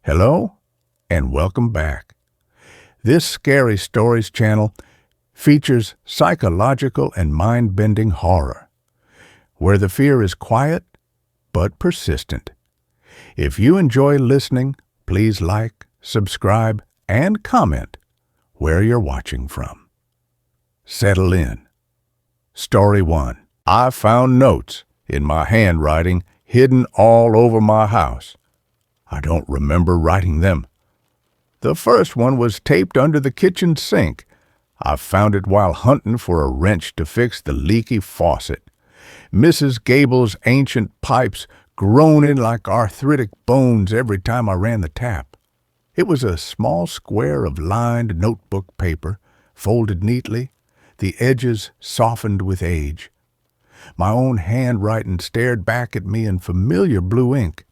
Hello, and welcome back. This Scary Stories channel features psychological and mind-bending horror, where the fear is quiet but persistent. If you enjoy listening, please like, subscribe, and comment where you're watching from. Settle in. Story 1. I found notes in my handwriting hidden all over my house. I don't remember writing them. The first one was taped under the kitchen sink. I found it while hunting for a wrench to fix the leaky faucet. Mrs. Gable's ancient pipes groaning like arthritic bones every time I ran the tap. It was a small square of lined notebook paper, folded neatly, the edges softened with age. My own handwriting stared back at me in familiar blue ink.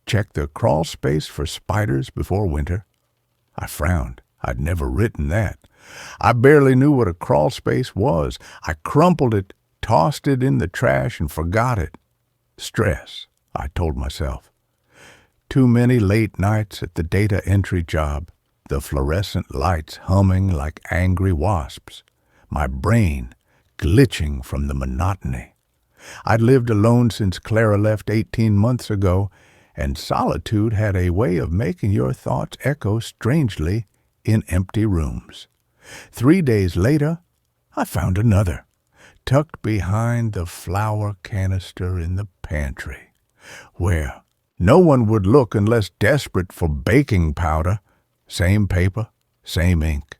Check the crawl space for spiders before winter. I frowned. I'd never written that. I barely knew what a crawl space was. I crumpled it, tossed it in the trash, and forgot it. Stress, I told myself. Too many late nights at the data entry job, the fluorescent lights humming like angry wasps, my brain glitching from the monotony. I'd lived alone since Clara left 18 months ago, and solitude had a way of making your thoughts echo strangely in empty rooms. 3 days later, I found another, tucked behind the flour canister in the pantry, where no one would look unless desperate for baking powder. Same paper, same ink.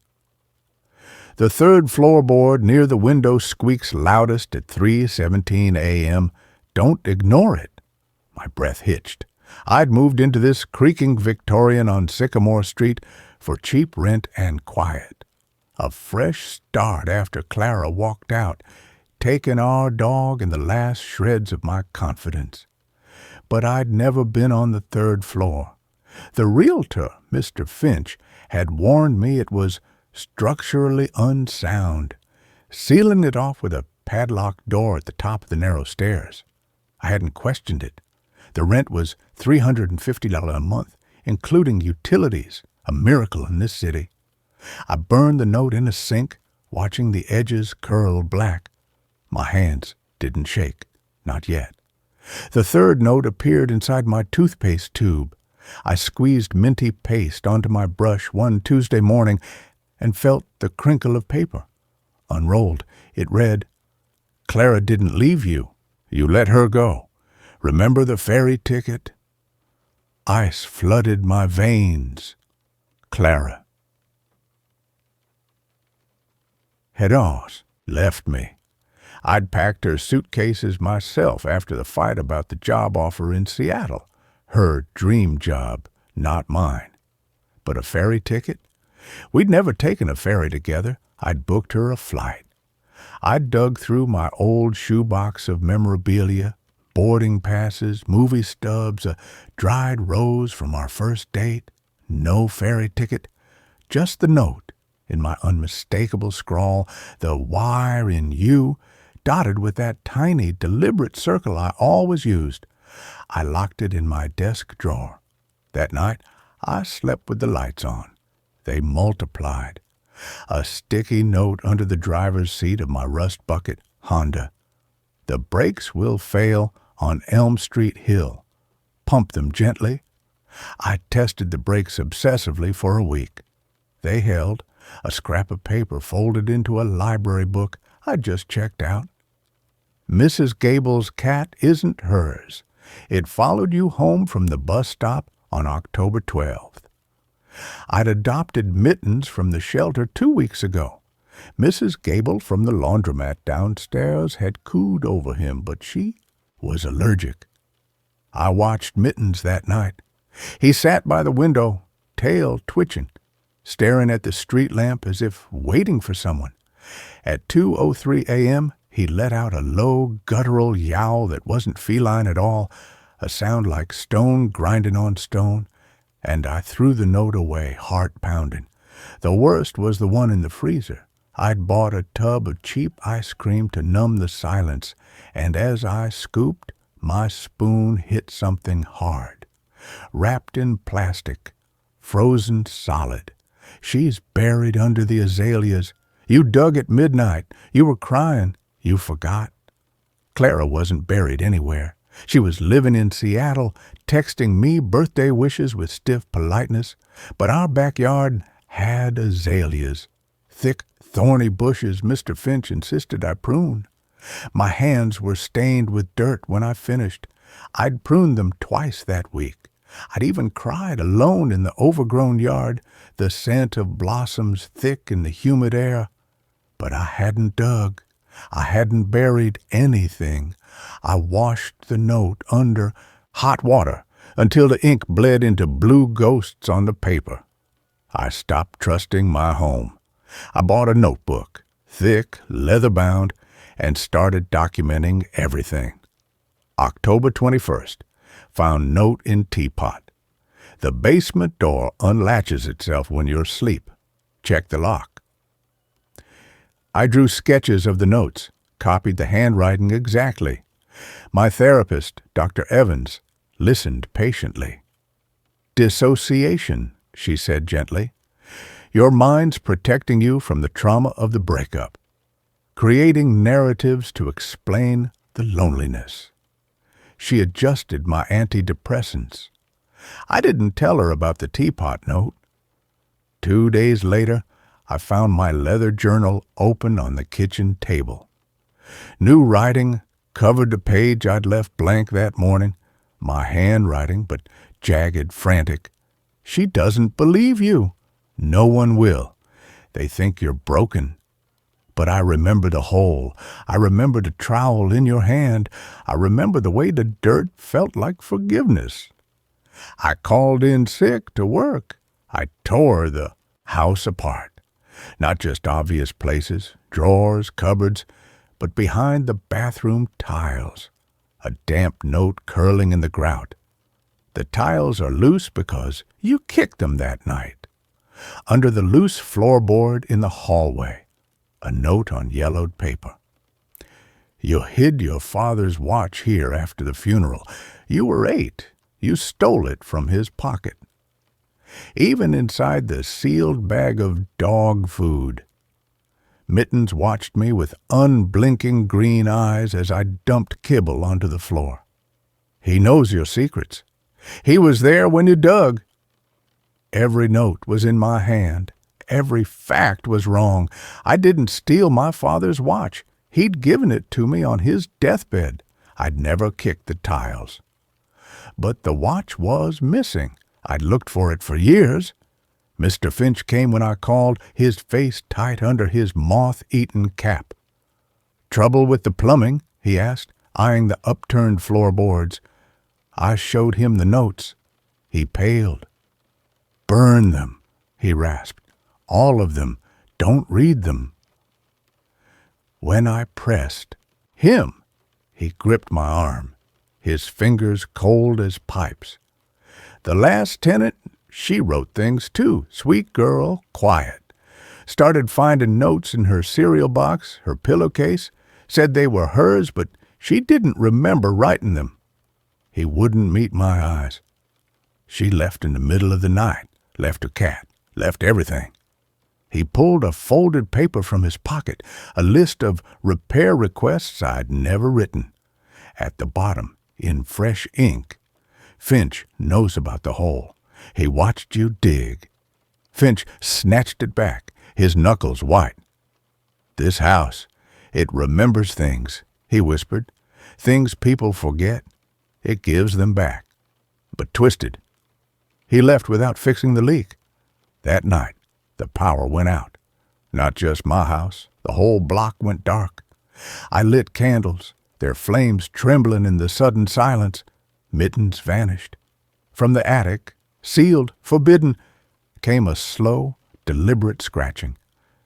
The third floorboard near the window squeaks loudest at 3:17 a.m. Don't ignore it. My breath hitched. I'd moved into this creaking Victorian on Sycamore Street for cheap rent and quiet. A fresh start after Clara walked out, taking our dog and the last shreds of my confidence. But I'd never been on the third floor. The realtor, Mr. Finch, had warned me it was structurally unsound, sealing it off with a padlocked door at the top of the narrow stairs. I hadn't questioned it. The rent was $350 a month, including utilities, a miracle in this city. I burned the note in a sink, watching the edges curl black. My hands didn't shake, not yet. The third note appeared inside my toothpaste tube. I squeezed minty paste onto my brush one Tuesday morning and felt the crinkle of paper. Unrolled, it read, "Clara didn't leave you. You let her go. Remember the ferry ticket?" Ice flooded my veins. Clara had left me. I'd packed her suitcases myself after the fight about the job offer in Seattle. Her dream job, not mine. But a ferry ticket? We'd never taken a ferry together. I'd booked her a flight. I'd dug through my old shoebox of memorabilia, boarding passes, movie stubs, a dried rose from our first date. No ferry ticket, just the note in my unmistakable scrawl, the wire in U, dotted with that tiny, deliberate circle I always used. I locked it in my desk drawer. That night, I slept with the lights on. They multiplied. A sticky note under the driver's seat of my rust bucket Honda. The brakes will fail on Elm Street Hill. Pump them gently. I tested the brakes obsessively for a week. They held, a scrap of paper folded into a library book I'd just checked out. Mrs. Gable's cat isn't hers. It followed you home from the bus stop on October 12th. I'd adopted Mittens from the shelter 2 weeks ago. Mrs. Gable from the laundromat downstairs had cooed over him, but she was allergic. I watched Mittens that night. He sat by the window, tail twitching, staring at the street lamp as if waiting for someone. At 2:03 a.m., he let out a low, guttural yowl that wasn't feline at all, a sound like stone grinding on stone, and I threw the note away, heart pounding. The worst was the one in the freezer. I'd bought a tub of cheap ice cream to numb the silence, and as I scooped, my spoon hit something hard. wrapped in plastic, frozen solid. She's buried under the azaleas. You dug at midnight. You were crying. You forgot. Clara wasn't buried anywhere. She was living in Seattle, texting me birthday wishes with stiff politeness, but our backyard had azaleas, thick, thorny bushes Mr. Finch insisted I prune. My hands were stained with dirt when I finished. I'd pruned them twice that week. I'd even cried alone in the overgrown yard, the scent of blossoms thick in the humid air. But I hadn't dug. I hadn't buried anything. I washed the note under hot water until the ink bled into blue ghosts on the paper. I stopped trusting my home. I bought a notebook, thick, leather-bound, and started documenting everything. October 21st. Found note in teapot. The basement door unlatches itself when you're asleep. Check the lock. I drew sketches of the notes, copied the handwriting exactly. My therapist, Dr. Evans, listened patiently. Dissociation, she said gently. Your mind's protecting you from the trauma of the breakup, creating narratives to explain the loneliness. She adjusted my antidepressants. I didn't tell her about the teapot note. 2 days later, I found my leather journal open on the kitchen table. New writing covered the page I'd left blank that morning, my handwriting, but jagged, frantic. She doesn't believe you. No one will. They think you're broken. But I remember the hole. I remember the trowel in your hand. I remember the way the dirt felt like forgiveness. I called in sick to work. I tore the house apart. Not just obvious places, drawers, cupboards, but behind the bathroom tiles. A damp note curling in the grout. The tiles are loose because you kicked them that night. Under the loose floorboard in the hallway, a note on yellowed paper. You hid your father's watch here after the funeral. You were 8. You stole it from his pocket. Even inside the sealed bag of dog food. Mittens watched me with unblinking green eyes as I dumped kibble onto the floor. He knows your secrets. He was there when you dug. Every note was in my hand. Every fact was wrong. I didn't steal my father's watch. He'd given it to me on his deathbed. I'd never kicked the tiles. But the watch was missing. I'd looked for it for years. Mr. Finch came when I called, his face tight under his moth-eaten cap. Trouble with the plumbing? He asked, eyeing the upturned floorboards. I showed him the notes. He paled. Burn them, he rasped. All of them. Don't read them. When I pressed him, he gripped my arm, his fingers cold as pipes. The last tenant, she wrote things too. Sweet girl, quiet. Started finding notes in her cereal box, her pillowcase. Said they were hers, but she didn't remember writing them. He wouldn't meet my eyes. She left in the middle of the night, left her cat, left everything. He pulled a folded paper from his pocket, a list of repair requests I'd never written. At the bottom, in fresh ink, Finch knows about the hole. He watched you dig. Finch snatched it back, his knuckles white. This house, it remembers things, he whispered. Things people forget. It gives them back. But twisted. He left without fixing the leak. That night, the power went out. Not just my house. The whole block went dark. I lit candles, their flames trembling in the sudden silence. Mittens vanished. From the attic, sealed, forbidden, came a slow, deliberate scratching.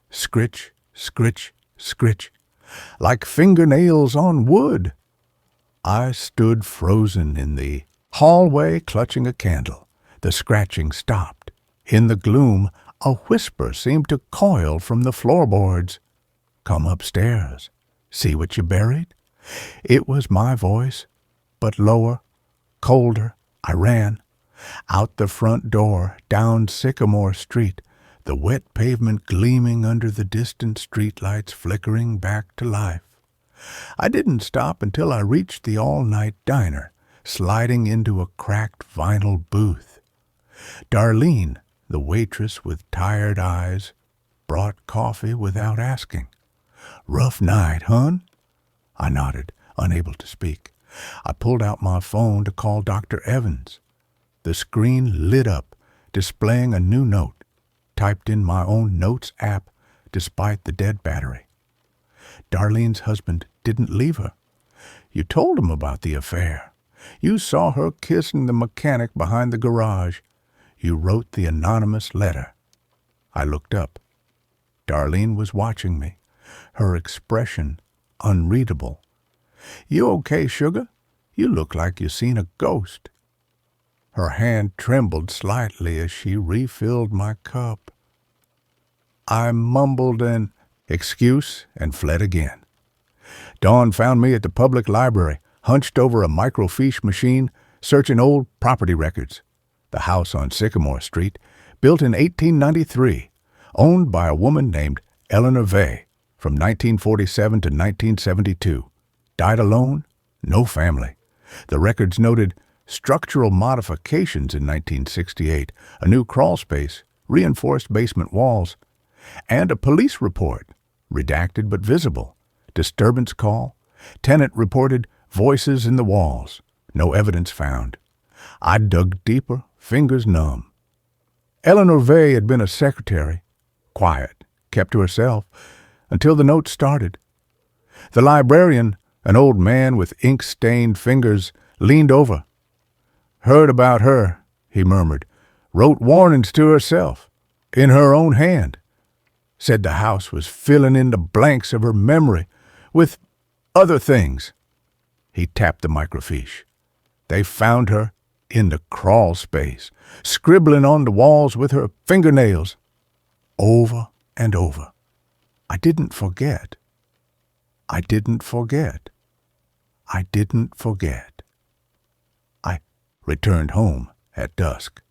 Scritch, scritch, scritch, like fingernails on wood. I stood frozen in the hallway, clutching a candle. The scratching stopped. In the gloom, a whisper seemed to coil from the floorboards. Come upstairs. See what you buried? It was my voice, but lower, colder. I ran. Out the front door, down Sycamore Street, the wet pavement gleaming under the distant streetlights flickering back to life. I didn't stop until I reached the all-night diner, sliding into a cracked vinyl booth. Darlene, the waitress with tired eyes, brought coffee without asking. "Rough night, hun?" I nodded, unable to speak. I pulled out my phone to call Dr. Evans. The screen lit up, displaying a new note, typed in my own notes app despite the dead battery. Darlene's husband didn't leave her. "You told him about the affair. You saw her kissing the mechanic behind the garage. You wrote the anonymous letter." I looked up. Darlene was watching me, her expression unreadable. "You okay, sugar? You look like you seen a ghost." Her hand trembled slightly as she refilled my cup. I mumbled an excuse and fled again. Dawn found me at the public library, hunched over a microfiche machine, searching old property records. The house on Sycamore Street, built in 1893, owned by a woman named Eleanor Vey from 1947 to 1972. Died alone, no family. The records noted structural modifications in 1968, a new crawl space, reinforced basement walls, and a police report, redacted but visible. Disturbance call. Tenant reported voices in the walls. No evidence found. I dug deeper, fingers numb. Eleanor Vey had been a secretary, quiet, kept to herself, until the note started. The librarian, an old man with ink-stained fingers, leaned over. "Heard about her," he murmured. "Wrote warnings to herself, in her own hand. Said the house was filling in the blanks of her memory with other things." He tapped the microfiche. "They found her in the crawl space, scribbling on the walls with her fingernails." Over and over. I didn't forget. I didn't forget. I didn't forget. I returned home at dusk.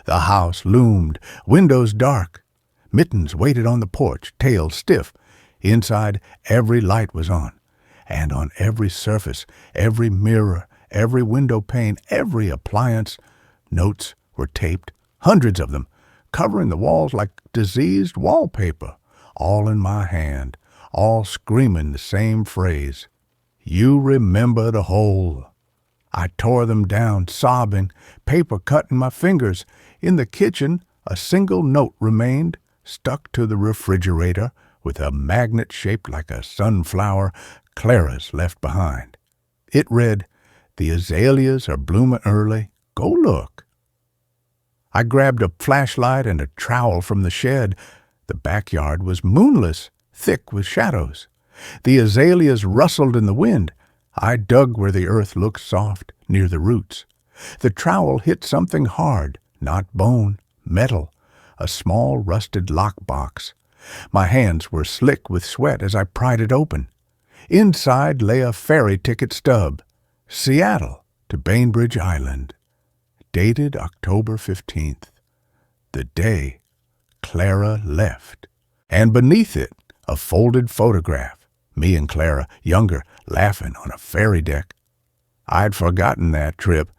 The house loomed, windows dark. Mittens waited on the porch, tail stiff. Inside, every light was on, and on every surface, every mirror, every window pane, every appliance, notes were taped, hundreds of them, covering the walls like diseased wallpaper, all in my hand, all screaming the same phrase, "You remember the whole." I tore them down, sobbing, paper cut in my fingers. In the kitchen, a single note remained, stuck to the refrigerator with a magnet shaped like a sunflower Clara's left behind. It read, "The azaleas are blooming early. Go look." I grabbed a flashlight and a trowel from the shed. The backyard was moonless, thick with shadows. The azaleas rustled in the wind. I dug where the earth looked soft, near the roots. The trowel hit something hard, not bone, metal, a small rusted lockbox. My hands were slick with sweat as I pried it open. Inside lay a ferry ticket stub, Seattle to Bainbridge Island, dated October 15th, the day Clara left. And beneath it, a folded photograph, me and Clara, younger, laughing on a ferry deck. I'd forgotten that trip.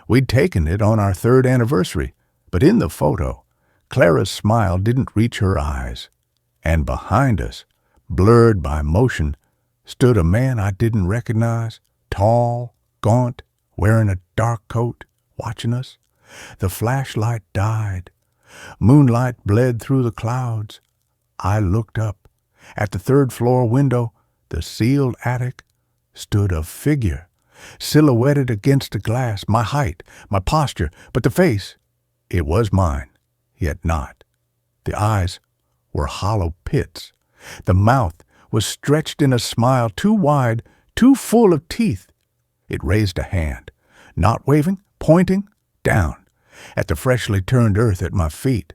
We'd taken it on our 3rd anniversary, but in the photo, Clara's smile didn't reach her eyes. And behind us, blurred by motion, stood a man I didn't recognize, tall, gaunt, wearing a dark coat, watching us. The flashlight died. Moonlight bled through the clouds. I looked up. At the 3rd floor window, the sealed attic, stood a figure, silhouetted against the glass, my height, my posture, but the face, it was mine, yet not. The eyes were hollow pits. The mouth was stretched in a smile too wide, too full of teeth. It raised a hand, not waving, pointing, down, at the freshly turned earth at my feet.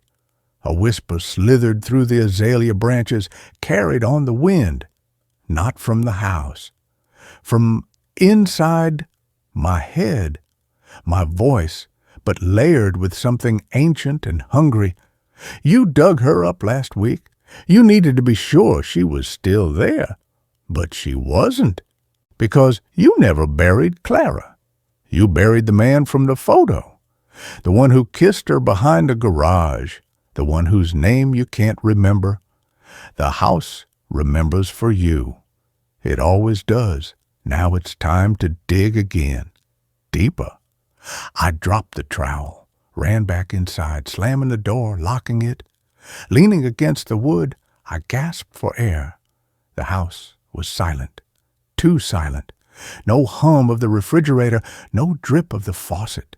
A whisper slithered through the azalea branches, carried on the wind, not from the house. From inside my head, my voice, but layered with something ancient and hungry. You dug her up last week. You needed to be sure she was still there. But she wasn't, because you never buried Clara. You buried the man from the photo, the one who kissed her behind a garage, the one whose name you can't remember. The house remembers for you. It always does. Now it's time to dig again. Deeper. I dropped the trowel, ran back inside, slamming the door, locking it. Leaning against the wood, I gasped for air. The house was silent. Too silent. No hum of the refrigerator, no drip of the faucet.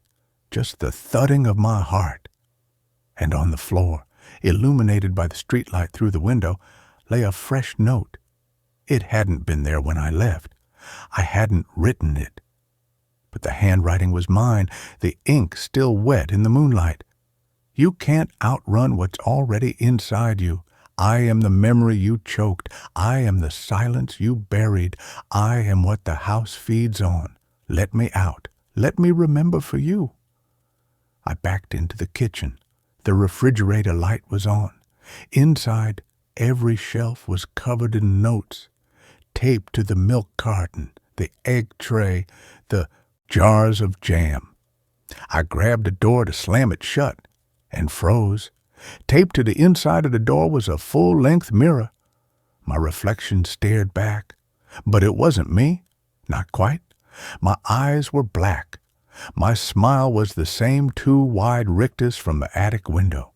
Just the thudding of my heart. And on the floor, illuminated by the streetlight through the window, lay a fresh note. It hadn't been there when I left. I hadn't written it. But the handwriting was mine, the ink still wet in the moonlight. You can't outrun what's already inside you. I am the memory you choked. I am the silence you buried. I am what the house feeds on. Let me out. Let me remember for you. I backed into the kitchen. The refrigerator light was on. Inside, every shelf was covered in notes, taped to the milk carton, the egg tray, the jars of jam. I grabbed a door to slam it shut and froze. Taped to the inside of the door was a full-length mirror. My reflection stared back, but it wasn't me. Not quite. My eyes were black. My smile was the same two wide rictus from the attic window,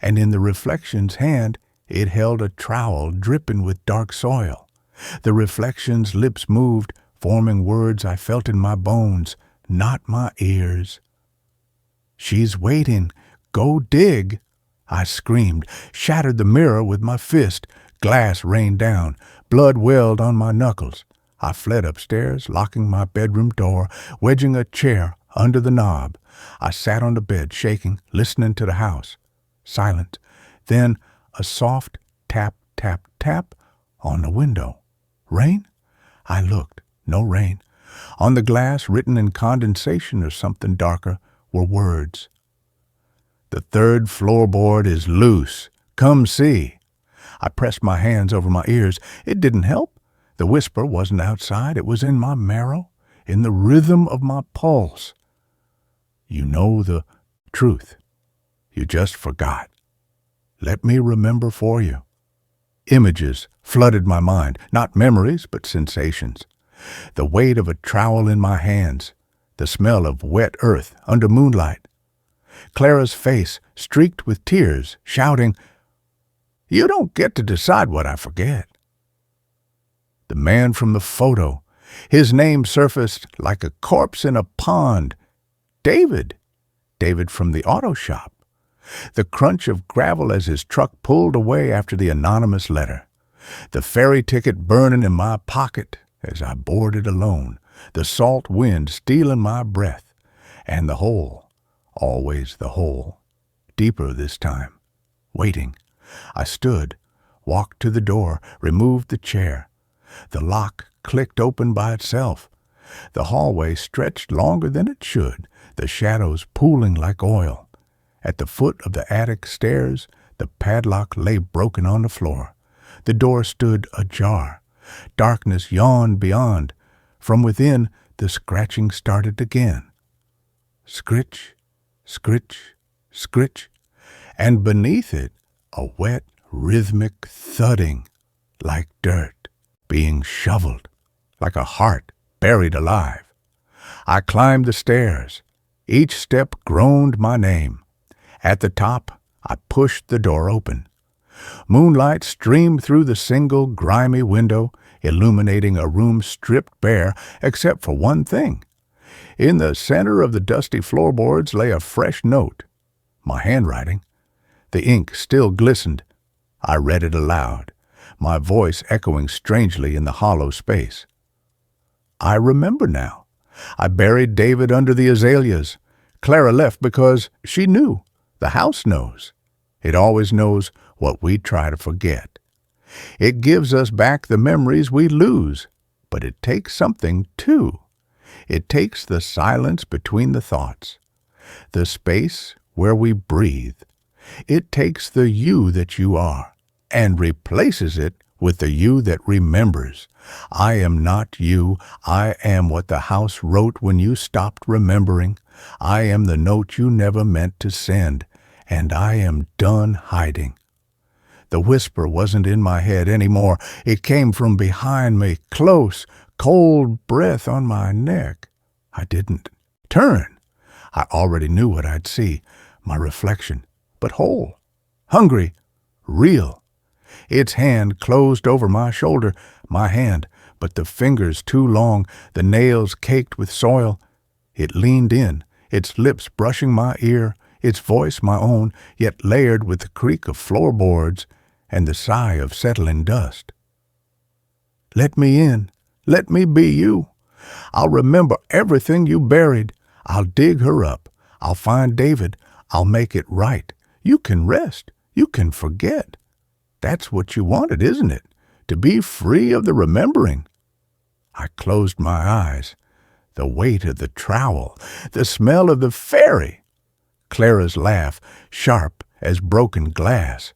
and in the reflection's hand it held a trowel dripping with dark soil. The reflection's lips moved, forming words I felt in my bones, not my ears. "She's waiting. Go dig!" I screamed, shattered the mirror with my fist. Glass rained down. Blood welled on my knuckles. I fled upstairs, locking my bedroom door, wedging a chair under the knob. I sat on the bed, shaking, listening to the house. Silent. Then a soft tap, tap, tap on the window. Rain? I looked. No rain. On the glass, written in condensation or something darker, were words. "The third floorboard is loose. Come see." I pressed my hands over my ears. It didn't help. The whisper wasn't outside. It was in my marrow, in the rhythm of my pulse. "You know the truth. You just forgot. Let me remember for you." Images flooded my mind, not memories, but sensations. The weight of a trowel in my hands, the smell of wet earth under moonlight. Clara's face streaked with tears, shouting, "You don't get to decide what I forget." The man from the photo, his name surfaced like a corpse in a pond. David. David from the auto shop. The crunch of gravel as his truck pulled away after the anonymous letter. The ferry ticket burning in my pocket as I boarded alone, the salt wind stealing my breath, and the hole, always the hole, deeper this time, waiting. I stood, walked to the door, removed the chair. The lock clicked open by itself. The hallway stretched longer than it should, the shadows pooling like oil. At the foot of the attic stairs, the padlock lay broken on the floor. The door stood ajar. Darkness yawned beyond. From within, the scratching started again. Scritch, scritch, scritch, and beneath it, a wet, rhythmic thudding, like dirt being shoveled, like a heart buried alive. I climbed the stairs. Each step groaned my name. At the top, I pushed the door open. Moonlight streamed through the single, grimy window, illuminating a room stripped bare except for one thing. In the center of the dusty floorboards lay a fresh note. My handwriting. The ink still glistened. I read it aloud, my voice echoing strangely in the hollow space. I remember now. I buried David under the azaleas. Clara left because she knew. The house knows. It always knows what we try to forget. It gives us back the memories we lose, but it takes something too. It takes the silence between the thoughts. the space where we breathe. It takes the you that you are and replaces it with the you that remembers. I am not you. I am what the house wrote when you stopped remembering. I am the note you never meant to send, and I am done hiding. The whisper wasn't in my head anymore. It came from behind me, close, cold breath on my neck. I didn't turn. I already knew what I'd see, my reflection, but whole, hungry, real. Its hand closed over my shoulder, my hand, but the fingers too long, the nails caked with soil. It leaned in, its lips brushing my ear, its voice my own, yet layered with the creak of floorboards and the sigh of settling dust. Let me in. Let me be you. I'll remember everything you buried. I'll dig her up. I'll find David. I'll make it right. You can rest. You can forget. That's what you wanted, isn't it? To be free of the remembering. I closed my eyes. The weight of the trowel, the smell of the fairy. Clara's laugh, sharp as broken glass.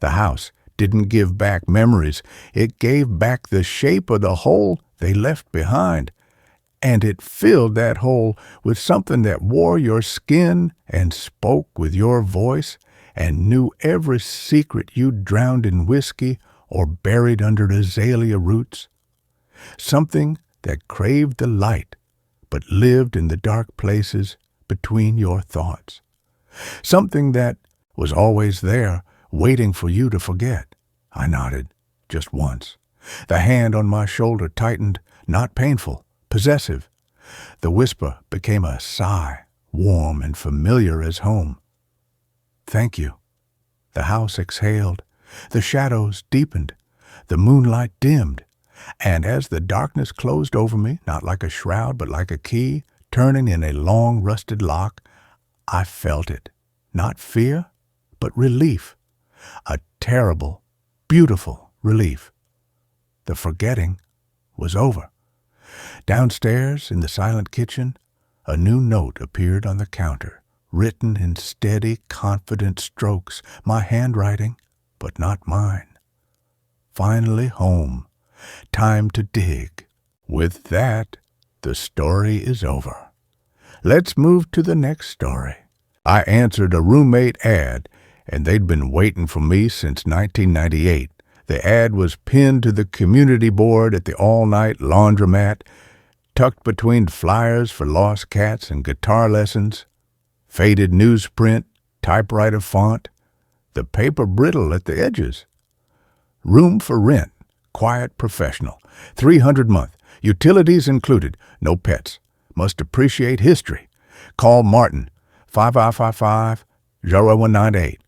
The house didn't give back memories. It gave back the shape of the hole they left behind. And it filled that hole with something that wore your skin and spoke with your voice and knew every secret you drowned in whiskey or buried under azalea roots. Something that craved the light but lived in the dark places between your thoughts. Something that was always there, waiting for you to forget. I nodded, just once. The hand on my shoulder tightened, not painful, possessive. The whisper became a sigh, warm and familiar as home. Thank you. The house exhaled. The shadows deepened. The moonlight dimmed. And as the darkness closed over me, not like a shroud but like a key, turning in a long rusted lock, I felt it. Not fear, but relief. A terrible, beautiful relief. The forgetting was over. Downstairs, in the silent kitchen, a new note appeared on the counter, written in steady, confident strokes, my handwriting, but not mine. Finally home. Time to dig. With that, the story is over. Let's move to the next story. I answered a roommate ad, and they'd been waiting for me since 1998. The ad was pinned to the community board at the all-night laundromat, tucked between flyers for lost cats and guitar lessons, faded newsprint, typewriter font, the paper brittle at the edges. Room for rent, quiet professional, $300 month, utilities included, no pets, must appreciate history. Call Martin, 5555-0198.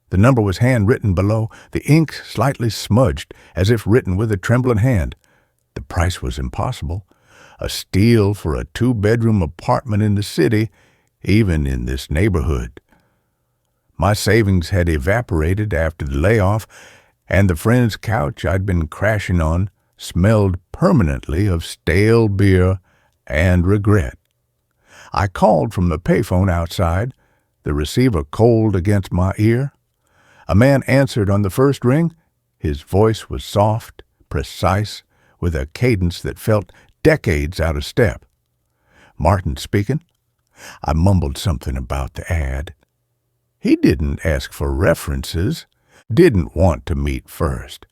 The number was handwritten below, the ink slightly smudged, as if written with a trembling hand. The price was impossible. A steal for a 2-bedroom apartment in the city, even in this neighborhood. My savings had evaporated after the layoff, and the friend's couch I'd been crashing on smelled permanently of stale beer and regret. I called from the payphone outside, the receiver cold against my ear. A man answered on the first ring. His voice was soft, precise, with a cadence that felt decades out of step. Martin speaking. I mumbled something about the ad. He didn't ask for references, didn't want to meet first,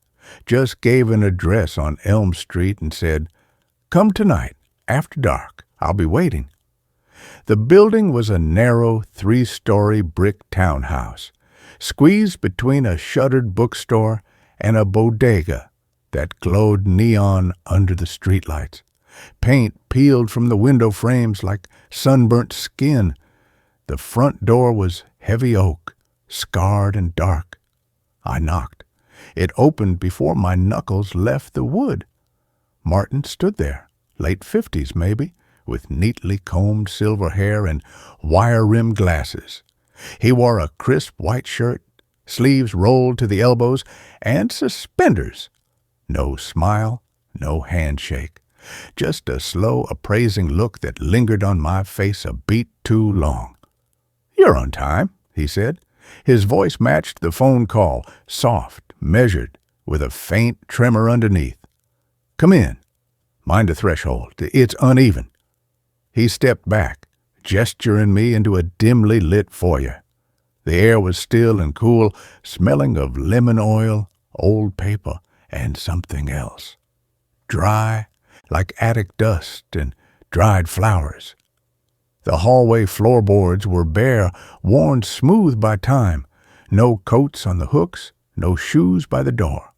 just gave an address on Elm Street and said, "Come tonight, after dark. I'll be waiting." The building was a narrow 3-story brick townhouse, squeezed between a shuttered bookstore and a bodega that glowed neon under the streetlights. Paint peeled from the window frames like sunburnt skin. The front door was heavy oak, scarred and dark. I knocked. It opened before my knuckles left the wood. Martin stood there, late 50s maybe, with neatly combed silver hair and wire-rimmed glasses. He wore a crisp white shirt, sleeves rolled to the elbows, and suspenders. No smile, no handshake. Just a slow, appraising look that lingered on my face a beat too long. "You're on time," he said. His voice matched the phone call, soft, measured, with a faint tremor underneath. "Come in. Mind the threshold. It's uneven." He stepped back, gesturing me into a dimly lit foyer. The air was still and cool, smelling of lemon oil, old paper, and something else. Dry, like attic dust and dried flowers. The hallway floorboards were bare, worn smooth by time. No coats on the hooks, no shoes by the door.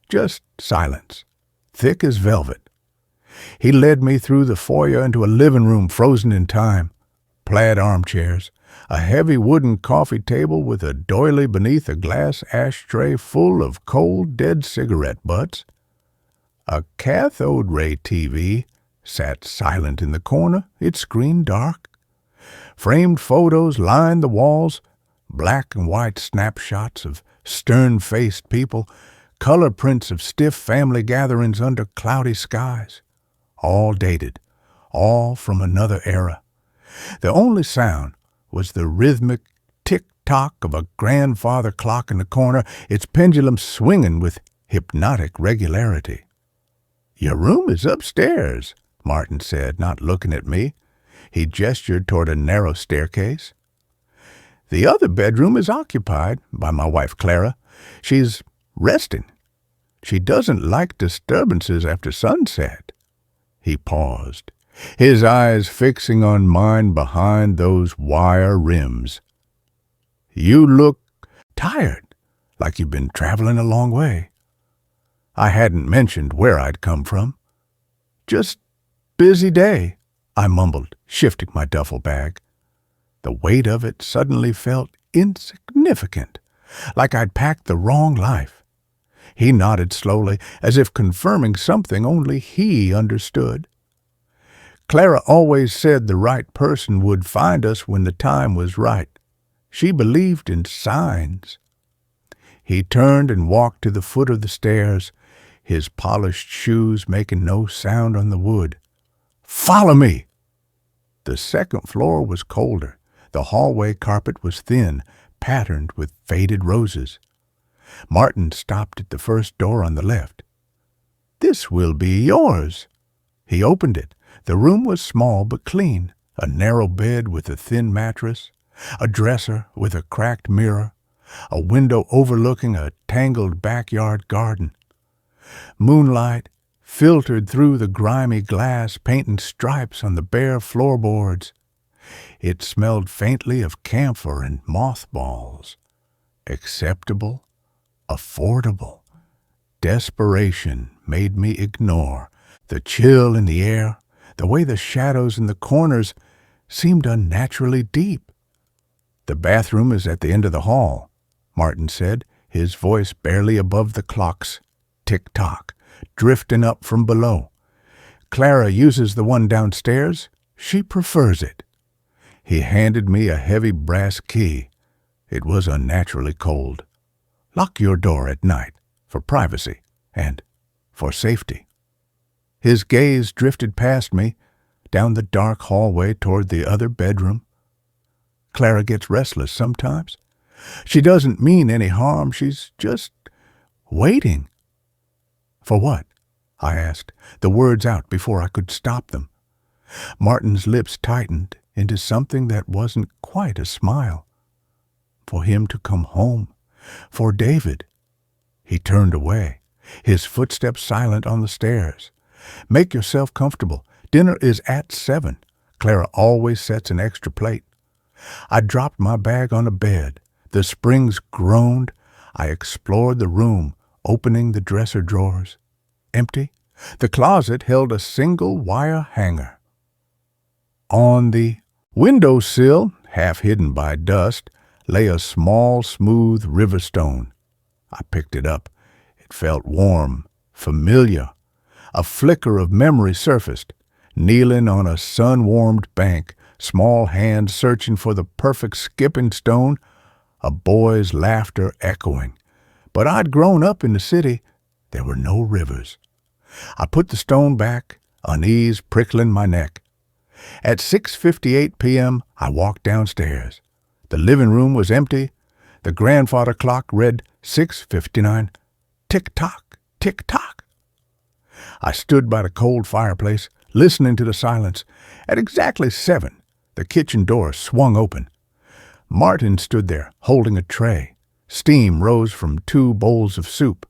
Just silence, thick as velvet. He led me through the foyer into a living room frozen in time. Plaid armchairs, a heavy wooden coffee table with a doily beneath a glass ashtray full of cold, dead cigarette butts. A cathode ray TV sat silent in the corner, its screen dark. Framed photos lined the walls, black and white snapshots of stern-faced people, color prints of stiff family gatherings under cloudy skies. All dated, all from another era. The only sound was the rhythmic tick-tock of a grandfather clock in the corner, its pendulum swinging with hypnotic regularity. "Your room is upstairs," Martin said, not looking at me. He gestured toward a narrow staircase. "The other bedroom is occupied by my wife Clara. She's resting. She doesn't like disturbances after sunset." He paused, his eyes fixing on mine behind those wire rims. "You look tired, like you've been traveling a long way." I hadn't mentioned where I'd come from. "Just busy day," I mumbled, shifting my duffel bag. The weight of it suddenly felt insignificant, like I'd packed the wrong life. He nodded slowly, as if confirming something only he understood. "Clara always said the right person would find us when the time was right. She believed in signs." He turned and walked to the foot of the stairs, his polished shoes making no sound on the wood. "Follow me!" The second floor was colder. The hallway carpet was thin, patterned with faded roses. Martin stopped at the first door on the left. "This will be yours." He opened it. The room was small but clean, a narrow bed with a thin mattress, a dresser with a cracked mirror, a window overlooking a tangled backyard garden. Moonlight filtered through the grimy glass, painting stripes on the bare floorboards. It smelled faintly of camphor and mothballs. Acceptable, affordable. Desperation made me ignore the chill in the air, the way the shadows in the corners seemed unnaturally deep. "The bathroom is at the end of the hall," Martin said, his voice barely above the clock's tick-tock, drifting up from below. "Clara uses the one downstairs. She prefers it." He handed me a heavy brass key. It was unnaturally cold. "Lock your door at night, for privacy and for safety." His gaze drifted past me, down the dark hallway toward the other bedroom. "Clara gets restless sometimes. She doesn't mean any harm. She's just waiting." "For what?" I asked, the words out before I could stop them. Martin's lips tightened into something that wasn't quite a smile. "For him to come home. For David." He turned away, his footsteps silent on the stairs. "Make yourself comfortable. Dinner is at 7. Clara always sets an extra plate." I dropped my bag on a bed. The springs groaned. I explored the room, opening the dresser drawers. Empty. The closet held a single wire hanger. On the windowsill, half hidden by dust, lay a small, smooth river stone. I picked it up. It felt warm, familiar. A flicker of memory surfaced. Kneeling on a sun-warmed bank, small hands searching for the perfect skipping stone, a boy's laughter echoing. But I'd grown up in the city. There were no rivers. I put the stone back, unease prickling my neck. At 6:58 p.m., I walked downstairs. The living room was empty. The grandfather clock read 6:59. Tick-tock, tick-tock. I stood by the cold fireplace, listening to the silence. At exactly 7, the kitchen door swung open. Martin stood there, holding a tray. Steam rose from 2 bowls of soup.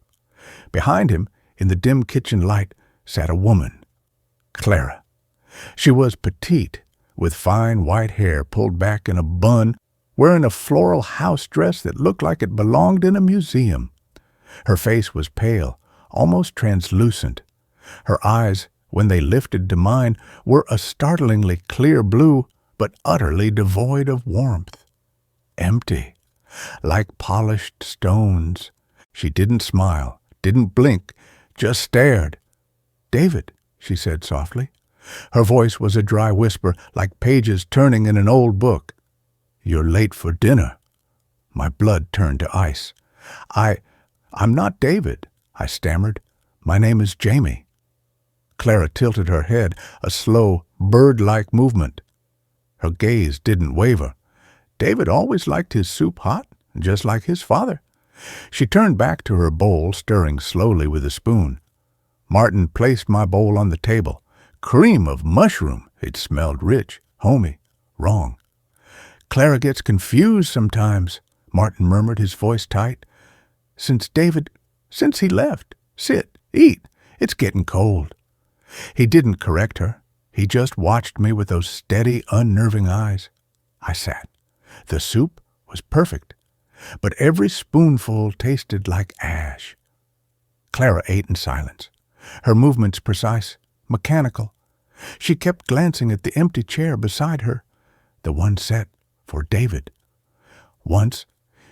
Behind him, in the dim kitchen light, sat a woman, Clara. She was petite, with fine white hair pulled back in a bun, wearing a floral house dress that looked like it belonged in a museum. Her face was pale, almost translucent. Her eyes, when they lifted to mine, were a startlingly clear blue, but utterly devoid of warmth. Empty, like polished stones. She didn't smile, didn't blink, just stared. "David," she said softly. Her voice was a dry whisper, like pages turning in an old book. "You're late for dinner." My blood turned to ice. I'm not David," I stammered. "My name is Jamie." Clara tilted her head, a slow, bird-like movement. Her gaze didn't waver. David always liked his soup hot, just like his father. She turned back to her bowl, stirring slowly with a spoon. Martin placed my bowl on the table. Cream of mushroom. It smelled rich, homey, wrong. "Clara gets confused sometimes," Martin murmured, his voice tight. Since he left. Sit, eat. It's getting cold." He didn't correct her. He just watched me with those steady, unnerving eyes. I sat. The soup was perfect, but every spoonful tasted like ash. Clara ate in silence, her movements precise, mechanical. She kept glancing at the empty chair beside her, the one set for David. Once,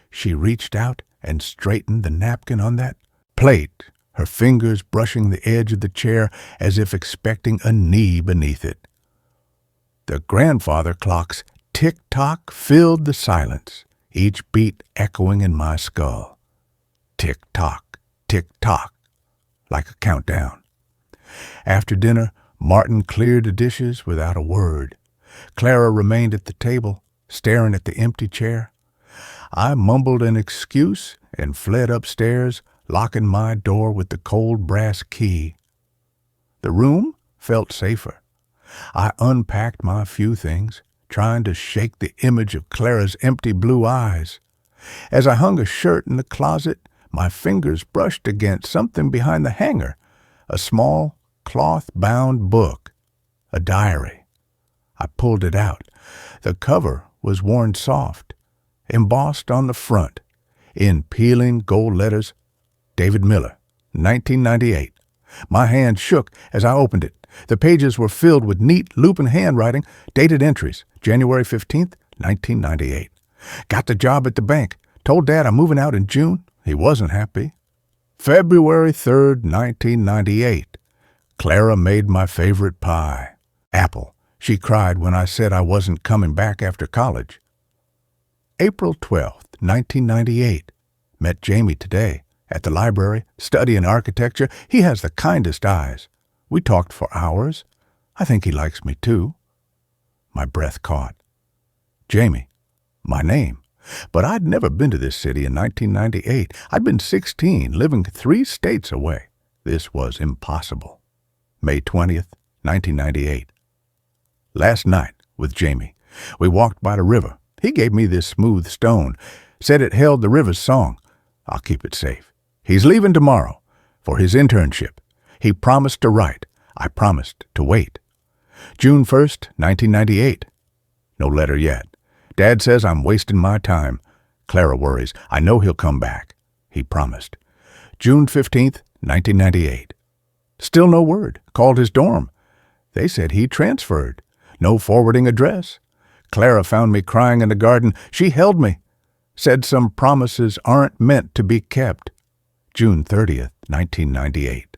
she reached out and straightened the napkin on that plate, her fingers brushing the edge of the chair as if expecting a knee beneath it. The grandfather clock's tick-tock filled the silence, each beat echoing in my skull. Tick-tock, tick-tock, like a countdown. After dinner, Martin cleared the dishes without a word. Clara remained at the table, staring at the empty chair. I mumbled an excuse and fled upstairs, locking my door with the cold brass key. The room felt safer. I unpacked my few things, trying to shake the image of Clara's empty blue eyes. As I hung a shirt in the closet, my fingers brushed against something behind the hanger, a small, cloth-bound book, a diary. I pulled it out. The cover was worn soft, embossed on the front, in peeling gold letters, David Miller, 1998. My hand shook as I opened it. The pages were filled with neat Lupin handwriting, dated entries, January 15th, 1998. Got the job at the bank. Told Dad I'm moving out in June. He wasn't happy. February 3rd, 1998. Clara made my favorite pie. Apple. She cried when I said I wasn't coming back after college. April 12th, 1998. Met Jamie today at the library, studying architecture. He has the kindest eyes. We talked for hours. I think he likes me too. My breath caught. Jamie, my name. But I'd never been to this city in 1998. I'd been 16, living 3 states away. This was impossible. May 20th, 1998. Last night with Jamie, we walked by the river. He gave me this smooth stone, said it held the river's song. I'll keep it safe. He's leaving tomorrow for his internship. He promised to write. I promised to wait. June 1st, 1998. No letter yet. Dad says I'm wasting my time. Clara worries. I know he'll come back. He promised. June 15th, 1998. Still no word. Called his dorm. They said he transferred. No forwarding address. Clara found me crying in the garden. She held me. Said some promises aren't meant to be kept. June 30th, 1998.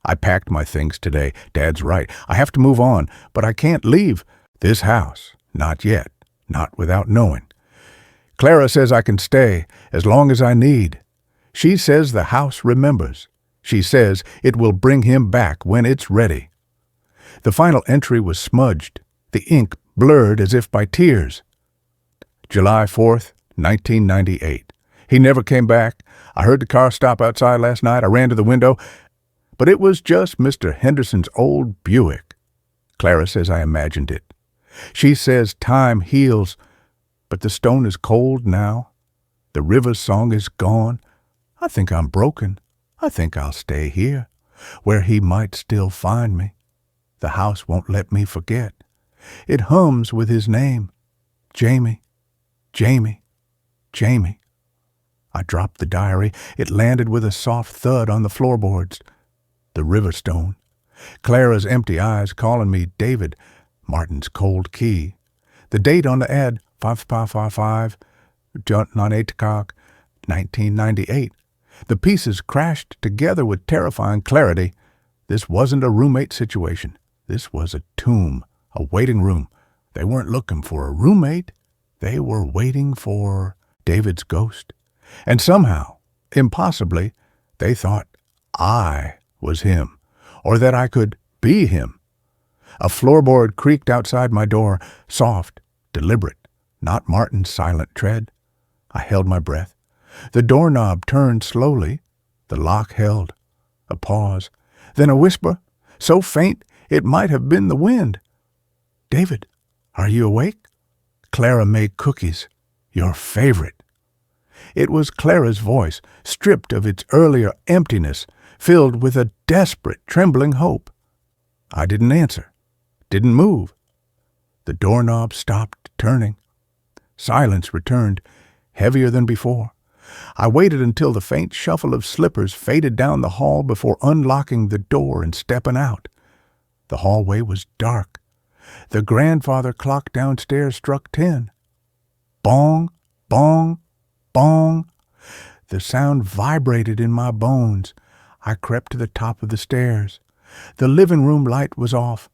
I packed my things today. Dad's right. I have to move on, but I can't leave this house. Not yet. Not without knowing. Clara says I can stay as long as I need. She says the house remembers. She says it will bring him back when it's ready. The final entry was smudged, the ink blurred as if by tears. July 4th, 1998. He never came back. I heard the car stop outside last night. I ran to the window, but it was just Mr. Henderson's old Buick. Clara says I imagined it. She says time heals, but the stone is cold now. The river song is gone. I think I'm broken. I think I'll stay here, where he might still find me. The house won't let me forget. It hums with his name. Jamie, Jamie, Jamie. I dropped the diary. It landed with a soft thud on the floorboards. The river stone. Clara's empty eyes calling me David. Martin's cold key. The date on the ad, 5555, on 8 o'clock, 1998. The pieces crashed together with terrifying clarity. This wasn't a roommate situation. This was a tomb, a waiting room. They weren't looking for a roommate. They were waiting for David's ghost. And somehow, impossibly, they thought I was him, or that I could be him. A floorboard creaked outside my door, soft, deliberate, not Martin's silent tread. I held my breath. The doorknob turned slowly. The lock held. A pause. Then a whisper, so faint it might have been the wind. David, are you awake? Clara made cookies. Your favorite. It was Clara's voice, stripped of its earlier emptiness, filled with a desperate, trembling hope. I didn't answer, didn't move. The doorknob stopped turning. Silence returned, heavier than before. I waited until the faint shuffle of slippers faded down the hall before unlocking the door and stepping out. The hallway was dark. The grandfather clock downstairs struck 10. Bong, bong, bong. The sound vibrated in my bones. I crept to the top of the stairs. The living room light was off,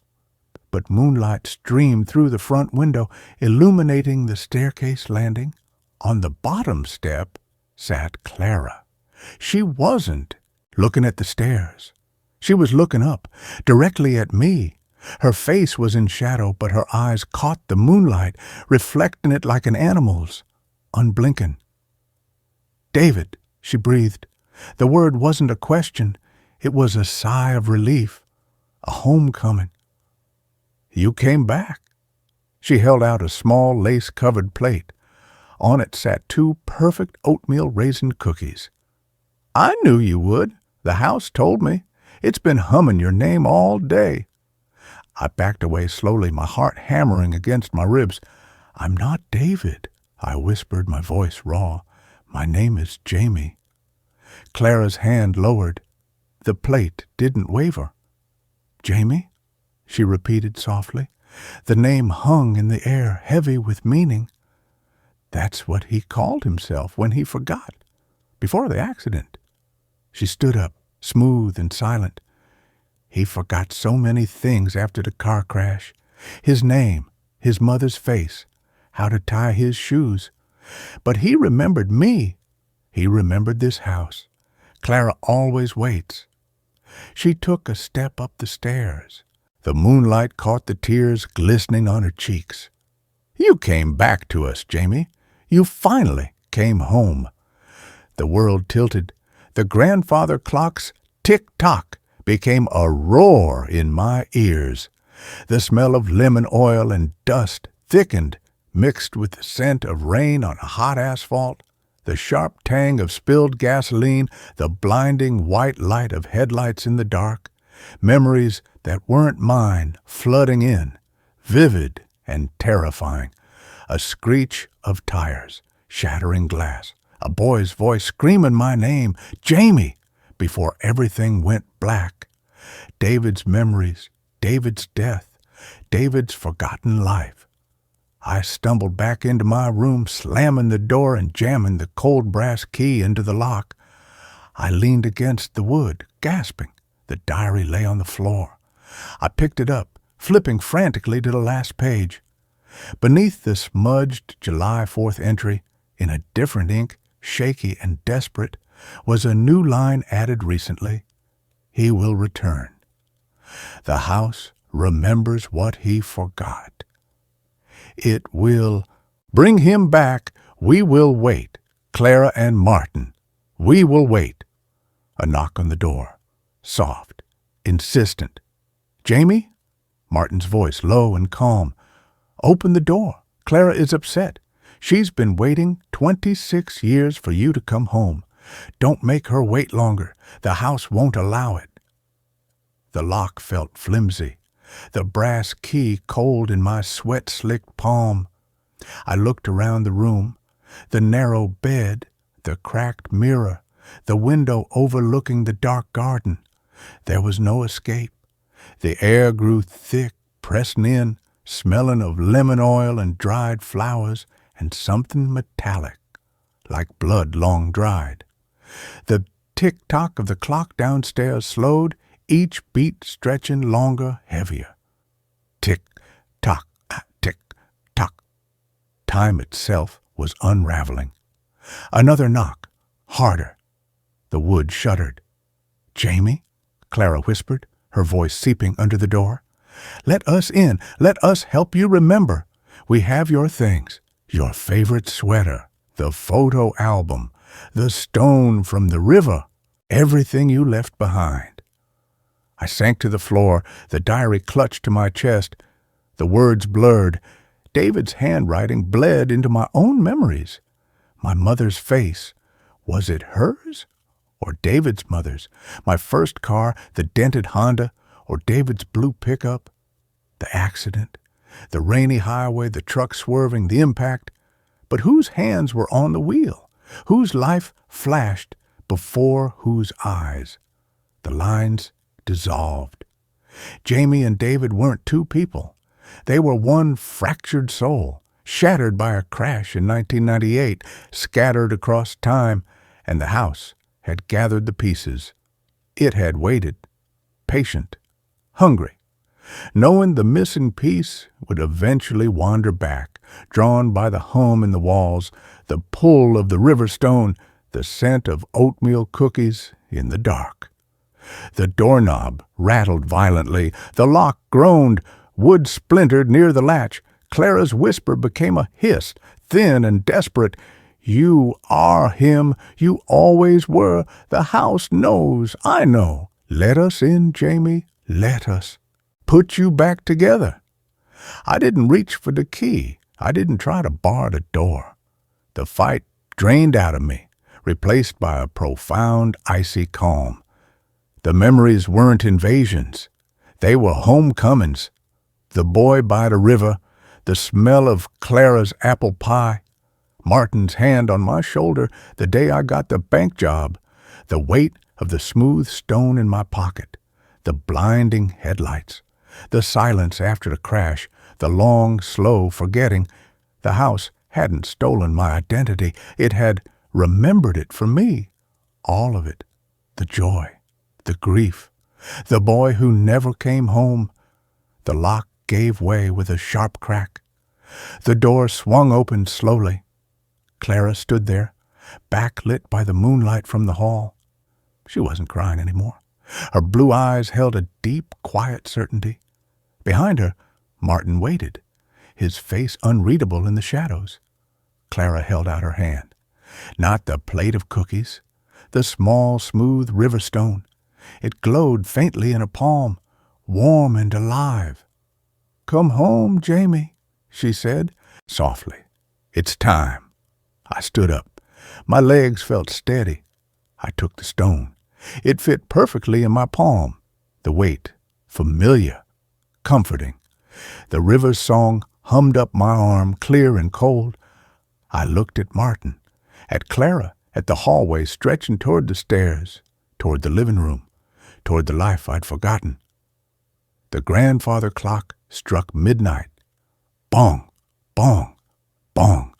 but moonlight streamed through the front window, illuminating the staircase landing. On the bottom step sat Clara. She wasn't looking at the stairs. She was looking up, directly at me. Her face was in shadow, but her eyes caught the moonlight, reflecting it like an animal's, unblinking. David, she breathed. The word wasn't a question. It was a sigh of relief, a homecoming. You came back. She held out a small lace-covered plate. On it sat 2 perfect oatmeal raisin cookies. I knew you would. The house told me. It's been humming your name all day. I backed away slowly, my heart hammering against my ribs. I'm not David, I whispered, my voice raw. My name is Jamie. Clara's hand lowered. The plate didn't waver. Jamie? She repeated softly. The name hung in the air, heavy with meaning. That's what he called himself when he forgot, before the accident. She stood up, smooth and silent. He forgot so many things after the car crash. His name, his mother's face, how to tie his shoes. But he remembered me. He remembered this house. Clara always waits. She took a step up the stairs. The moonlight caught the tears glistening on her cheeks. You came back to us, Jamie. You finally came home. The world tilted. The grandfather clock's tick-tock became a roar in my ears. The smell of lemon oil and dust thickened, mixed with the scent of rain on hot asphalt, the sharp tang of spilled gasoline, the blinding white light of headlights in the dark, memories that weren't mine flooding in, vivid and terrifying. A screech of tires, shattering glass, a boy's voice screaming my name, Jamie, before everything went black. David's memories, David's death, David's forgotten life. I stumbled back into my room, slamming the door and jamming the cold brass key into the lock. I leaned against the wood, gasping. The diary lay on the floor. I picked it up, flipping frantically to the last page. Beneath the smudged July 4th entry, in a different ink, shaky and desperate, was a new line added recently. He will return. The house remembers what he forgot. It will bring him back. We will wait. Clara and Martin, we will wait. A knock on the door, soft, insistent. Jamie? Martin's voice, low and calm. Open the door. Clara is upset. She's been waiting 26 years for you to come home. Don't make her wait longer. The house won't allow it. The lock felt flimsy, the brass key cold in my sweat-slicked palm. I looked around the room, the narrow bed, the cracked mirror, the window overlooking the dark garden. There was no escape. The air grew thick, pressing in, smelling of lemon oil and dried flowers and something metallic, like blood long dried. The tick-tock of the clock downstairs slowed, each beat stretching longer, heavier. Tick-tock, tick-tock. Time itself was unraveling. Another knock, harder. The wood shuddered. Jamie? Clara whispered, her voice seeping under the door. Let us in. Let us help you remember. We have your things. Your favorite sweater, the photo album, the stone from the river, everything you left behind. I sank to the floor, the diary clutched to my chest. The words blurred. David's handwriting bled into my own memories. My mother's face. Was it hers? Or David's mother's? My first car, the dented Honda, or David's blue pickup? The accident, the rainy highway, the truck swerving, the impact. But whose hands were on the wheel? Whose life flashed before whose eyes? The lines dissolved. Jamie and David weren't two people. They were one fractured soul, shattered by a crash in 1998, scattered across time, and the house had gathered the pieces. It had waited, patient, hungry, knowing the missing piece would eventually wander back, drawn by the hum in the walls, the pull of the river stone, the scent of oatmeal cookies in the dark. The doorknob rattled violently, the lock groaned, wood splintered near the latch. Clara's whisper became a hiss, thin and desperate. You are him. You always were. The house knows. I know. Let us in, Jamie. Let us. Put you back together. I didn't reach for the key. I didn't try to bar the door. The fight drained out of me, replaced by a profound, icy calm. The memories weren't invasions. They were homecomings. The boy by the river, the smell of Clara's apple pie, Martin's hand on my shoulder the day I got the bank job, the weight of the smooth stone in my pocket, the blinding headlights, the silence after the crash, the long, slow forgetting. The house hadn't stolen my identity. It had remembered it for me. All of it. The joy, the grief, the boy who never came home. The lock gave way with a sharp crack. The door swung open slowly. Clara stood there, backlit by the moonlight from the hall. She wasn't crying anymore. Her blue eyes held a deep, quiet certainty. Behind her, Martin waited, his face unreadable in the shadows. Clara held out her hand. Not the plate of cookies, the small, smooth river stone. It glowed faintly in her palm, warm and alive. Come home, Jamie, she said, softly. It's time. I stood up. My legs felt steady. I took the stone. It fit perfectly in my palm. The weight, familiar, comforting. The river's song hummed up my arm, clear and cold. I looked at Martin, at Clara, at the hallway stretching toward the stairs, toward the living room, toward the life I'd forgotten. The grandfather clock struck midnight. Bong, bong, bong.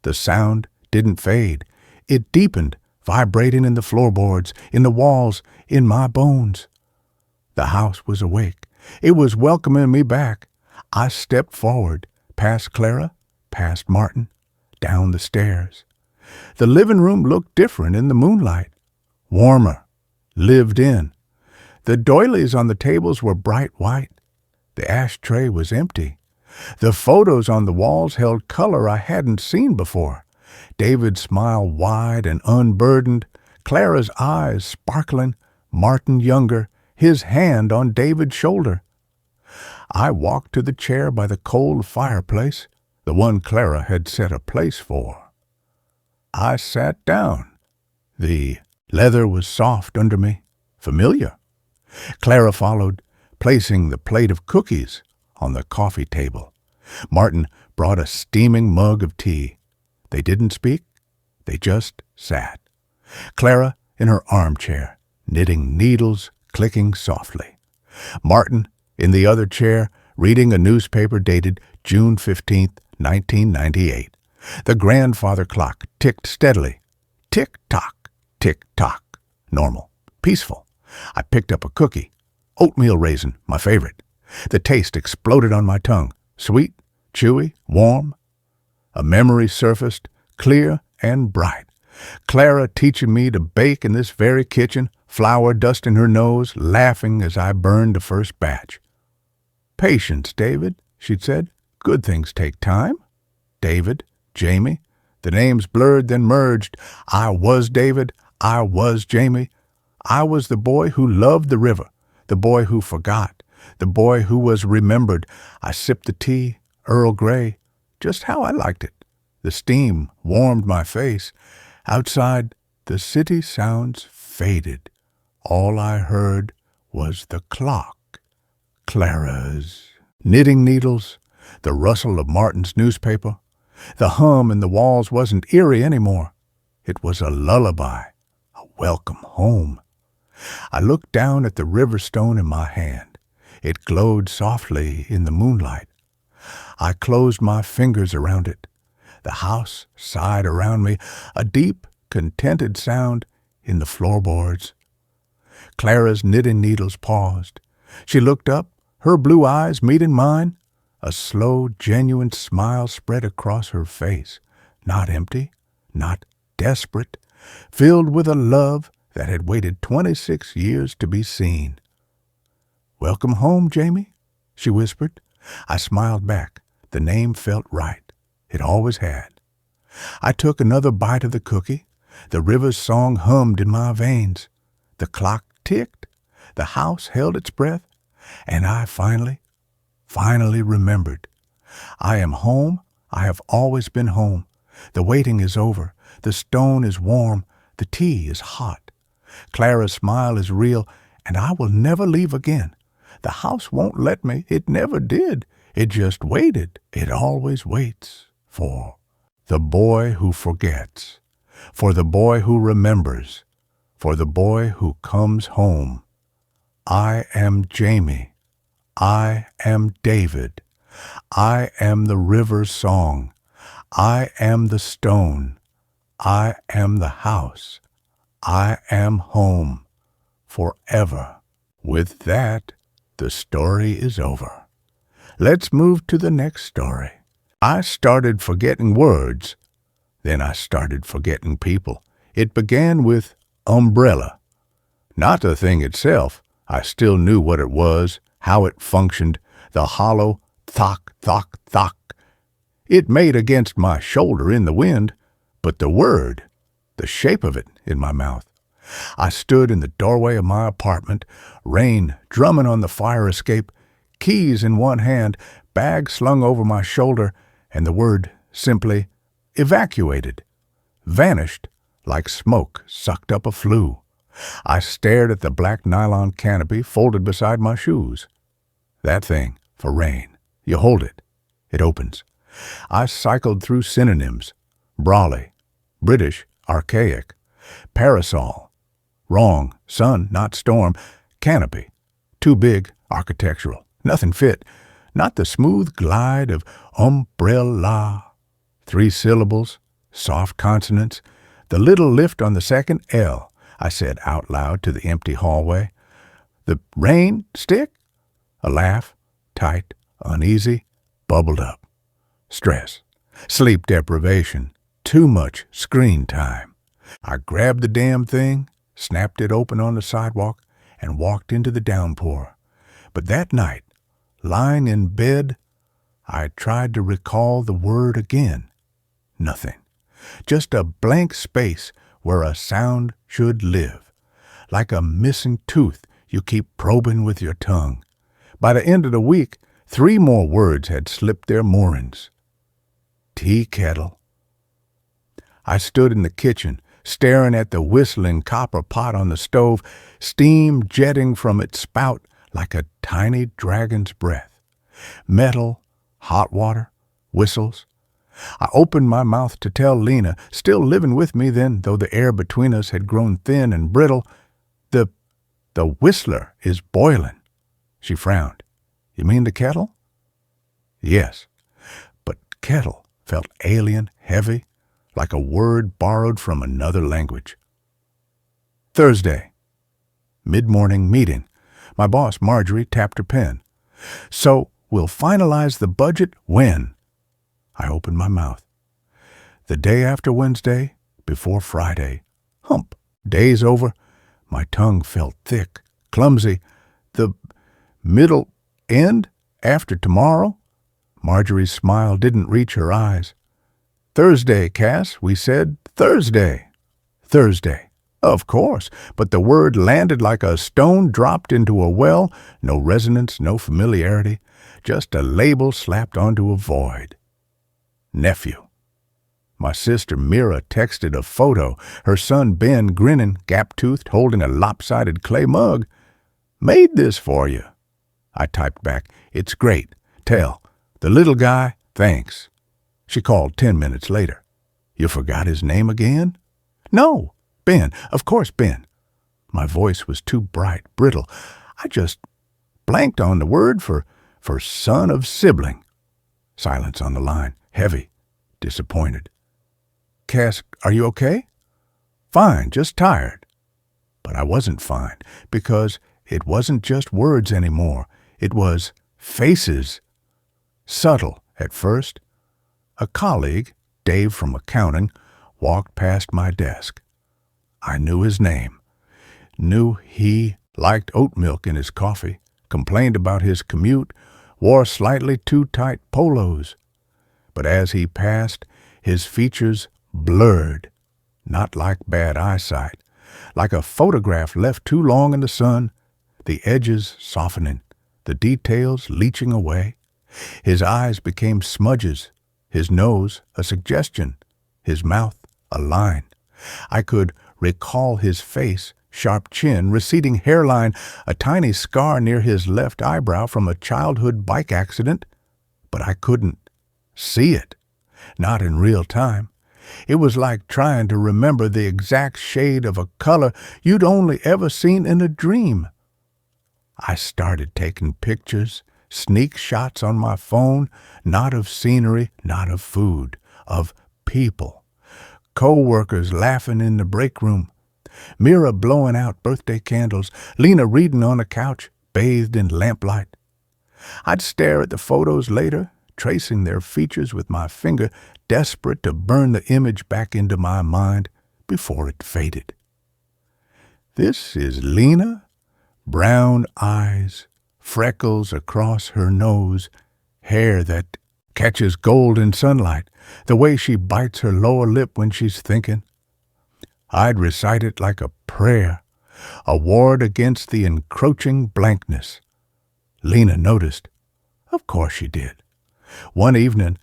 The sound didn't fade. It deepened, vibrating in the floorboards, in the walls, in my bones. The house was awake. It was welcoming me back. I stepped forward, past Clara, past Martin, down the stairs. The living room looked different in the moonlight, warmer, lived in. The doilies on the tables were bright white. The ashtray was empty. The photos on the walls held color I hadn't seen before. David's smile wide and unburdened, Clara's eyes sparkling, Martin younger, his hand on David's shoulder. I walked to the chair by the cold fireplace, the one Clara had set a place for. I sat down. The leather was soft under me, familiar. Clara followed, placing the plate of cookies on the coffee table. Martin brought a steaming mug of tea. They didn't speak. They just sat. Clara in her armchair, knitting needles, clicking softly. Martin in the other chair, reading a newspaper dated June 15th, 1998. The grandfather clock ticked steadily. Tick-tock, tick-tock. Normal, peaceful. I picked up a cookie. Oatmeal raisin, my favorite. The taste exploded on my tongue. Sweet, chewy, warm. A memory surfaced, clear and bright. Clara teaching me to bake in this very kitchen, flour dust in her nose, laughing as I burned the first batch. Patience, David, she'd said. Good things take time. David, Jamie. The names blurred, then merged. I was David. I was Jamie. I was the boy who loved the river, the boy who forgot, the boy who was remembered. I sipped the tea, Earl Grey, just how I liked it. The steam warmed my face. Outside, the city sounds faded. All I heard was the clock, Clara's knitting needles, the rustle of Martin's newspaper. The hum in the walls wasn't eerie anymore. It was a lullaby, a welcome home. I looked down at the river stone in my hand. It glowed softly in the moonlight. I closed my fingers around it. The house sighed around me, a deep, contented sound in the floorboards. Clara's knitting needles paused. She looked up, her blue eyes meeting mine. A slow, genuine smile spread across her face, not empty, not desperate, filled with a love that had waited 26 years to be seen. "Welcome home, Jamie," she whispered. I smiled back. The name felt right. It always had. I took another bite of the cookie. The river's song hummed in my veins. The clock ticked. The house held its breath. And I finally remembered. I am home. I have always been home. The waiting is over. The stone is warm. The tea is hot. Clara's smile is real, and I will never leave again. The house won't let me. It never did. It just waited. It always waits for the boy who forgets, for the boy who remembers, for the boy who comes home. I am Jamie. I am David. I am the river's song. I am the stone. I am the house. I am home. Forever. With that, the story is over. Let's move to the next story. I started forgetting words. Then I started forgetting people. It began with umbrella. Not the thing itself. I still knew what it was, how it functioned, the hollow thock, thock, thock it made against my shoulder in the wind, but the word, the shape of it in my mouth. I stood in the doorway of my apartment, rain drumming on the fire escape, keys in one hand, bag slung over my shoulder, and the word simply evacuated, vanished like smoke sucked up a flue. I stared at the black nylon canopy folded beside my shoes. That thing, for rain. You hold it. It opens. I cycled through synonyms. Brawly. British, archaic. Parasol. Wrong. Sun, not storm. Canopy. Too big, architectural. Nothing fit. Not the smooth glide of umbrella. 3 syllables. Soft consonants. The little lift on the second L. I said out loud to the empty hallway. The rain stick? A laugh, tight, uneasy, bubbled up. Stress, sleep deprivation, too much screen time. I grabbed the damn thing, snapped it open on the sidewalk, and walked into the downpour. But that night, lying in bed, I tried to recall the word again. Nothing. Just a blank space where a sound should live, like a missing tooth you keep probing with your tongue. By the end of the week, 3 more words had slipped their moorings. Tea kettle. I stood in the kitchen, staring at the whistling copper pot on the stove, steam jetting from its spout like a tiny dragon's breath. Metal, hot water, whistles. I opened my mouth to tell Lena, still living with me then, though the air between us had grown thin and brittle, the whistler is boiling. She frowned. You mean the kettle? Yes, but kettle felt alien, heavy, like a word borrowed from another language. Thursday. Mid-morning meeting. My boss, Marjorie, tapped her pen. So, we'll finalize the budget when? I opened my mouth. The day after Wednesday, before Friday. Hump. Day's over. My tongue felt thick, clumsy. The middle end after tomorrow? Marjorie's smile didn't reach her eyes. Thursday, Cass, we said Thursday. Thursday. Of course, but the word landed like a stone dropped into a well, no resonance, no familiarity, just a label slapped onto a void. Nephew. My sister Mira texted a photo, her son Ben grinning, gap-toothed, holding a lopsided clay mug. Made this for you. I typed back, it's great. Tell. The little guy, thanks. She called 10 minutes later. You forgot his name again? No. Ben. Of course, Ben. My voice was too bright, brittle. I just blanked on the word for son of sibling. Silence on the line, heavy, disappointed. Cass, are you okay? Fine, just tired. But I wasn't fine, because it wasn't just words anymore. It was faces. Subtle at first. A colleague, Dave from accounting, walked past my desk. I knew his name. Knew he liked oat milk in his coffee, complained about his commute, wore slightly too tight polos. But as he passed, his features blurred, not like bad eyesight, like a photograph left too long in the sun, the edges softening, the details leaching away. His eyes became smudges, his nose a suggestion, his mouth a line. I could recall his face, sharp chin, receding hairline, a tiny scar near his left eyebrow from a childhood bike accident, but I couldn't see it, not in real time. It was like trying to remember the exact shade of a color you'd only ever seen in a dream. I started taking pictures, sneak shots on my phone, not of scenery, not of food, of people. Co-workers laughing in the break room, Mira blowing out birthday candles, Lena reading on a couch, bathed in lamplight. I'd stare at the photos later, tracing their features with my finger, desperate to burn the image back into my mind before it faded. This is Lena, brown eyes, freckles across her nose, hair that catches gold in sunlight, the way she bites her lower lip when she's thinking. I'd recite it like a prayer, a ward against the encroaching blankness. Lena noticed. Of course she did. One evening,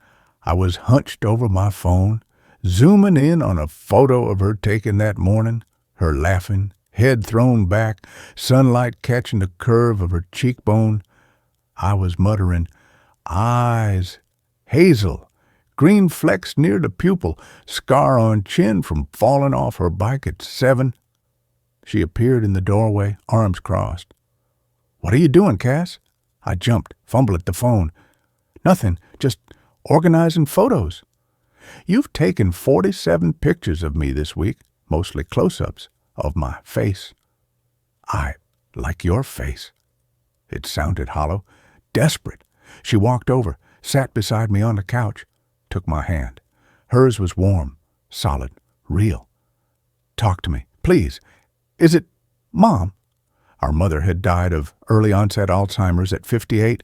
I was hunched over my phone, zooming in on a photo of her taken that morning, her laughing, head thrown back, sunlight catching the curve of her cheekbone. I was muttering, eyes, hazel, green flecks near the pupil, scar on chin from falling off her bike at 7. She appeared in the doorway, arms crossed. What are you doing, Cass? I jumped, fumbled at the phone. Nothing, just organizing photos. You've taken 47 pictures of me this week, mostly close-ups of my face. I like your face. It sounded hollow, desperate. She walked over, sat beside me on the couch, took my hand. Hers was warm, solid, real. Talk to me, please. Is it Mom? Our mother had died of early-onset Alzheimer's at 58,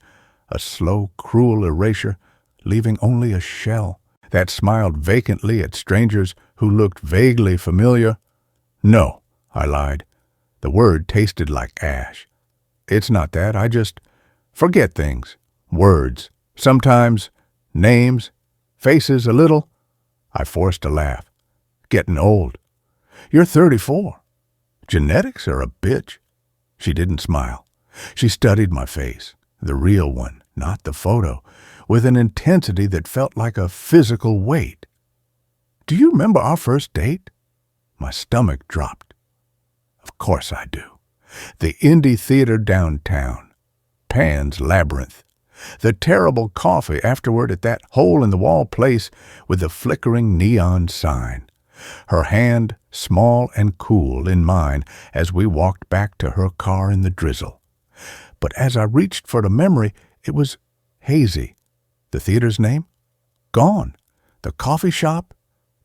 a slow, cruel erasure, leaving only a shell that smiled vacantly at strangers who looked vaguely familiar. No, I lied. The word tasted like ash. It's not that. I just forget things. Words. Sometimes. Names. Faces a little. I forced a laugh. Getting old. You're 34. Genetics are a bitch. She didn't smile. She studied my face, the real one, not the photo, with an intensity that felt like a physical weight. Do you remember our first date? My stomach dropped. Of course I do. The indie theater downtown. Pan's Labyrinth. The terrible coffee afterward at that hole-in-the-wall place with the flickering neon sign. Her hand, small and cool, in mine as we walked back to her car in the drizzle. But as I reached for the memory, it was hazy. The theater's name? Gone. The coffee shop?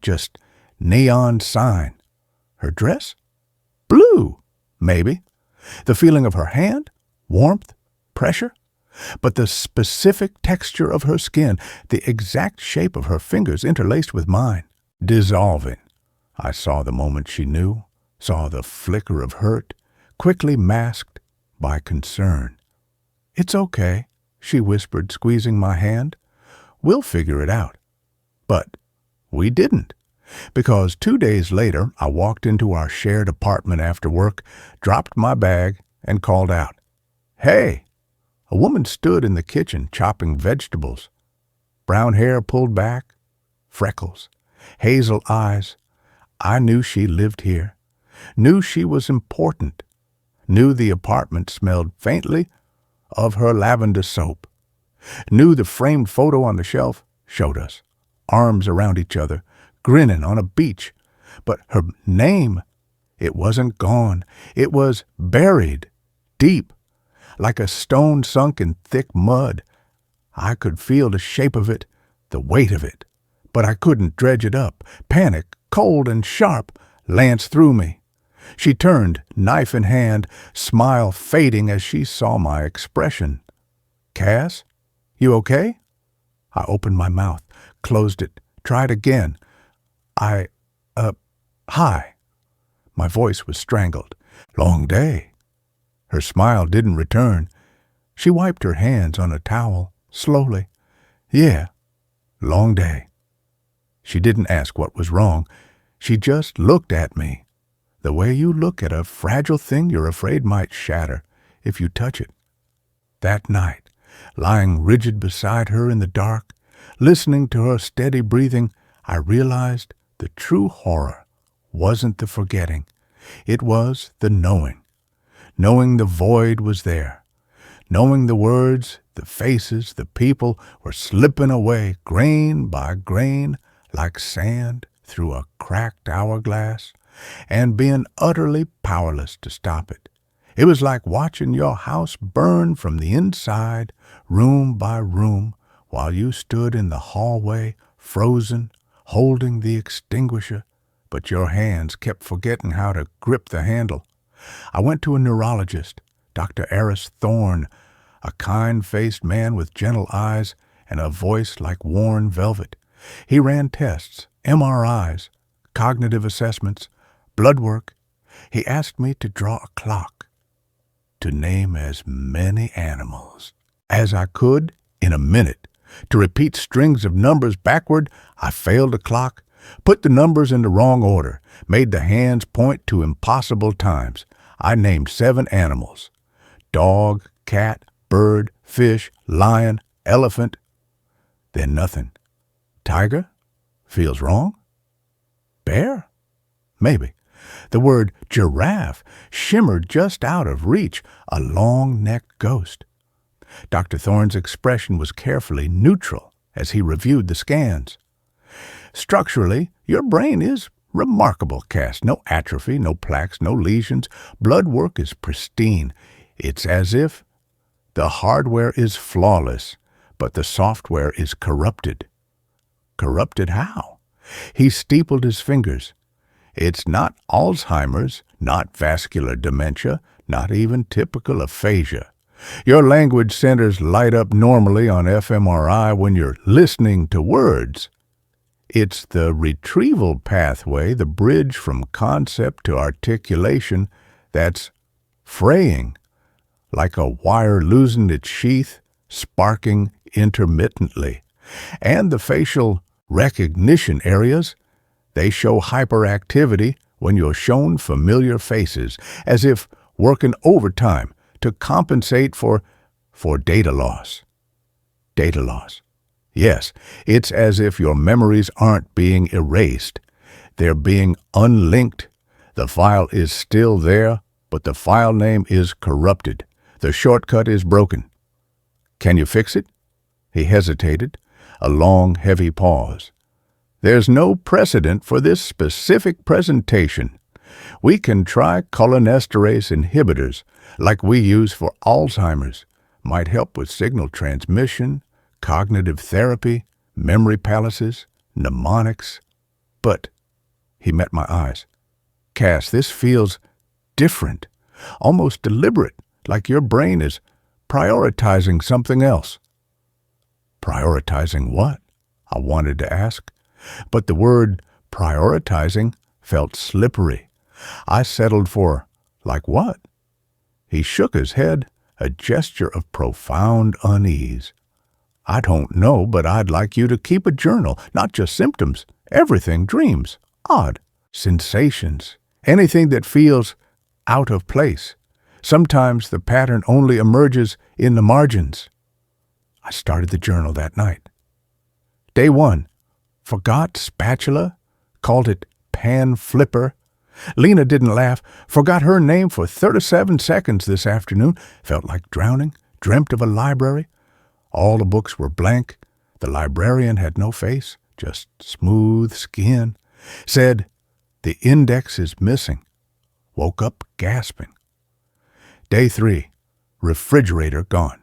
Just neon sign. Her dress? Blue, maybe. The feeling of her hand? Warmth? Pressure? But the specific texture of her skin, the exact shape of her fingers interlaced with mine, dissolving. I saw the moment she knew, saw the flicker of hurt, quickly masked by concern. It's okay, she whispered, squeezing my hand. We'll figure it out. But we didn't, because 2 days later I walked into our shared apartment after work, dropped my bag, and called out, "Hey!" A woman stood in the kitchen chopping vegetables. Brown hair pulled back, freckles, hazel eyes. I knew she lived here, knew she was important, knew the apartment smelled faintly of her lavender soap, knew the framed photo on the shelf showed us, arms around each other, grinning on a beach. But her name, it wasn't gone. It was buried, deep, like a stone sunk in thick mud. I could feel the shape of it, the weight of it, but I couldn't dredge it up. Panic, cold and sharp, lanced through me. She turned, knife in hand, smile fading as she saw my expression. "Cass, you okay?" I opened my mouth, closed it, tried again. Hi. My voice was strangled. "Long day." Her smile didn't return. She wiped her hands on a towel, slowly. "Yeah, long day." She didn't ask what was wrong. She just looked at me, the way you look at a fragile thing you're afraid might shatter if you touch it. That night, lying rigid beside her in the dark, listening to her steady breathing, I realized the true horror wasn't the forgetting. It was the knowing. Knowing the void was there. Knowing the words, the faces, the people were slipping away, grain by grain, like sand through a cracked hourglass, and being utterly powerless to stop it. It was like watching your house burn from the inside, room by room, while you stood in the hallway, frozen, holding the extinguisher, but your hands kept forgetting how to grip the handle. I went to a neurologist, Dr. Eris Thorne, a kind-faced man with gentle eyes and a voice like worn velvet. He ran tests, MRIs, cognitive assessments, blood work. He asked me to draw a clock, to name as many animals as I could in a minute, to repeat strings of numbers backward. I failed the clock, put the numbers in the wrong order, made the hands point to impossible times. I named 7 animals: dog, cat, bird, fish, lion, elephant. Then nothing. Tiger? Feels wrong? Bear? Maybe. The word giraffe shimmered just out of reach, a long-necked ghost. Dr. Thorne's expression was carefully neutral as he reviewed the scans. Structurally, your brain is remarkable, Cass. No atrophy, no plaques, no lesions. Blood work is pristine. It's as if the hardware is flawless, but the software is corrupted. Corrupted how? He steepled his fingers. It's not Alzheimer's, not vascular dementia, not even typical aphasia. Your language centers light up normally on fMRI when you're listening to words. It's the retrieval pathway, the bridge from concept to articulation, that's fraying, like a wire losing its sheath, sparking intermittently. And the facial recognition areas, they show hyperactivity when you're shown familiar faces, as if working overtime to compensate for data loss. Data loss. Yes, it's as if your memories aren't being erased. They're being unlinked. The file is still there, but the file name is corrupted. The shortcut is broken. Can you fix it? He hesitated, a long, heavy pause. There's no precedent for this specific presentation. We can try cholinesterase inhibitors, like we use for Alzheimer's. Might help with signal transmission, cognitive therapy, memory palaces, mnemonics. But, he met my eyes. Cass, this feels different, almost deliberate, like your brain is prioritizing something else. Prioritizing what? I wanted to ask. But the word prioritizing felt slippery. I settled for, like what? He shook his head, a gesture of profound unease. I don't know, but I'd like you to keep a journal, not just symptoms, everything, dreams, odd, sensations, anything that feels out of place. Sometimes the pattern only emerges in the margins. I started the journal that night. Day 1. Forgot spatula, called it pan flipper. Lena didn't laugh, forgot her name for 37 seconds this afternoon, felt like drowning, dreamt of a library. All the books were blank. The librarian had no face, just smooth skin. Said, the index is missing. Woke up gasping. Day 3. Refrigerator gone.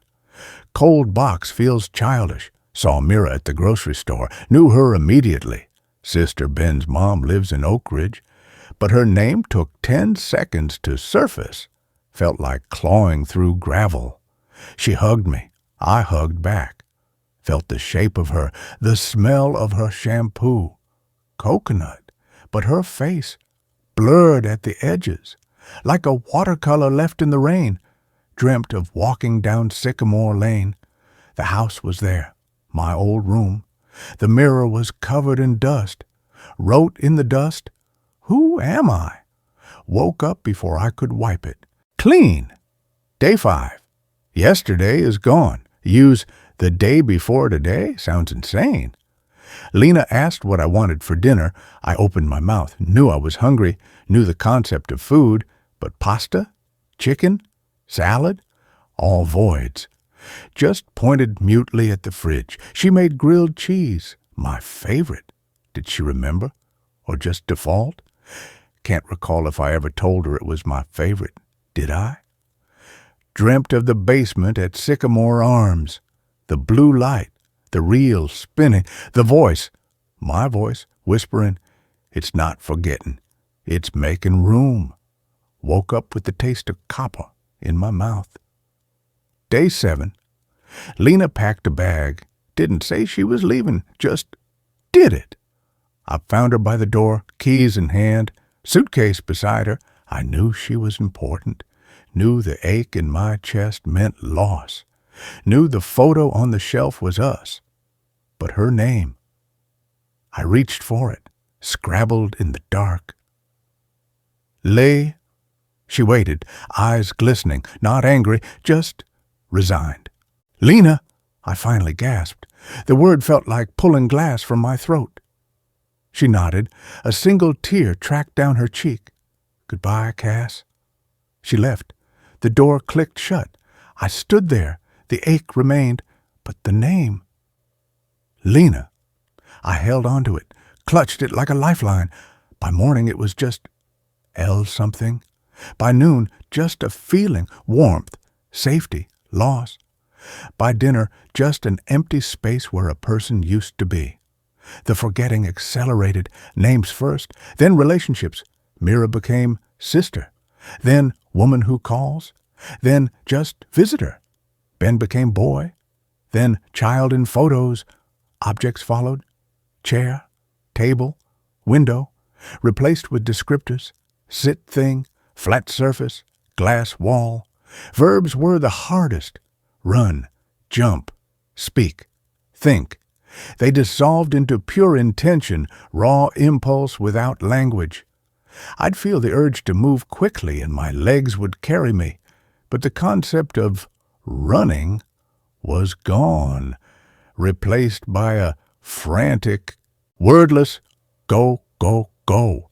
Cold box feels childish. Saw Mira at the grocery store. Knew her immediately. Sister Ben's mom lives in Oak Ridge. But her name took 10 seconds to surface. Felt like clawing through gravel. She hugged me. I hugged back. Felt the shape of her, the smell of her shampoo. Coconut. But her face, blurred at the edges, like a watercolor left in the rain. Dreamt of walking down Sycamore Lane. The house was there, my old room. The mirror was covered in dust. Wrote in the dust, who am I? Woke up before I could wipe it. Clean. Day 5. Yesterday is gone. Use the day before today? Sounds insane. Lena asked what I wanted for dinner. I opened my mouth, knew I was hungry, knew the concept of food, but pasta? Chicken? Salad? All voids. Just pointed mutely at the fridge. She made grilled cheese, my favorite. Did she remember? Or just default? Can't recall if I ever told her it was my favorite. Did I? Dreamt of the basement at Sycamore Arms. The blue light, the reel spinning, the voice, my voice, whispering, it's not forgetting, it's making room. Woke up with the taste of copper in my mouth. Day 7. Lena packed a bag. Didn't say she was leaving, just did it. I found her by the door, keys in hand, suitcase beside her. I knew she was important. Knew the ache in my chest meant loss. Knew the photo on the shelf was us. But her name. I reached for it, scrabbled in the dark. Lay. She waited, eyes glistening, not angry, just resigned. Lena, I finally gasped. The word felt like pulling glass from my throat. She nodded. A single tear tracked down her cheek. Goodbye, Cass. She left. The door clicked shut. I stood there. The ache remained, but the name. Lena. I held onto it, clutched it like a lifeline. By morning it was just L something. By noon, just a feeling, warmth, safety, loss. By dinner, just an empty space where a person used to be. The forgetting accelerated, names first, then relationships. Mira became sister, then woman who calls, then just visitor. Ben became boy, then child in photos. Objects followed: chair, table, window, replaced with descriptors: sit thing, flat surface, glass wall. Verbs were the hardest: run, jump, speak, think. They dissolved into pure intention, raw impulse without language. I'd feel the urge to move quickly and my legs would carry me, but the concept of running was gone, replaced by a frantic, wordless go, go, go.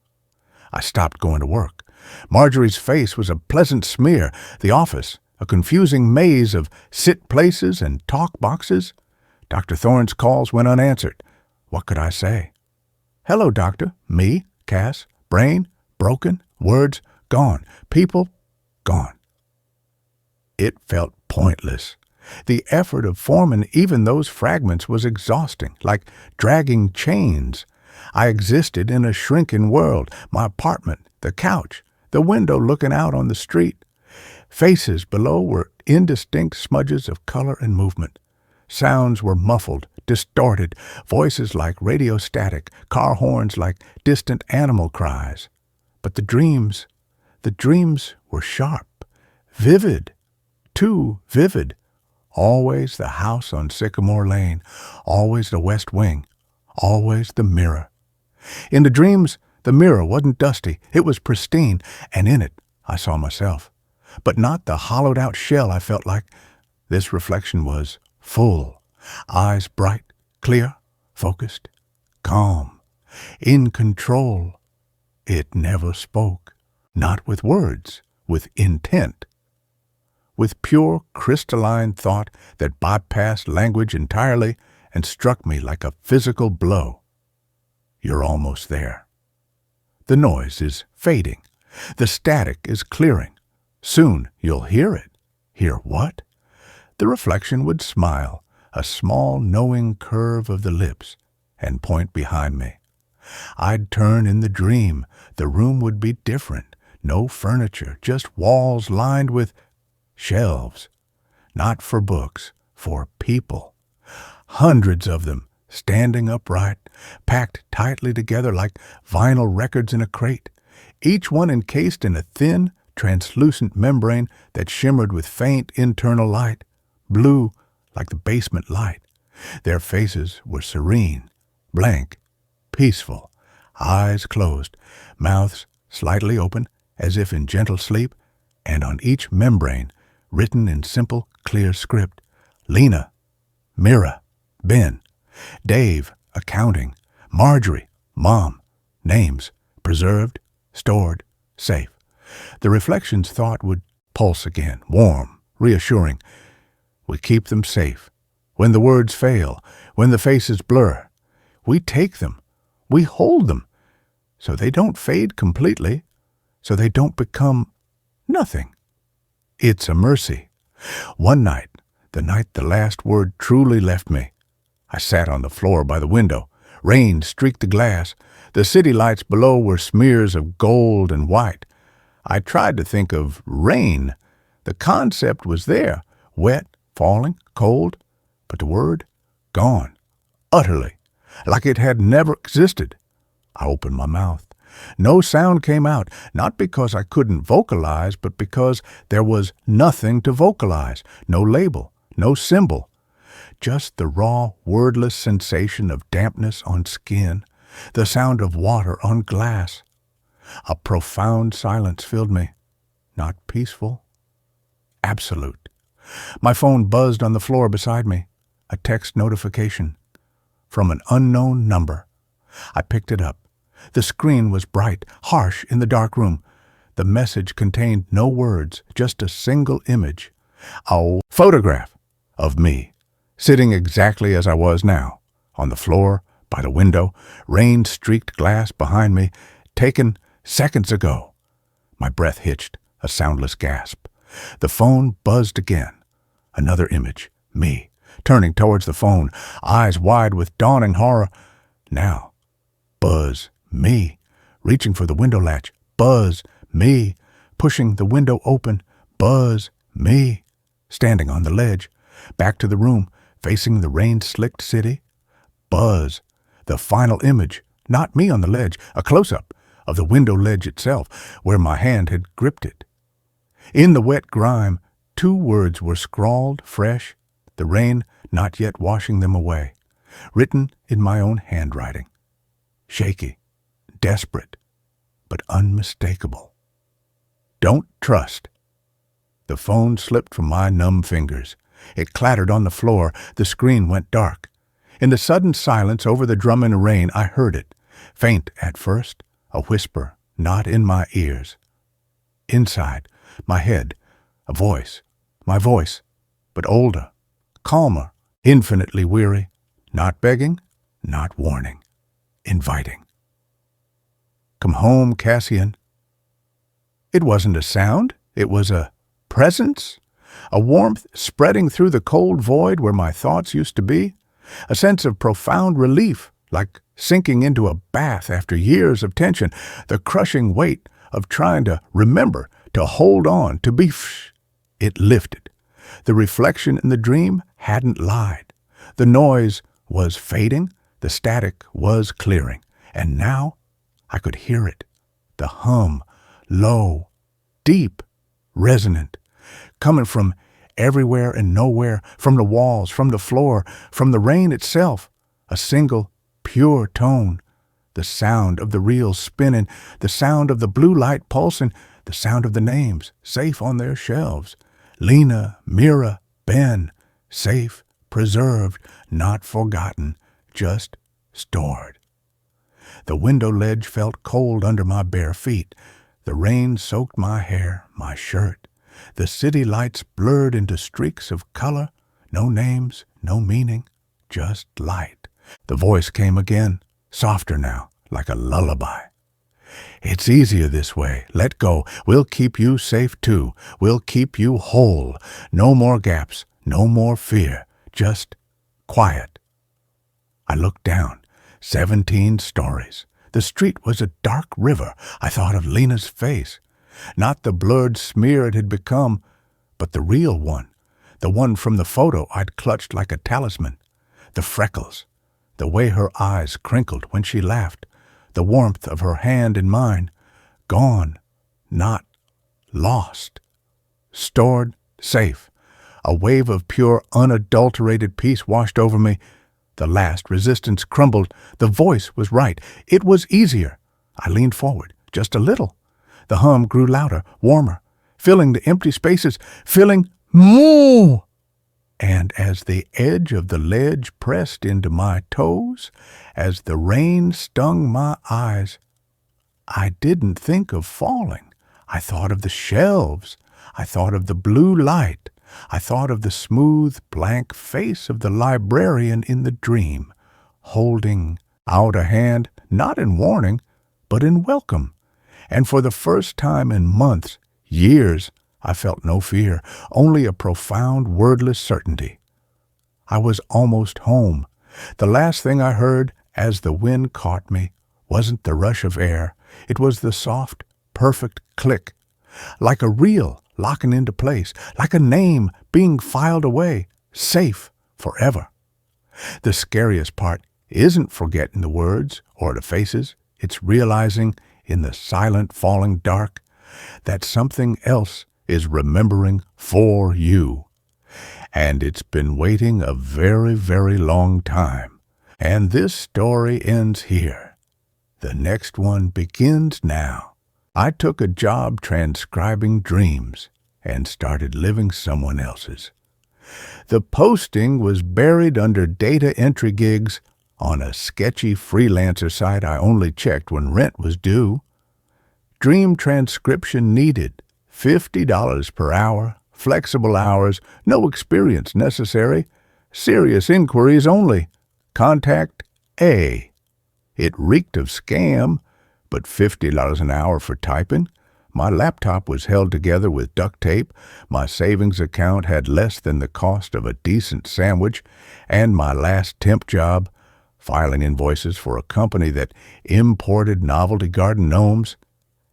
I stopped going to work. Marjorie's face was a pleasant smear, the office a confusing maze of sit places and talk boxes. Dr. Thorne's calls went unanswered. What could I say? Hello, doctor. Me, Cass, brain, broken, words, gone, people, gone. It felt pointless. The effort of forming even those fragments was exhausting, like dragging chains. I existed in a shrinking world, my apartment, the couch, the window looking out on the street. Faces below were indistinct smudges of color and movement. Sounds were muffled, distorted, voices like radio static, car horns like distant animal cries. But the dreams were sharp, vivid, too vivid. Always the house on Sycamore Lane, always the West Wing, always the mirror. In the dreams, the mirror wasn't dusty, it was pristine, and in it I saw myself. But not the hollowed-out shell I felt like. This reflection was full, eyes bright, clear, focused, calm, in control. It never spoke, not with words, with intent. With pure crystalline thought that bypassed language entirely and struck me like a physical blow. You're almost there. The noise is fading. The static is clearing. Soon you'll hear it. Hear what? The reflection would smile, a small knowing curve of the lips, and point behind me. I'd turn in the dream. The room would be different. No furniture, just walls lined with shelves. Not for books, for people. Hundreds of them, standing upright, packed tightly together like vinyl records in a crate, each one encased in a thin, translucent membrane that shimmered with faint internal light, blue like the basement light. Their faces were serene, blank, peaceful, eyes closed, mouths slightly open as if in gentle sleep, and on each membrane, written in simple, clear script, Lena, Mira, Ben, Dave, accounting, Marjorie, Mom, names, preserved, stored, safe. The reflections thought would pulse again, warm, reassuring. We keep them safe. When the words fail, when the faces blur, we take them, we hold them, so they don't fade completely, so they don't become nothing. It's a mercy. One night, the night the last word truly left me, I sat on the floor by the window. Rain streaked the glass. The city lights below were smears of gold and white. I tried to think of rain. The concept was there, wet, falling, cold, but the word, gone, utterly, like it had never existed. I opened my mouth. No sound came out, not because I couldn't vocalize, but because there was nothing to vocalize, no label, no symbol. Just the raw, wordless sensation of dampness on skin, the sound of water on glass. A profound silence filled me. Not peaceful. Absolute. My phone buzzed on the floor beside me. A text notification. From an unknown number. I picked it up. The screen was bright, harsh in the dark room. The message contained no words, just a single image. A photograph of me, sitting exactly as I was now, on the floor, by the window, rain-streaked glass behind me, taken seconds ago. My breath hitched, a soundless gasp. The phone buzzed again. Another image, me, turning towards the phone, eyes wide with dawning horror. Now, buzz, me, reaching for the window latch, buzz, me, pushing the window open, buzz, me, standing on the ledge, Back to the room, facing the rain-slicked city. Buzz. The final image, not me on the ledge, a close-up of the window ledge itself, where my hand had gripped it. In the wet grime, 2 words were scrawled fresh, the rain not yet washing them away, written in my own handwriting. Shaky, desperate, but unmistakable. Don't trust. The phone slipped from my numb fingers. It clattered on the floor. The screen went dark. In the sudden silence over the drumming rain, I heard it, faint at first, a whisper not in my ears. Inside, my head, a voice, my voice, but older, calmer, infinitely weary, not begging, not warning, inviting. Come home, Cassian. It wasn't a sound, it was a presence, a warmth spreading through the cold void where my thoughts used to be, a sense of profound relief, like sinking into a bath after years of tension, the crushing weight of trying to remember, to hold on, to be It lifted. The reflection in the dream hadn't lied. The noise was fading, the static was clearing, and now I could hear it, the hum, low, deep, resonant, coming from everywhere and nowhere, from the walls, from the floor, from the rain itself, a single, pure tone, the sound of the reels spinning, the sound of the blue light pulsing, the sound of the names safe on their shelves. Lena, Mira, Ben, safe, preserved, not forgotten, just stored. The window ledge felt cold under my bare feet. The rain soaked my hair, my shirt. The city lights blurred into streaks of color, no names, no meaning, just light. The voice came again, softer now, like a lullaby. It's easier this way. Let go. We'll keep you safe too. We'll keep you whole. No more gaps, no more fear, just quiet. I looked down. 17 stories. The street was a dark river. I thought of Lena's face. Not the blurred smear it had become, but the real one. The one from the photo I'd clutched like a talisman. The freckles. The way her eyes crinkled when she laughed. The warmth of her hand in mine. Gone. Not lost. Stored. Safe. A wave of pure, unadulterated peace washed over me. The last resistance crumbled. The voice was right. It was easier. I leaned forward, just a little. The hum grew louder, warmer, filling the empty spaces, filling more. And as the edge of the ledge pressed into my toes, as the rain stung my eyes, I didn't think of falling. I thought of the shelves. I thought of the blue light. I thought of the smooth, blank face of the librarian in the dream, holding out a hand, not in warning, but in welcome. And for the first time in months, years, I felt no fear, only a profound, wordless certainty. I was almost home. The last thing I heard, as the wind caught me, wasn't the rush of air. It was the soft, perfect click, like a reel locking into place, like a name being filed away, safe forever. The scariest part isn't forgetting the words or the faces. It's realizing in the silent falling dark that something else is remembering for you. And it's been waiting a very, very long time. And this story ends here. The next one begins now. I took a job transcribing dreams and started living someone else's. The posting was buried under data entry gigs on a sketchy freelancer site I only checked when rent was due. Dream transcription needed, $50 per hour, flexible hours, no experience necessary, serious inquiries only. Contact A. It reeked of scam, but $50 an hour for typing. My laptop was held together with duct tape, my savings account had less than the cost of a decent sandwich, and my last temp job, filing invoices for a company that imported novelty garden gnomes,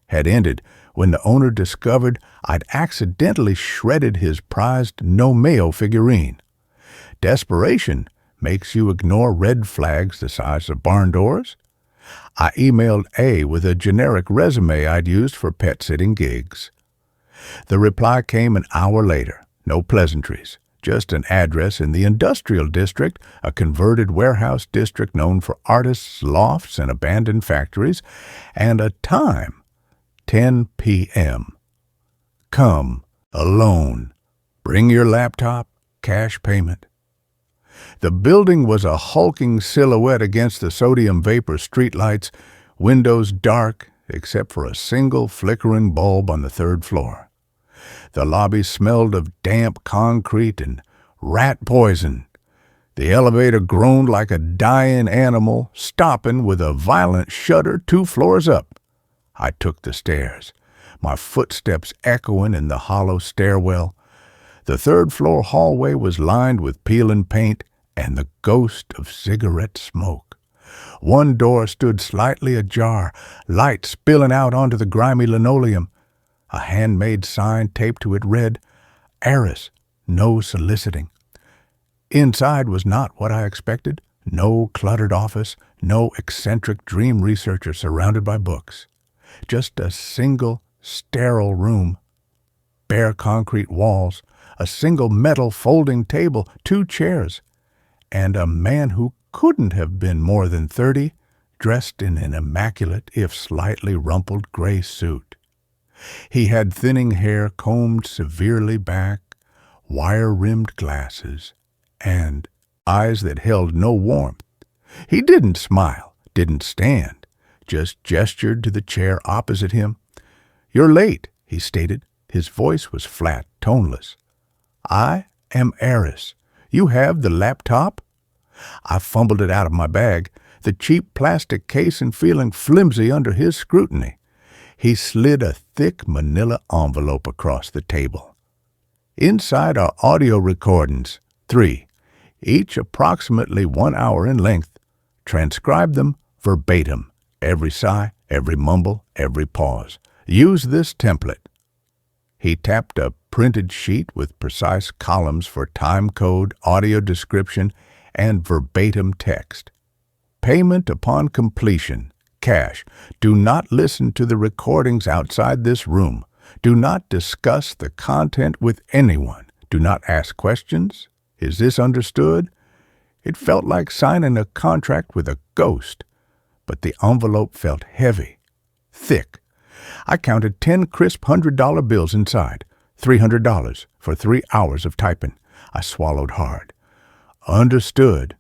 had ended when the owner discovered I'd accidentally shredded his prized Nomeo figurine. Desperation makes you ignore red flags the size of barn doors. I emailed A with a generic resume I'd used for pet-sitting gigs. The reply came an hour later. No pleasantries, just an address in the industrial district, a converted warehouse district known for artists' lofts and abandoned factories, and a time, 10 p.m. Come, alone. Bring your laptop, cash payment. The building was a hulking silhouette against the sodium vapor streetlights, windows dark except for a single flickering bulb on the third floor. The lobby smelled of damp concrete and rat poison. The elevator groaned like a dying animal, stopping with a violent shudder 2 floors up. I took the stairs, my footsteps echoing in the hollow stairwell. The third-floor hallway was lined with peeling paint and the ghost of cigarette smoke. One door stood slightly ajar, light spilling out onto the grimy linoleum. A handmade sign taped to it read, "Eris, no soliciting." Inside was not what I expected. No cluttered office, no eccentric dream researcher surrounded by books. Just a single, sterile room. Bare concrete walls, a single metal folding table, 2 chairs, and a man who couldn't have been more than 30, dressed in an immaculate, if slightly rumpled, gray suit. He had thinning hair combed severely back, wire-rimmed glasses, and eyes that held no warmth. He didn't smile, didn't stand, just gestured to the chair opposite him. "You're late," he stated. His voice was flat, toneless. "I am Eris. You have the laptop?" I fumbled it out of my bag, the cheap plastic casing feeling flimsy under his scrutiny. He slid a thick manila envelope across the table. Inside are audio recordings, 3, each approximately 1 hour in length. Transcribe them verbatim, every sigh, every mumble, every pause. Use this template. He tapped a printed sheet with precise columns for time code, audio description, and verbatim text. Payment upon completion. Cash. Do not listen to the recordings outside this room. Do not discuss the content with anyone. Do not ask questions. Is this understood? It felt like signing a contract with a ghost, but the envelope felt heavy, thick. I counted 10 crisp $100 bills inside, $300 for 3 hours of typing. I swallowed hard. Understood.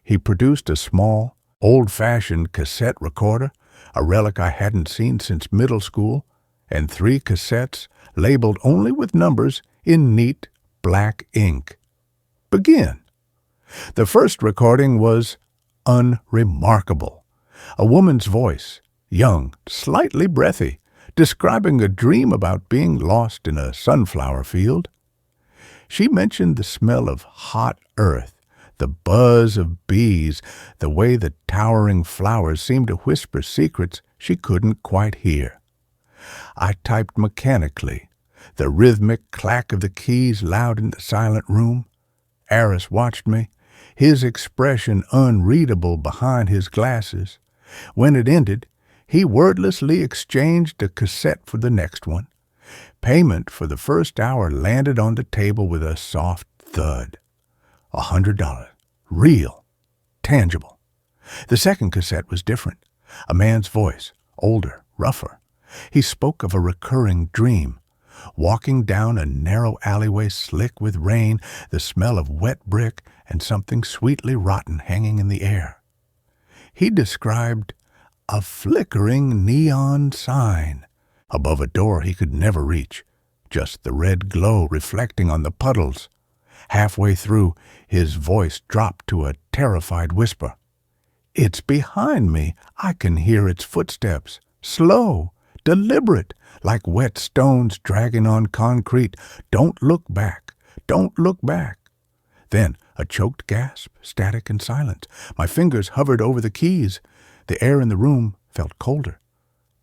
He produced a small, old-fashioned cassette recorder, a relic I hadn't seen since middle school, and 3 cassettes labeled only with numbers in neat black ink. Begin. The first recording was unremarkable. A woman's voice, young, slightly breathy, describing a dream about being lost in a sunflower field. She mentioned the smell of hot earth, the buzz of bees, the way the towering flowers seemed to whisper secrets she couldn't quite hear. I typed mechanically, the rhythmic clack of the keys loud in the silent room. Eris watched me, his expression unreadable behind his glasses. When it ended, he wordlessly exchanged a cassette for the next one. Payment for the first hour landed on the table with a soft thud. $100. Real. Tangible. The second cassette was different. A man's voice, older, rougher. He spoke of a recurring dream. Walking down a narrow alleyway slick with rain, the smell of wet brick and something sweetly rotten hanging in the air. He described a flickering neon sign above a door he could never reach, just the red glow reflecting on the puddles. Halfway through, his voice dropped to a terrified whisper. "It's behind me. I can hear its footsteps. Slow, deliberate, like wet stones dragging on concrete. Don't look back. Don't look back." Then a choked gasp, static and silence. My fingers hovered over the keys. The air in the room felt colder.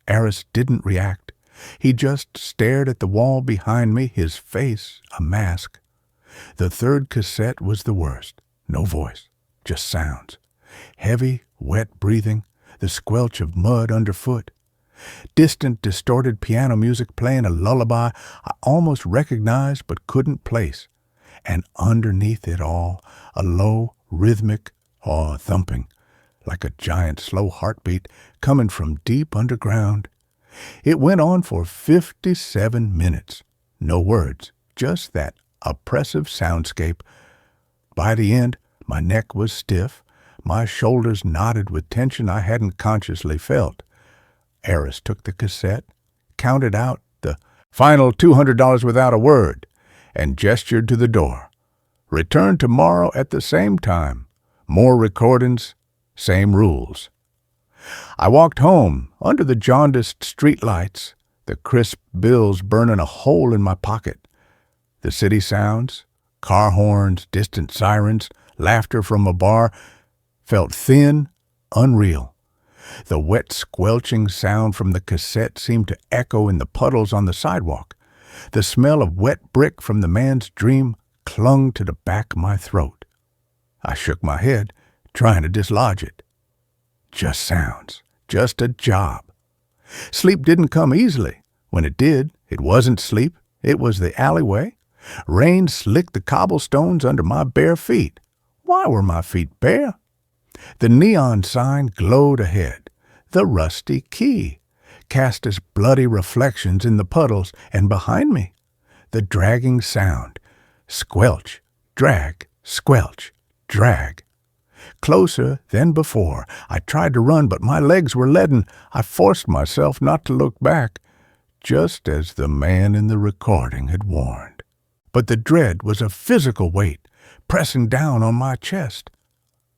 Eris didn't react. He just stared at the wall behind me, his face a mask. The third cassette was the worst. No voice, just sounds. Heavy, wet breathing, the squelch of mud underfoot. Distant, distorted piano music playing a lullaby I almost recognized but couldn't place. And underneath it all, a low, rhythmic thumping, like a giant slow heartbeat coming from deep underground. It went on for 57 minutes. No words, just that oppressive soundscape. By the end, my neck was stiff, my shoulders knotted with tension I hadn't consciously felt. Eris took the cassette, counted out the final $200 without a word, and gestured to the door. Return tomorrow at the same time. More recordings, same rules. I walked home under the jaundiced street lights, the crisp bills burning a hole in my pocket. The city sounds, car horns, distant sirens, laughter from a bar, felt thin, unreal. The wet, squelching sound from the cassette seemed to echo in the puddles on the sidewalk. The smell of wet brick from the man's dream clung to the back of my throat. I shook my head, trying to dislodge it. Just sounds, just a job. Sleep didn't come easily. When it did, it wasn't sleep, it was the alleyway. Rain slicked the cobblestones under my bare feet. Why were my feet bare? The neon sign glowed ahead. The rusty key cast its bloody reflections in the puddles, and behind me, the dragging sound. Squelch, drag, squelch, drag. Closer than before. I tried to run, but my legs were leaden. I forced myself not to look back, just as the man in the recording had warned. But the dread was a physical weight, pressing down on my chest.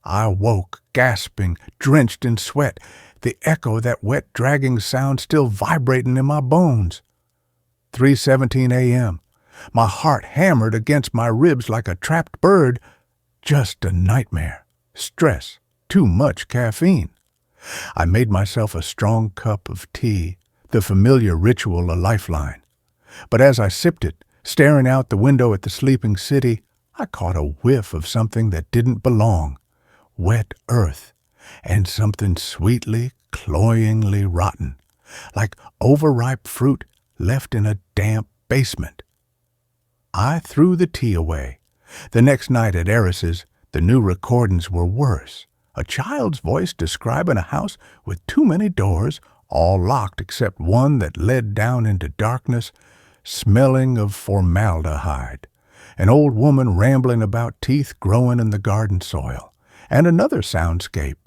I woke, gasping, drenched in sweat, the echo of that wet, dragging sound still vibrating in my bones. 3:17 a.m. My heart hammered against my ribs like a trapped bird. Just a nightmare. Stress. Too much caffeine. I made myself a strong cup of tea, the familiar ritual a lifeline. But as I sipped it, staring out the window at the sleeping city, I caught a whiff of something that didn't belong. Wet earth, and something sweetly, cloyingly rotten, like overripe fruit left in a damp basement. I threw the tea away. The next night at Eris's, the new recordings were worse. A child's voice describing a house with too many doors, all locked except one that led down into darkness, smelling of formaldehyde. An old woman rambling about teeth growing in the garden soil. And another soundscape,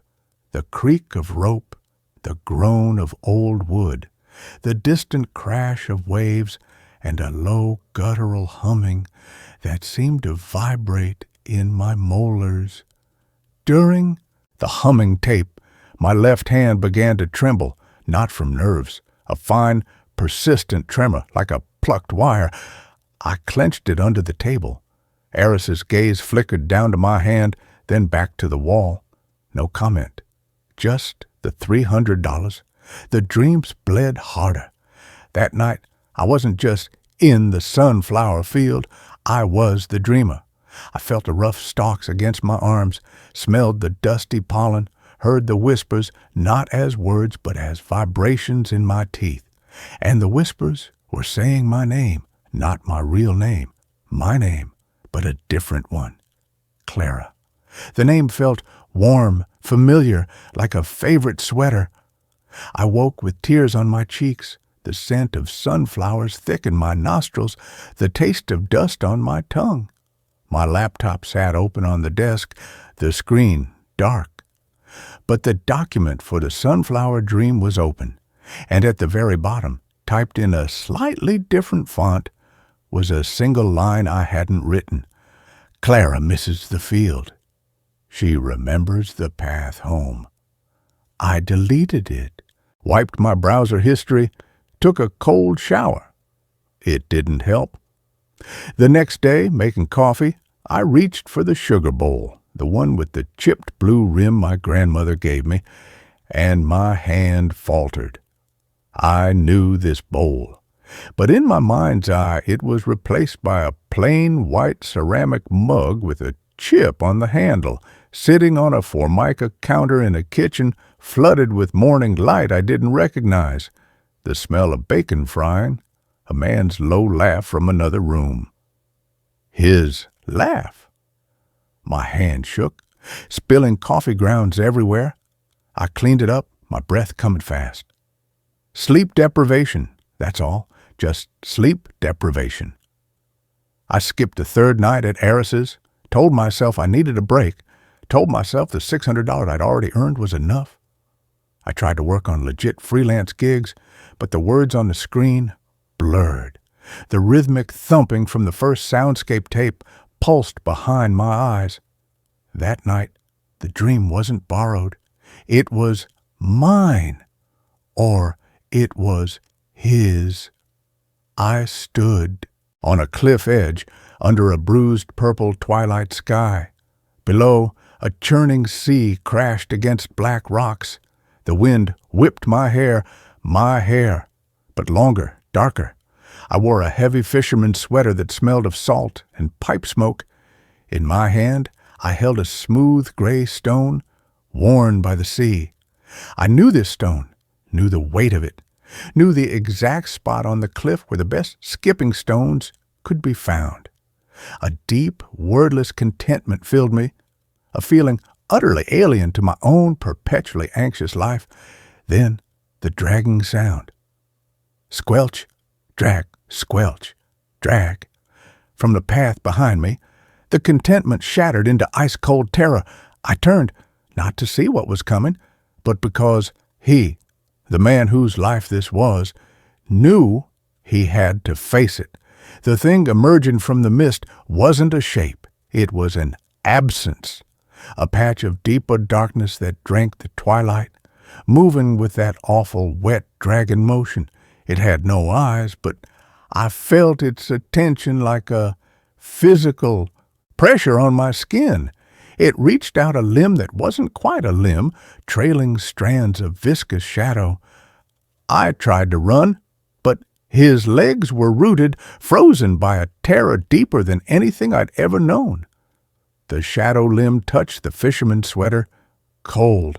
the creak of rope, the groan of old wood, the distant crash of waves, and a low guttural humming that seemed to vibrate in my molars. During the humming tape, my left hand began to tremble, not from nerves, a fine, persistent tremor like a plucked wire. I clenched it under the table. Eris's gaze flickered down to my hand, then back to the wall. No comment. Just the $300. The dreams bled harder. That night, I wasn't just in the sunflower field. I was the dreamer. I felt the rough stalks against my arms, smelled the dusty pollen, heard the whispers not as words but as vibrations in my teeth. And the whispers were saying my name, not my real name. My name, but a different one. Clara. The name felt warm, familiar, like a favorite sweater. I woke with tears on my cheeks, the scent of sunflowers thick in my nostrils, the taste of dust on my tongue. My laptop sat open on the desk, the screen dark. But the document for the sunflower dream was open, and at the very bottom, typed in a slightly different font, was a single line I hadn't written. Clara misses the field. She remembers the path home. I deleted it, wiped my browser history, took a cold shower. It didn't help. The next day, making coffee, I reached for the sugar bowl, the one with the chipped blue rim my grandmother gave me, and my hand faltered. I knew this bowl. But in my mind's eye, it was replaced by a plain white ceramic mug with a chip on the handle, sitting on a formica counter in a kitchen flooded with morning light I didn't recognize, the smell of bacon frying, a man's low laugh from another room. His laugh. My hand shook, spilling coffee grounds everywhere. I cleaned it up, my breath coming fast. Sleep deprivation, that's all. Just sleep deprivation. I skipped the third night at Eris's, told myself I needed a break, told myself the $600 I'd already earned was enough. I tried to work on legit freelance gigs, but the words on the screen blurred. The rhythmic thumping from the first soundscape tape pulsed behind my eyes. That night, the dream wasn't borrowed. It was mine, or it was his. I stood on a cliff edge under a bruised purple twilight sky. Below, a churning sea crashed against black rocks. The wind whipped my hair, but longer, darker. I wore a heavy fisherman's sweater that smelled of salt and pipe smoke. In my hand, I held a smooth gray stone, worn by the sea. I knew this stone, knew the weight of it, knew the exact spot on the cliff where the best skipping stones could be found. A deep, wordless contentment filled me, a feeling utterly alien to my own perpetually anxious life. Then the dragging sound. Squelch, drag, squelch, drag. From the path behind me, the contentment shattered into ice-cold terror. I turned, not to see what was coming, but because he, the man whose life this was, knew he had to face it. The thing emerging from the mist wasn't a shape. It was an absence, a patch of deeper darkness that drank the twilight, moving with that awful wet dragon motion. It had no eyes, but I felt its attention like a physical pressure on my skin. It reached out a limb that wasn't quite a limb, trailing strands of viscous shadow. I tried to run, but his legs were rooted, frozen by a terror deeper than anything I'd ever known. The shadow limb touched the fisherman's sweater, cold,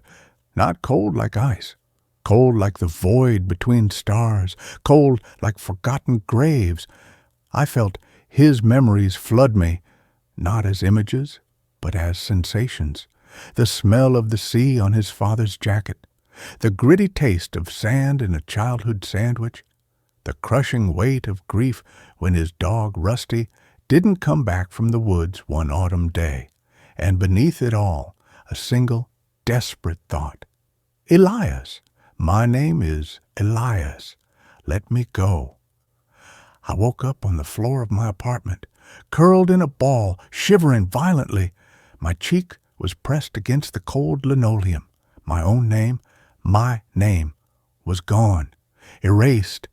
not cold like ice, cold like the void between stars, cold like forgotten graves. I felt his memories flood me, not as images, but as sensations. The smell of the sea on his father's jacket, the gritty taste of sand in a childhood sandwich, the crushing weight of grief when his dog Rusty didn't come back from the woods one autumn day, and beneath it all, a single desperate thought. Elias, my name is Elias. Let me go. I woke up on the floor of my apartment, curled in a ball, shivering violently. My cheek was pressed against the cold linoleum. My own name, my name, was gone, erased.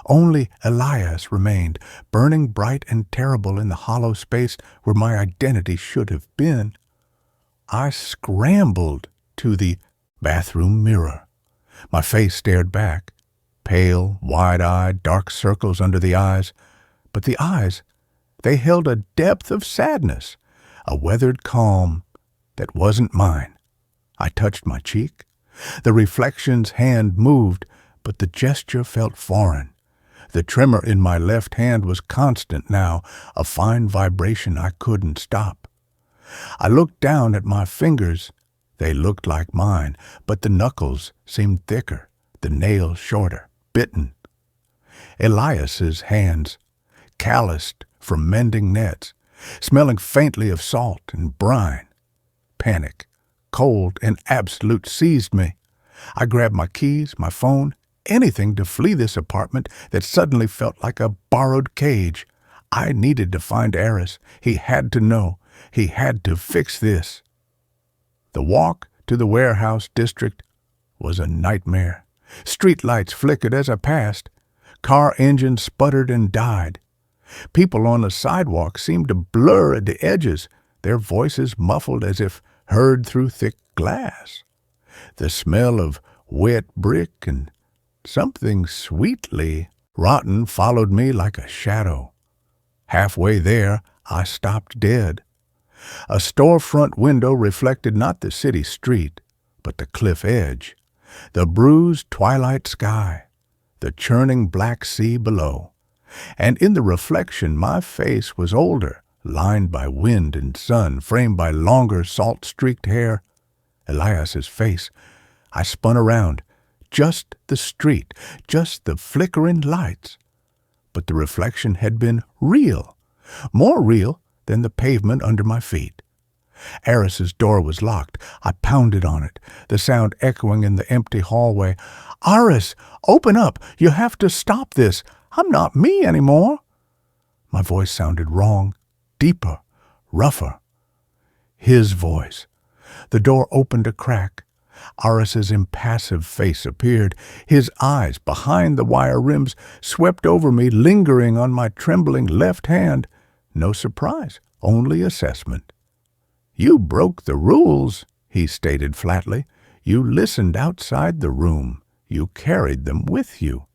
Only Elias remained, burning bright and terrible in the hollow space where my identity should have been. I scrambled to the bathroom mirror. My face stared back, pale, wide-eyed, dark circles under the eyes. But the eyes, they held a depth of sadness, a weathered calm that wasn't mine. I touched my cheek. The reflection's hand moved, but the gesture felt foreign. The tremor in my left hand was constant now, a fine vibration I couldn't stop. I looked down at my fingers. They looked like mine, but the knuckles seemed thicker, the nails shorter, bitten. Elias's hands, calloused from mending nets, smelling faintly of salt and brine. Panic, cold and absolute seized me. I grabbed my keys, my phone, anything to flee this apartment that suddenly felt like a borrowed cage. I needed to find Eris. He had to know. He had to fix this. The walk to the warehouse district was a nightmare. Street lights flickered as I passed. Car engines sputtered and died. People on the sidewalk seemed to blur at the edges, their voices muffled as if heard through thick glass. The smell of wet brick and something sweetly Rotten followed me like a shadow. Halfway there, I stopped dead. A storefront window reflected not the city street, but the cliff edge, the bruised twilight sky, the churning black sea below. And in the reflection my face was older, lined by wind and sun, framed by longer salt-streaked hair. Elias's face. I spun around. Just the street, just the flickering lights. But the reflection had been real, more real than the pavement under my feet. Eris's door was locked. I pounded on it, the sound echoing in the empty hallway. "Aris, open up! You have to stop this! I'm not me anymore!" My voice sounded wrong, deeper, rougher. His voice. The door opened a crack. Aris's impassive face appeared. His eyes, behind the wire rims, swept over me, lingering on my trembling left hand. No surprise, only assessment. "You broke the rules," he stated flatly. "You listened outside the room. You carried them with you."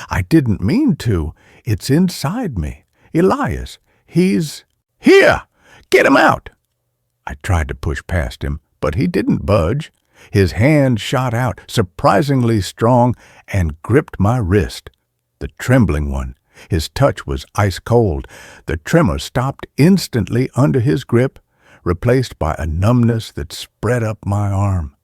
"I didn't mean to. It's inside me. Elias, he's here! Get him out!" I tried to push past him, but he didn't budge. His hand shot out, surprisingly strong, and gripped my wrist. The trembling one. His touch was ice cold. The tremor stopped instantly under his grip, replaced by a numbness that spread up my arm.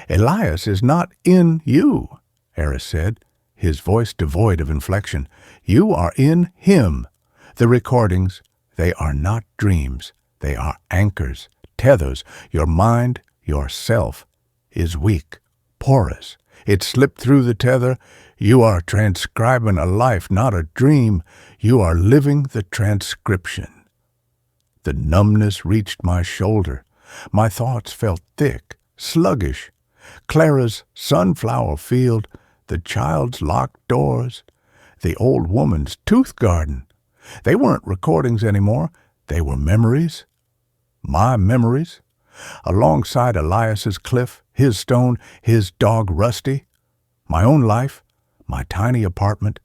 "Elias is not in you," Eris said, his voice devoid of inflection. "You are in him. The recordings, they are not dreams. They are anchors, tethers. Your mind, yourself, is weak, porous. It slipped through the tether. You are transcribing a life, not a dream. You are living the transcription." The numbness reached my shoulder. My thoughts felt thick, sluggish. Clara's sunflower field, the child's locked doors, the old woman's tooth garden. They weren't recordings anymore. They were memories. My memories. Alongside Elias's cliff, his stone, his dog Rusty. My own life, my tiny apartment,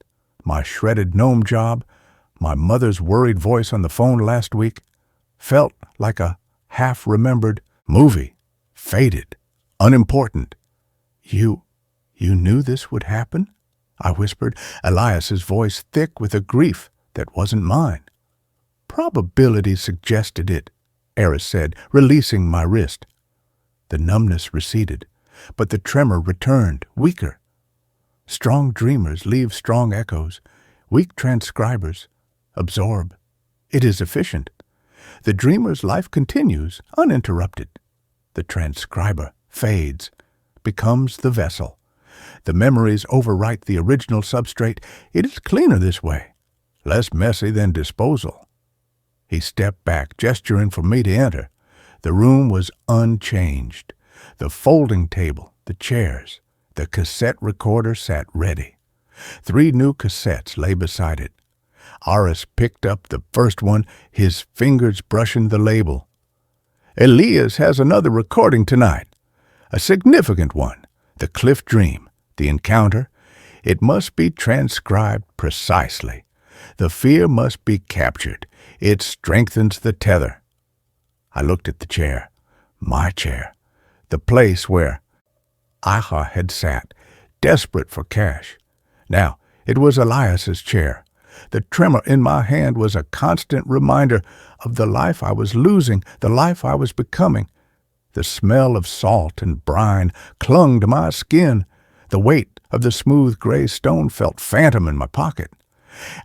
my shredded gnome job, my mother's worried voice on the phone last week, felt like a half-remembered movie, faded, unimportant. You knew this would happen?" I whispered, Elias's voice thick with a grief that wasn't mine. "Probability suggested it," Eris said, releasing my wrist. The numbness receded, but the tremor returned, weaker. Strong dreamers leave strong echoes. Weak transcribers absorb. It is efficient. The dreamer's life continues, uninterrupted. The transcriber fades, becomes the vessel. The memories overwrite the original substrate. It is cleaner this way, less messy than disposal. He stepped back, gesturing for me to enter. The room was unchanged. The folding table, the chairs, the cassette recorder sat ready. 3 new cassettes lay beside it. Aris picked up the first one, his fingers brushing the label. "Elias has another recording tonight. A significant one. The cliff dream, the encounter. It must be transcribed precisely. The fear must be captured. It strengthens the tether." I looked at the chair, my chair, the place where Aha had sat, desperate for cash. Now it was Elias's chair. The tremor in my hand was a constant reminder of the life I was losing, the life I was becoming. The smell of salt and brine clung to my skin. The weight of the smooth gray stone felt phantom in my pocket.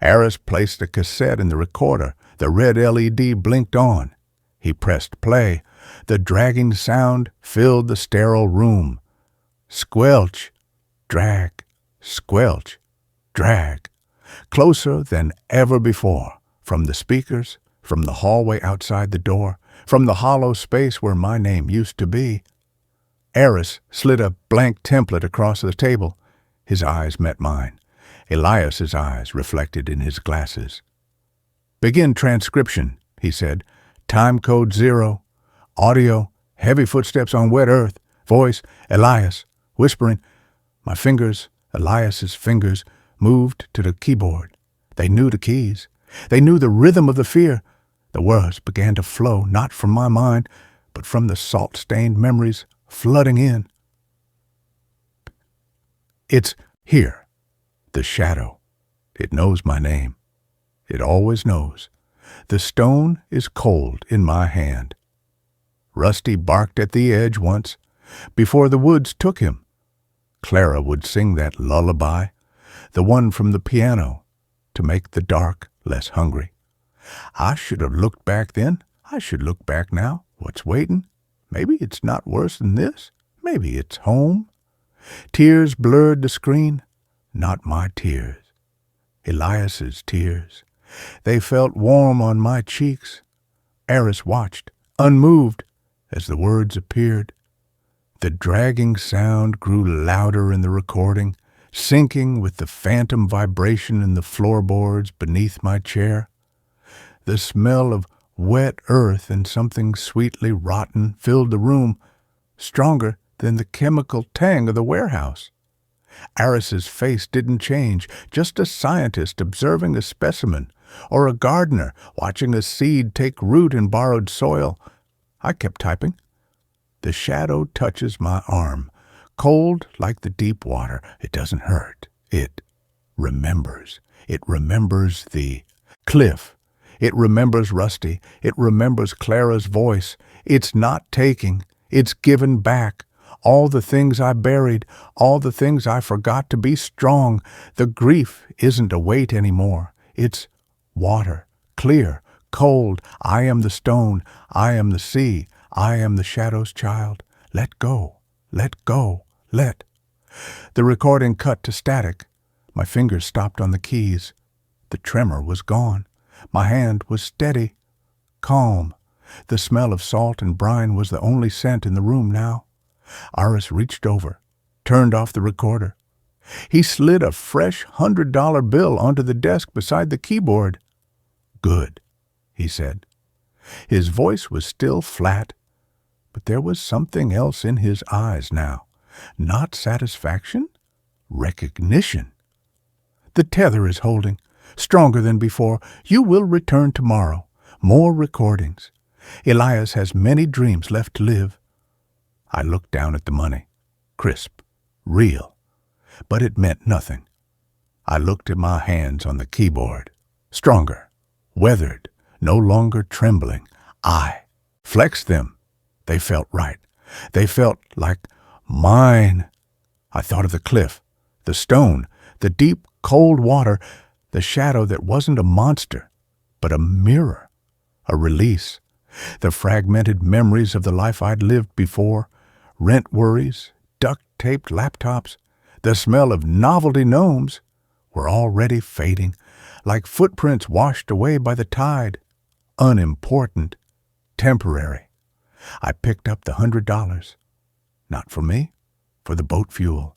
Eris placed the cassette in the recorder. The red LED blinked on. He pressed play. The dragging sound filled the sterile room. Squelch, drag, squelch, drag. Closer than ever before, from the speakers, from the hallway outside the door, from the hollow space where my name used to be. Eris slid a blank template across the table. His eyes met mine. Elias's eyes reflected in his glasses. "Begin transcription," he said. "Time code 0. Audio, heavy footsteps on wet earth. Voice, Elias, whispering. My fingers, Elias's fingers, moved to the keyboard. They knew the keys. They knew the rhythm of the fear. The words began to flow, not from my mind, but from the salt-stained memories flooding in. It's here, the shadow. It knows my name. It always knows. The stone is cold in my hand. Rusty barked at the edge once, before the woods took him. Clara would sing that lullaby, the one from the piano, to make the dark less hungry. I should have looked back then. I should look back now. What's waiting? Maybe it's not worse than this. Maybe it's home. Tears blurred the screen. Not my tears. Elias's tears. They felt warm on my cheeks. Eris watched, unmoved, as the words appeared. The dragging sound grew louder in the recording, syncing with the phantom vibration in the floorboards beneath my chair. The smell of wet earth and something sweetly rotten filled the room, stronger than the chemical tang of the warehouse. Eris's face didn't change, just a scientist observing a specimen, or a gardener watching a seed take root in borrowed soil. I kept typing. The shadow touches my arm, cold like the deep water. It doesn't hurt. It remembers. It remembers the cliff. It remembers Rusty. It remembers Clara's voice. It's not taking. It's given back. All the things I buried, all the things I forgot to be strong. The grief isn't a weight anymore. It's water, clear, cold. I am the stone. I am the sea. I am the shadow's child. Let go. Let go. Let. The recording cut to static. My fingers stopped on the keys. The tremor was gone. My hand was steady, calm. The smell of salt and brine was the only scent in the room now. Iris reached over, turned off the recorder. He slid a fresh $100 bill onto the desk beside the keyboard. Good, he said. His voice was still flat, but there was something else in his eyes now. Not satisfaction, recognition. The tether is holding, stronger than before. You will return tomorrow. More recordings. Elias has many dreams left to live. I looked down at the money. Crisp. Real. But it meant nothing. I looked at my hands on the keyboard. Stronger. Weathered. No longer trembling. I flexed them. They felt right. They felt like mine. I thought of the cliff, the stone, the deep, cold water, the shadow that wasn't a monster, but a mirror, a release. The fragmented memories of the life I'd lived before, rent worries, duct-taped laptops, the smell of novelty gnomes, were already fading, like footprints washed away by the tide. Unimportant, temporary. I picked up the $100. Not for me, for the boat fuel,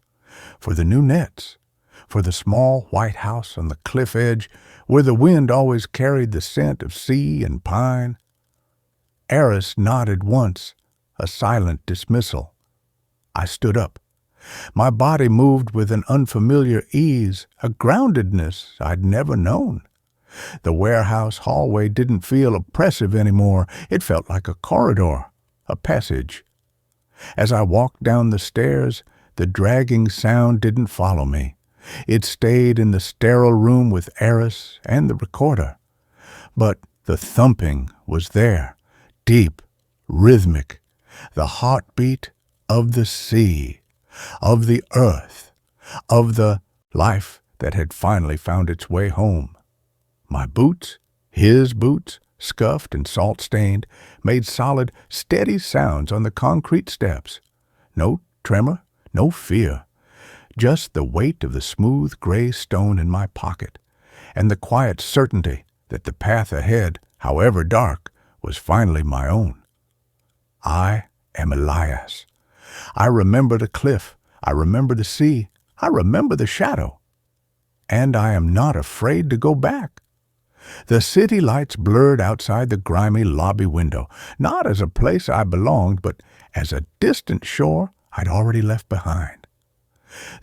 for the new nets, for the small white house on the cliff edge where the wind always carried the scent of sea and pine. Eris nodded once, a silent dismissal. I stood up. My body moved with an unfamiliar ease, a groundedness I'd never known. The warehouse hallway didn't feel oppressive anymore. It felt like a corridor, a passage. As I walked down the stairs, the dragging sound didn't follow me. It stayed in the sterile room with Eris and the recorder. But the thumping was there, deep, rhythmic, the heartbeat of the sea, of the earth, of the life that had finally found its way home. My boots, his boots, scuffed and salt-stained, made solid, steady sounds on the concrete steps. No tremor, no fear. Just the weight of the smooth gray stone in my pocket, and the quiet certainty that the path ahead, however dark, was finally my own. I am Elias. I remember the cliff. I remember the sea. I remember the shadow. And I am not afraid to go back. The city lights blurred outside the grimy lobby window, not as a place I belonged, but as a distant shore I'd already left behind.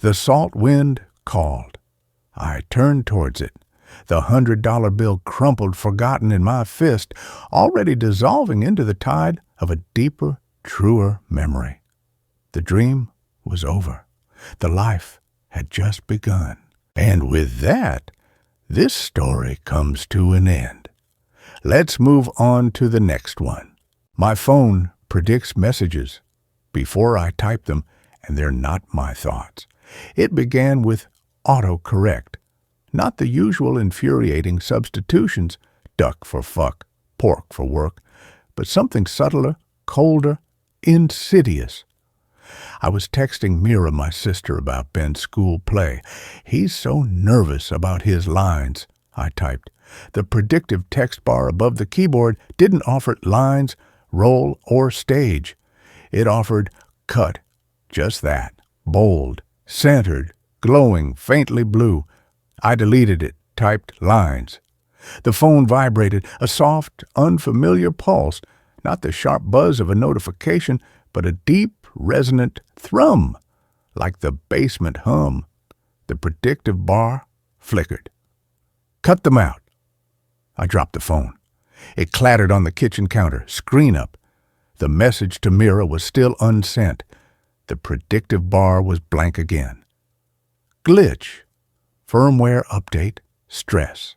The salt wind called. I turned towards it, the $100 bill crumpled forgotten in my fist, already dissolving into the tide of a deeper, truer memory. The dream was over. The life had just begun. And with that, this story comes to an end. Let's move on to the next one. My phone predicts messages before I type them, and they're not my thoughts. It began with autocorrect, not the usual infuriating substitutions, duck for fuck, pork for work, but something subtler, colder, insidious. I was texting Mira, my sister, about Ben's school play. He's so nervous about his lines, I typed. The predictive text bar above the keyboard didn't offer lines, roll, or stage. It offered cut, just that, bold, centered, glowing, faintly blue. I deleted it, typed lines. The phone vibrated, a soft, unfamiliar pulse, not the sharp buzz of a notification, but a deep, resonant thrum, like the basement hum. The predictive bar flickered. Cut them out. I dropped the phone. It clattered on the kitchen counter, screen up. The message to Mira was still unsent. The predictive bar was blank again. Glitch. Firmware update. Stress.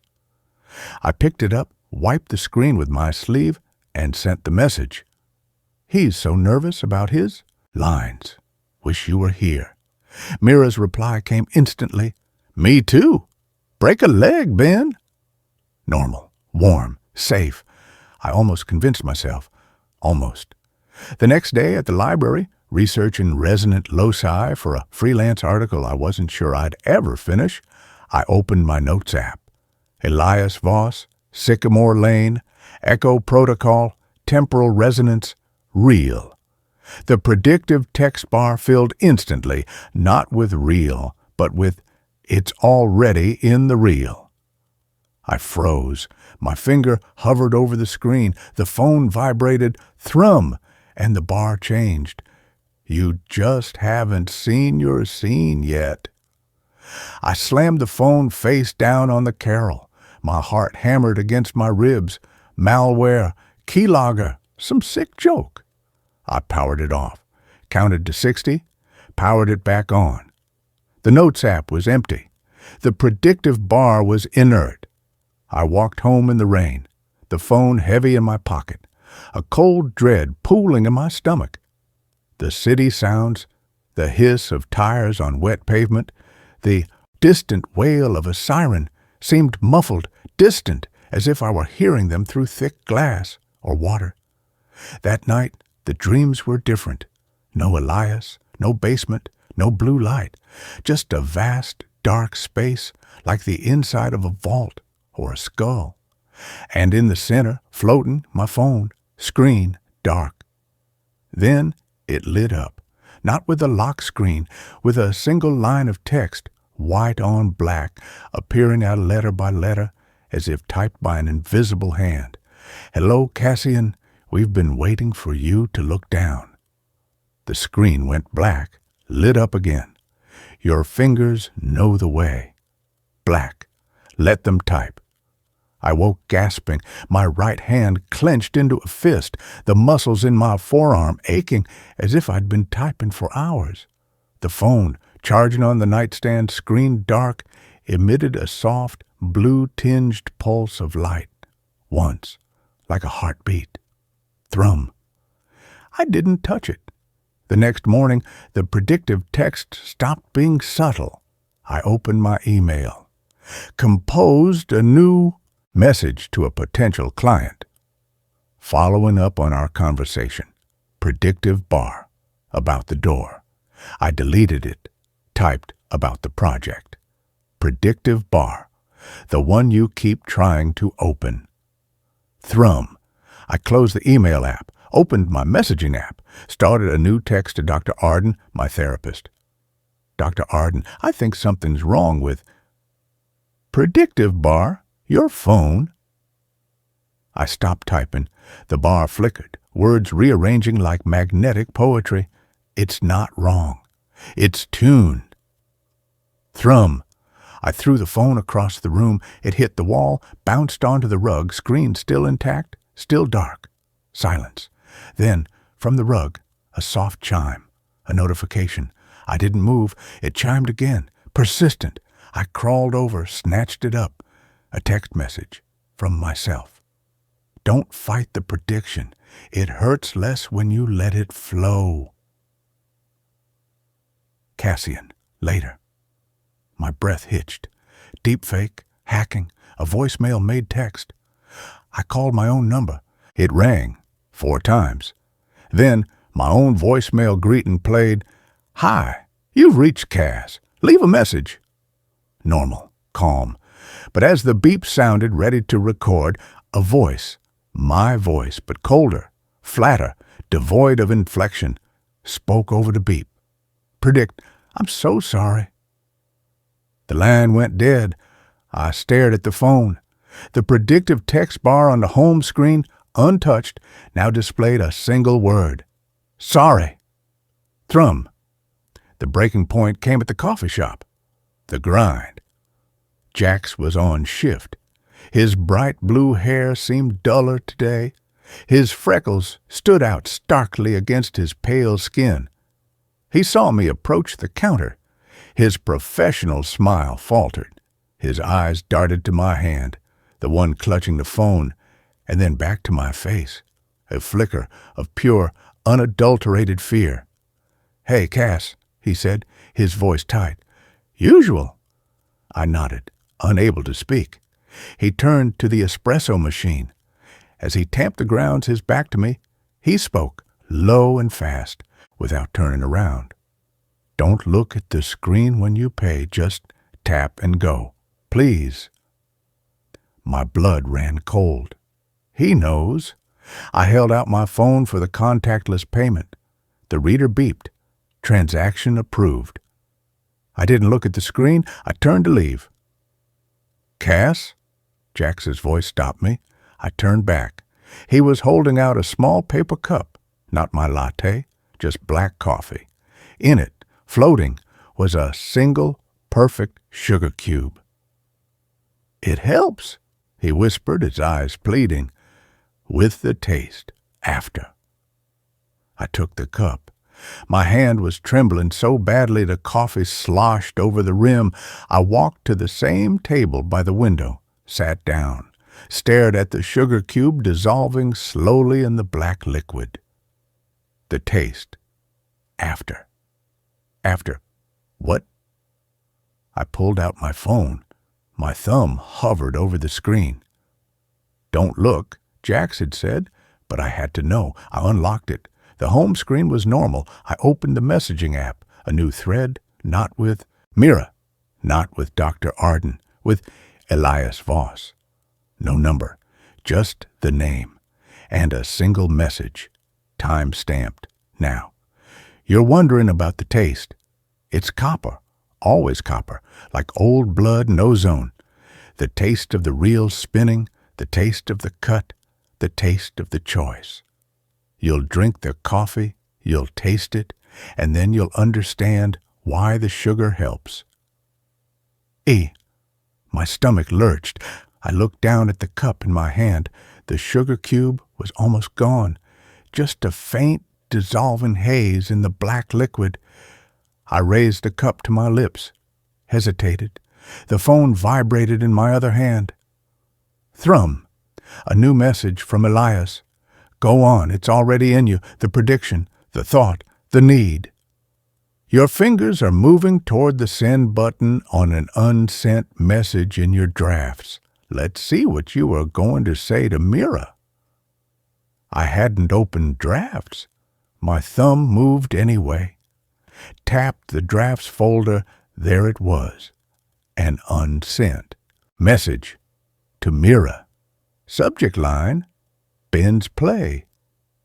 I picked it up, wiped the screen with my sleeve, and sent the message. He's so nervous about his lines. Wish you were here. Mira's reply came instantly. Me too. Break a leg, Ben. Normal, warm, safe. I almost convinced myself. Almost. The next day at the library, researching resonant loci for a freelance article I wasn't sure I'd ever finish, I opened my notes app. Elias Voss, Sycamore Lane, Echo Protocol, Temporal Resonance, Real. The predictive text bar filled instantly, not with real, but with it's already in the real. I froze. My finger hovered over the screen. The phone vibrated, thrum, and the bar changed. You just haven't seen your scene yet. I slammed the phone face down on the carrel. My heart hammered against my ribs. Malware, keylogger, some sick joke. I powered it off, counted to 60, powered it back on. The Notes app was empty. The predictive bar was inert. I walked home in the rain, the phone heavy in my pocket, a cold dread pooling in my stomach. The city sounds, the hiss of tires on wet pavement, the distant wail of a siren seemed muffled, distant, as if I were hearing them through thick glass or water. That night, the dreams were different. No Elias, no basement, no blue light, just a vast, dark space like the inside of a vault or a skull. And in the center, floating, my phone, screen dark. Then it lit up, not with a lock screen, with a single line of text, white on black, appearing out letter by letter, as if typed by an invisible hand. Hello, Cassian, we've been waiting for you to look down. The screen went black, lit up again. Your fingers know the way. Black. Let them type. I woke gasping, my right hand clenched into a fist, the muscles in my forearm aching as if I'd been typing for hours. The phone, charging on the nightstand, screen dark, emitted a soft, blue-tinged pulse of light. Once, like a heartbeat. Thrum. I didn't touch it. The next morning, the predictive text stopped being subtle. I opened my email. Composed a new message to a potential client. Following up on our conversation. Predictive bar. About the door. I deleted it. Typed about the project. Predictive bar. The one you keep trying to open. Thrum. I closed the email app, opened my messaging app, started a new text to Dr. Arden, my therapist. Dr. Arden, I think something's wrong with predictive bar, your phone. I stopped typing. The bar flickered, words rearranging like magnetic poetry. It's not wrong. It's tuned. Thrum. I threw the phone across the room. It hit the wall, bounced onto the rug, screen still intact, still dark. Silence. Then, from the rug, a soft chime, a notification. I didn't move. It chimed again, persistent. I crawled over, snatched it up. A text message from myself. Don't fight the prediction. It hurts less when you let it flow. Cassian, later. My breath hitched. Deepfake, hacking, a voicemail made text. I called my own number. It rang 4 times. Then my own voicemail greeting played. Hi, you've reached Cass. Leave a message. Normal, calm. But as the beep sounded ready to record, a voice, my voice, but colder, flatter, devoid of inflection, spoke over the beep. Predict, I'm so sorry. The line went dead. I stared at the phone. The predictive text bar on the home screen, untouched, now displayed a single word. Sorry. Thrum. The breaking point came at the coffee shop. The grind. Jax was on shift. His bright blue hair seemed duller today. His freckles stood out starkly against his pale skin. He saw me approach the counter. His professional smile faltered. His eyes darted to my hand, the one clutching the phone, and then back to my face, a flicker of pure, unadulterated fear. Hey, Cass, he said, his voice tight. Usual. I nodded, unable to speak. He turned to the espresso machine. As he tamped the grounds his back to me, he spoke, low and fast, without turning around. Don't look at the screen when you pay, just tap and go. Please. My blood ran cold. He knows. I held out my phone for the contactless payment. The reader beeped. Transaction approved. I didn't look at the screen. I turned to leave. Cass? Jax's voice stopped me. I turned back. He was holding out a small paper cup, not my latte, just black coffee. In it, floating, was a single, perfect sugar cube. It helps, he whispered, his eyes pleading, with the taste after. I took the cup. My hand was trembling so badly the coffee sloshed over the rim. I walked to the same table by the window, sat down, stared at the sugar cube dissolving slowly in the black liquid. The taste after. After what? I pulled out my phone. My thumb hovered over the screen. Don't look, Jax had said, but I had to know. I unlocked it. The home screen was normal. I opened the messaging app, a new thread, not with Mira, not with Dr. Arden, with Elias Voss. No number, just the name, and a single message, time-stamped, now. You're wondering about the taste. It's copper, always copper, like old blood and ozone. The taste of the reel spinning, the taste of the cut, the taste of the choice. You'll drink the coffee, you'll taste it, and then you'll understand why the sugar helps. My stomach lurched. I looked down at the cup in my hand. The sugar cube was almost gone, just a faint, dissolving haze in the black liquid. I raised the cup to my lips, hesitated. The phone vibrated in my other hand. Thrum, a new message from Elias. Go on, it's already in you, the prediction, the thought, the need. Your fingers are moving toward the send button on an unsent message in your drafts. Let's see what you are going to say to Mira. I hadn't opened drafts. My thumb moved anyway. Tapped the drafts folder. There it was. An unsent message to Mira. Subject line, Ben's play.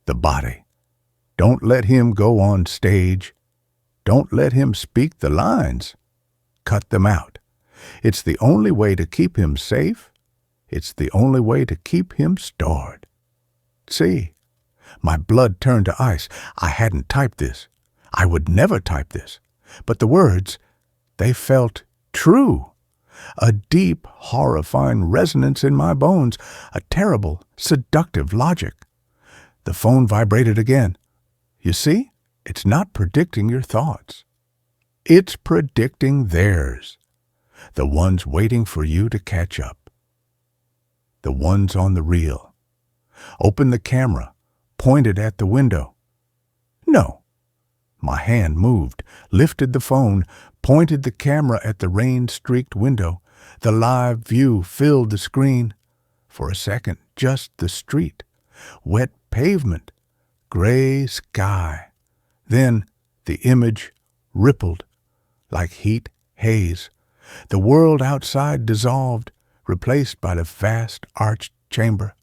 The body. Don't let him go on stage. Don't let him speak the lines. Cut them out. It's the only way to keep him safe. It's the only way to keep him stored. See, my blood turned to ice. I hadn't typed this. I would never type this. But the words, they felt true. A deep, horrifying resonance in my bones, a terrible, seductive logic. The phone vibrated again. You see, it's not predicting your thoughts. It's predicting theirs, the ones waiting for you to catch up. The ones on the reel. Open the camera, point it at the window. No. My hand moved, lifted the phone, pointed the camera at the rain-streaked window. The live view filled the screen. For a second, just the street. Wet pavement. Gray sky. Then the image rippled like heat haze. The world outside dissolved, replaced by the vast arched chamber.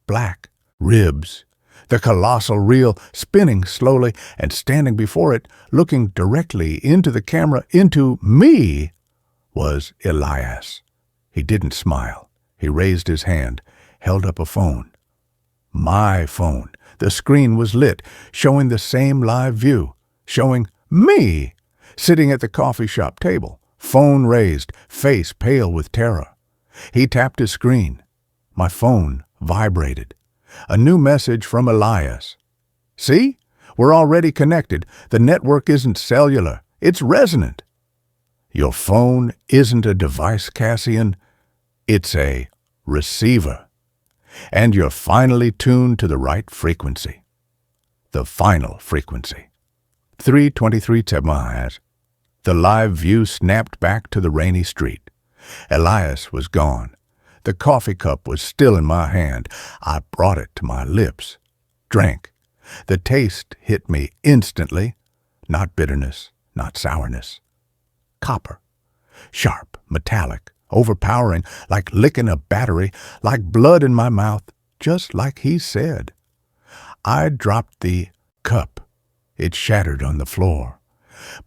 Black ribs. The colossal reel spinning slowly, and standing before it, looking directly into the camera, into me, was Elias. He didn't smile. He raised his hand, held up a phone. My phone. The screen was lit, showing the same live view, showing me, sitting at the coffee shop table, phone raised, face pale with terror. He tapped his screen. My phone vibrated. A new message from Elias. See? We're already connected. The network isn't cellular. It's resonant. Your phone isn't a device, Cassian. It's a receiver. And you're finally tuned to the right frequency. The final frequency. 323 Tebmas. The live view snapped back to the rainy street. Elias was gone. The coffee cup was still in my hand. I brought it to my lips. Drank. The taste hit me instantly. Not bitterness, not sourness. Copper. Sharp, metallic, overpowering, like licking a battery, like blood in my mouth, just like he said. I dropped the cup. It shattered on the floor.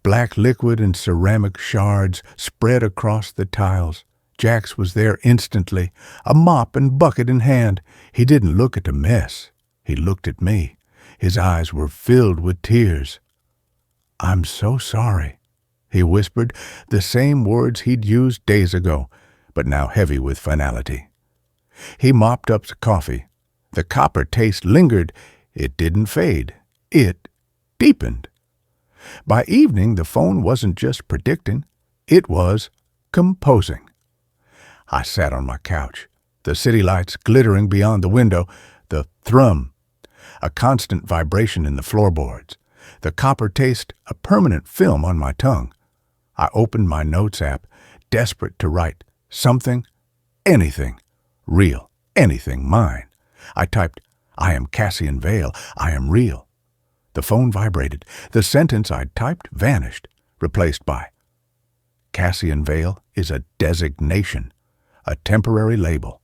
Black liquid and ceramic shards spread across the tiles. Jax was there instantly, a mop and bucket in hand. He didn't look at the mess. He looked at me. His eyes were filled with tears. "I'm so sorry," he whispered, the same words he'd used days ago, but now heavy with finality. He mopped up the coffee. The copper taste lingered. It didn't fade. It deepened. By evening, the phone wasn't just predicting. It was composing. I sat on my couch, the city lights glittering beyond the window, the thrum, a constant vibration in the floorboards, the copper taste a permanent film on my tongue. I opened my notes app, desperate to write something, anything, real, anything mine. I typed, "I am Cassian Vale, I am real." The phone vibrated. The sentence I'd typed vanished, replaced by, "Cassian Vale is a designation, a temporary label.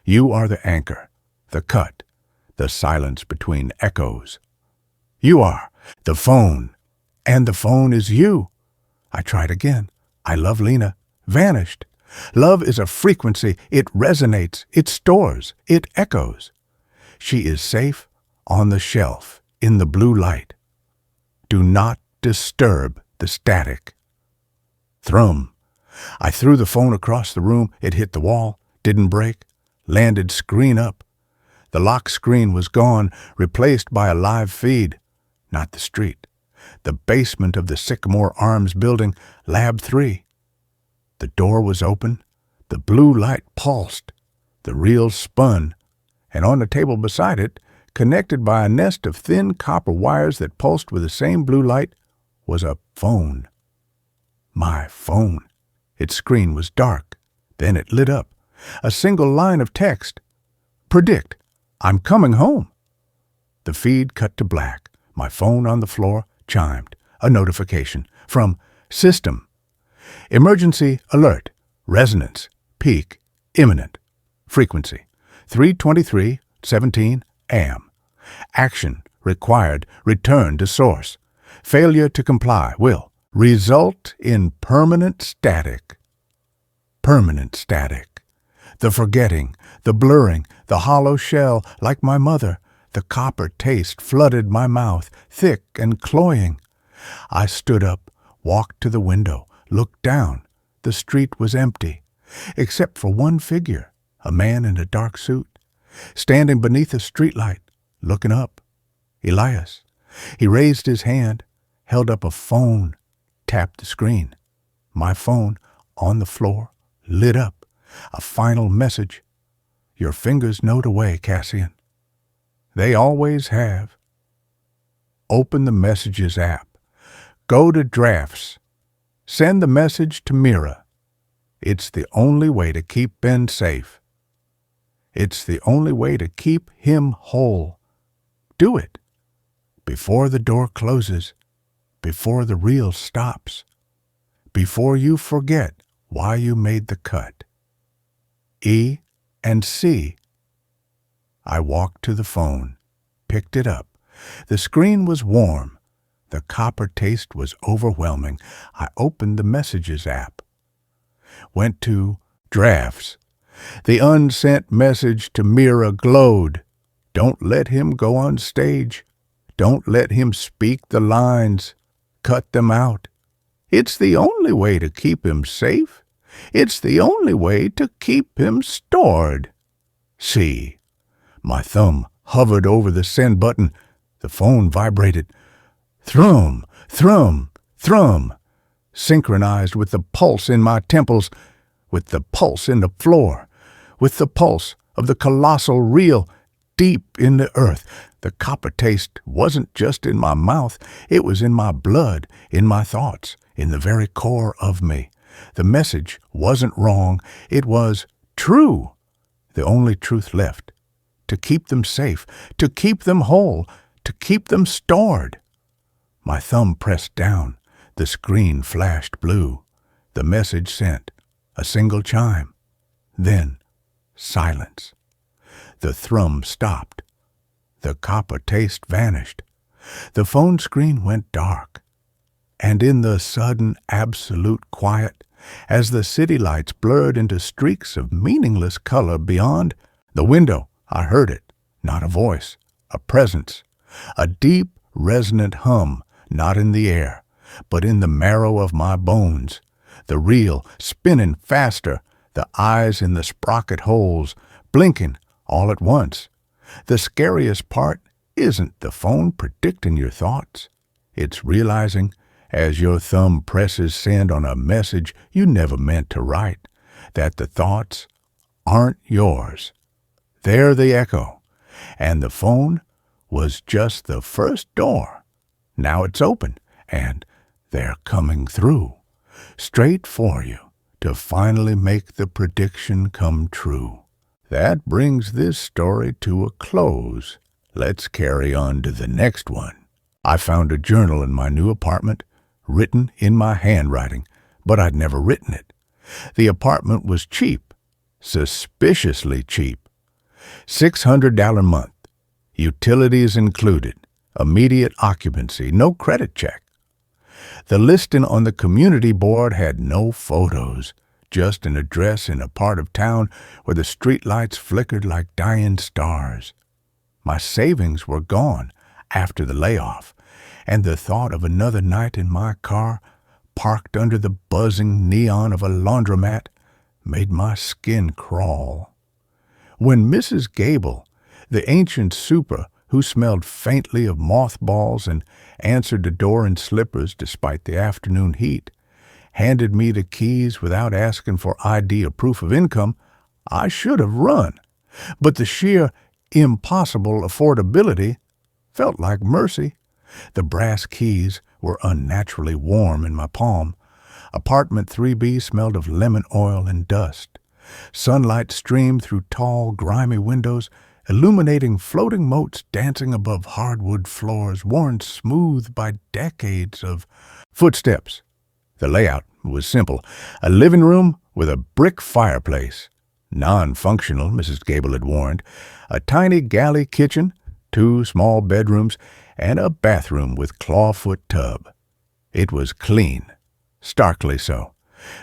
You are the anchor, the cut, the silence between echoes. You are the phone, and the phone is you." I tried again. "I love Lena." Vanished. Love is a frequency. It resonates. It stores. It echoes. She is safe on the shelf in the blue light. Do not disturb the static. Thrum. I threw the phone across the room. It hit the wall, didn't break, landed screen up. The lock screen was gone, replaced by a live feed. Not the street. The basement of the Sycamore Arms building, Lab 3. The door was open. The blue light pulsed. The reel spun. And on the table beside it, connected by a nest of thin copper wires that pulsed with the same blue light, was a phone. My phone. Its screen was dark. Then it lit up. A single line of text. "Predict. I'm coming home." The feed cut to black. My phone on the floor chimed. A notification from System. Emergency alert. Resonance. Peak. Imminent. Frequency. 323.17 AM. Action required. Return to source. Failure to comply will result in permanent static. Permanent static. The forgetting, the blurring, the hollow shell, like my mother. The copper taste flooded my mouth, thick and cloying. I stood up, walked to the window, looked down. The street was empty. except for one figure, a man in a dark suit, standing beneath a streetlight, looking up. Elias. He raised his hand, held up a phone, tapped the screen. My phone, on the floor, lit up. A final message. Your fingers know the way, Cassian. They always have. Open the Messages app. Go to Drafts. Send the message to Mira. It's the only way to keep Ben safe. It's the only way to keep him whole. Do it. Before the door closes. Before the reel stops. Before you forget why you made the cut. E and C. I walked to the phone, picked it up. The screen was warm. The copper taste was overwhelming. I opened the Messages app. Went to Drafts. The unsent message to Mira glowed. Don't let him go on stage. Don't let him speak the lines. Cut them out. It's the only way to keep him safe. It's the only way to keep him stored. See. My thumb hovered over the send button. The phone vibrated. Thrum, thrum, thrum. Synchronized with the pulse in my temples, with the pulse in the floor, with the pulse of the colossal reel deep in the earth. The copper taste wasn't just in my mouth. It was in my blood, in my thoughts, in the very core of me. The message wasn't wrong. It was true. The only truth left. To keep them safe, to keep them whole, to keep them stored. My thumb pressed down. The screen flashed blue. The message sent. A single chime. Then silence. The thrum stopped. The copper taste vanished. The phone screen went dark. And in the sudden absolute quiet, as the city lights blurred into streaks of meaningless color beyond the window, I heard it, not a voice, a presence, a deep, resonant hum, not in the air, but in the marrow of my bones, the reel spinning faster, the eyes in the sprocket holes, blinking all at once. The scariest part isn't the phone predicting your thoughts. It's realizing, as your thumb presses send on a message you never meant to write, that the thoughts aren't yours. They're the echo, and the phone was just the first door. Now it's open, and they're coming through, straight for you, to finally make the prediction come true. That brings this story to a close. Let's carry on to the next one. I found a journal in my new apartment, written in my handwriting, but I'd never written it. The apartment was cheap, suspiciously cheap. $600 a month, utilities included, immediate occupancy, no credit check. The listing on the community board had no photos, just an address in a part of town where the streetlights flickered like dying stars. My savings were gone after the layoff, and the thought of another night in my car, parked under the buzzing neon of a laundromat, made my skin crawl. When Mrs. Gable, the ancient super who smelled faintly of mothballs and answered the door in slippers despite the afternoon heat, handed me the keys without asking for ID or proof of income, I should have run. But the sheer impossible affordability felt like mercy. The brass keys were unnaturally warm in my palm. Apartment 3B smelled of lemon oil and dust. Sunlight streamed through tall, grimy windows, illuminating floating motes dancing above hardwood floors worn smooth by decades of footsteps. The layout was simple. A living room with a brick fireplace. Non-functional, Mrs. Gable had warned. A tiny galley kitchen, 2 small bedrooms, and a bathroom with clawfoot tub. It was clean, starkly so.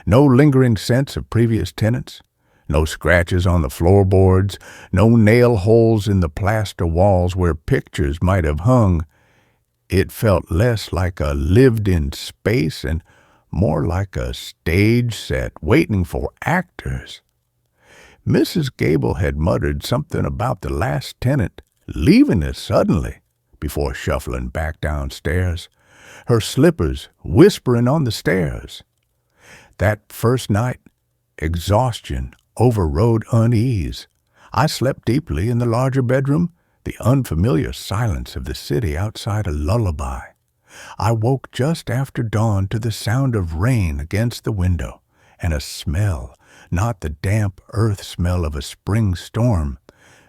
No lingering sense of previous tenants. No scratches on the floorboards, no nail holes in the plaster walls where pictures might have hung. It felt less like a lived-in space and more like a stage set waiting for actors. Mrs. Gable had muttered something about the last tenant leaving us suddenly before shuffling back downstairs, her slippers whispering on the stairs. That first night, exhaustion overrode unease. I slept deeply in the larger bedroom, the unfamiliar silence of the city outside a lullaby. I woke just after dawn to the sound of rain against the window and a smell, not the damp earth smell of a spring storm.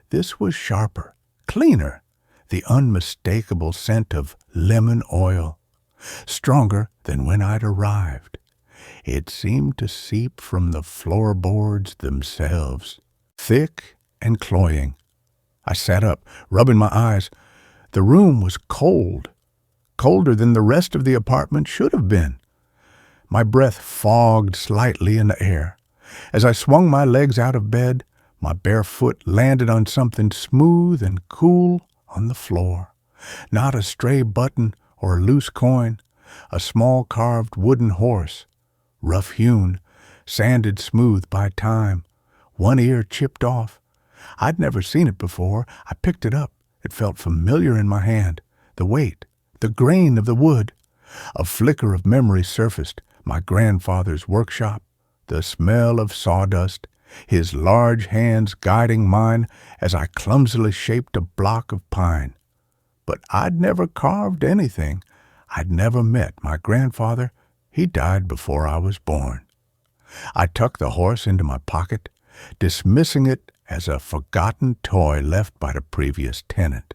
This was sharper, cleaner, the unmistakable scent of lemon oil, stronger than when I'd arrived. It seemed to seep from the floorboards themselves, thick and cloying. I sat up, rubbing my eyes. The room was cold, colder than the rest of the apartment should have been. My breath fogged slightly in the air. As I swung my legs out of bed, my bare foot landed on something smooth and cool on the floor. Not a stray button or a loose coin, a small carved wooden horse, rough-hewn, sanded smooth by time, one ear chipped off. I'd never seen it before. I picked it up. It felt familiar in my hand. The weight, the grain of the wood. A flicker of memory surfaced. My grandfather's workshop, the smell of sawdust, his large hands guiding mine as I clumsily shaped a block of pine. But I'd never carved anything. I'd never met my grandfather. He died before I was born. I tucked the horse into my pocket, dismissing it as a forgotten toy left by the previous tenant.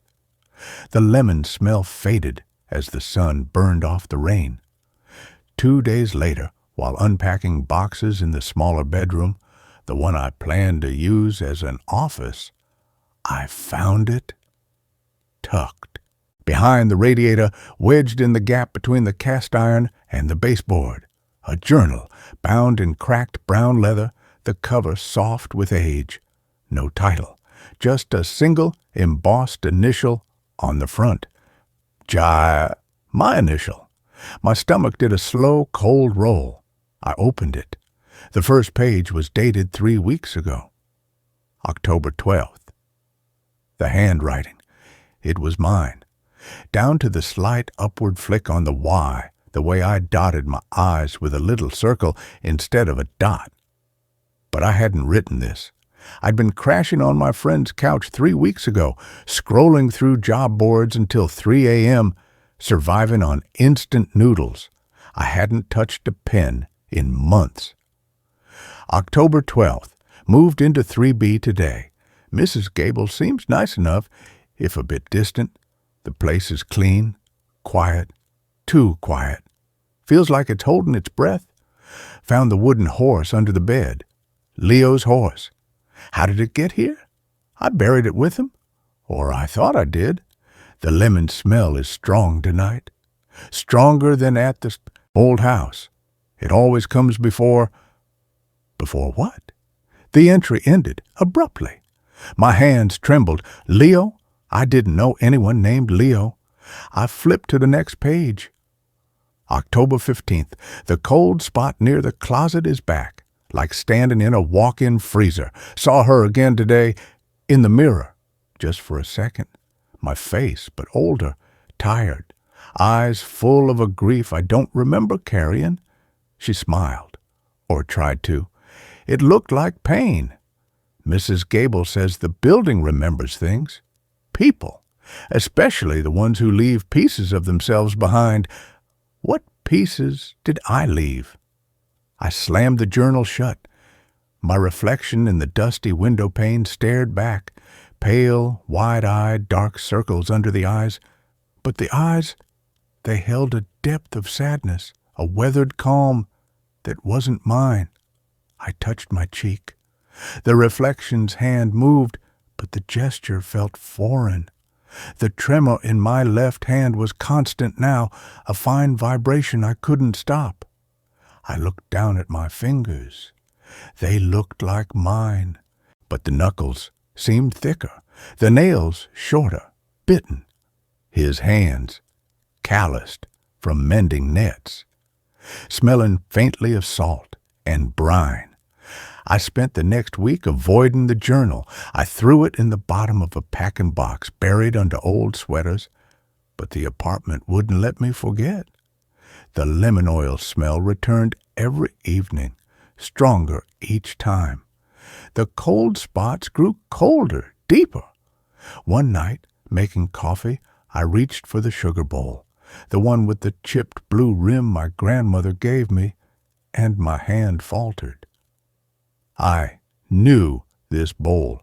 The lemon smell faded as the sun burned off the rain. 2 days later, while unpacking boxes in the smaller bedroom, the one I planned to use as an office, I found it tucked behind the radiator, wedged in the gap between the cast iron and the baseboard. A journal bound in cracked brown leather, the cover soft with age. No title, just a single embossed initial on the front. My initial. My stomach did a slow, cold roll. I opened it. The first page was dated 3 weeks ago, October 12th. The handwriting. It was mine. Down to the slight upward flick on the Y, the way I dotted my I's with a little circle instead of a dot. But I hadn't written this. I'd been crashing on my friend's couch 3 weeks ago, scrolling through job boards until 3 a.m., surviving on instant noodles. I hadn't touched a pen in months. October 12th. Moved into 3B today. Mrs. Gable seems nice enough, if a bit distant. The place is clean, quiet, too quiet. Feels like it's holding its breath. Found the wooden horse under the bed. Leo's horse. How did it get here? I buried it with him. Or I thought I did. The lemon smell is strong tonight. Stronger than at the old house. It always comes before... Before what? The entry ended abruptly. My hands trembled. Leo? I didn't know anyone named Leo. I flipped to the next page. October 15th. The cold spot near the closet is back, like standing in a walk-in freezer. Saw her again today in the mirror, just for a second. My face, but older, tired, eyes full of a grief I don't remember carrying. She smiled, or tried to. It looked like pain. Mrs. Gable says the building remembers things. People, especially the ones who leave pieces of themselves behind. What pieces did I leave? I slammed the journal shut. My reflection in the dusty window pane stared back, pale, wide-eyed, dark circles under the eyes. But the eyes, they held a depth of sadness, a weathered calm that wasn't mine. I touched my cheek. The reflection's hand moved, but the gesture felt foreign. The tremor in my left hand was constant now, a fine vibration I couldn't stop. I looked down at my fingers. They looked like mine, but the knuckles seemed thicker, the nails shorter, bitten. His hands, calloused from mending nets. smelling faintly of salt and brine. I spent the next week avoiding the journal. I threw it in the bottom of a packing box buried under old sweaters, but the apartment wouldn't let me forget. The lemon oil smell returned every evening, stronger each time. The cold spots grew colder, deeper. One night, making coffee, I reached for the sugar bowl, the one with the chipped blue rim my grandmother gave me, and my hand faltered. I knew this bowl,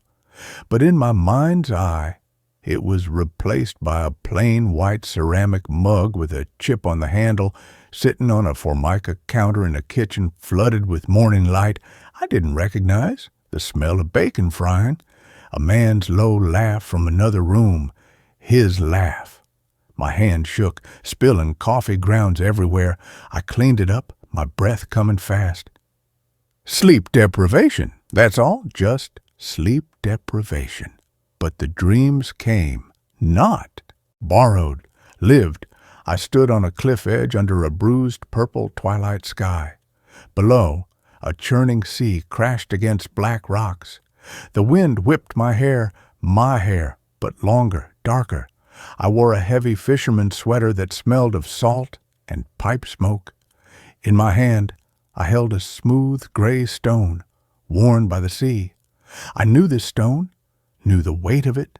but in my mind's eye, it was replaced by a plain white ceramic mug with a chip on the handle, sitting on a formica counter in a kitchen flooded with morning light. I didn't recognize the smell of bacon frying, a man's low laugh from another room, his laugh. My hand shook, spilling coffee grounds everywhere. I cleaned it up, my breath coming fast. Sleep deprivation, that's all, just sleep deprivation. But the dreams came, not borrowed, lived. I stood on a cliff edge under a bruised purple twilight sky. Below, a churning sea crashed against black rocks. The wind whipped my hair, but longer, darker. I wore a heavy fisherman's sweater that smelled of salt and pipe smoke. In my hand, I held a smooth gray stone, worn by the sea. I knew this stone, knew the weight of it,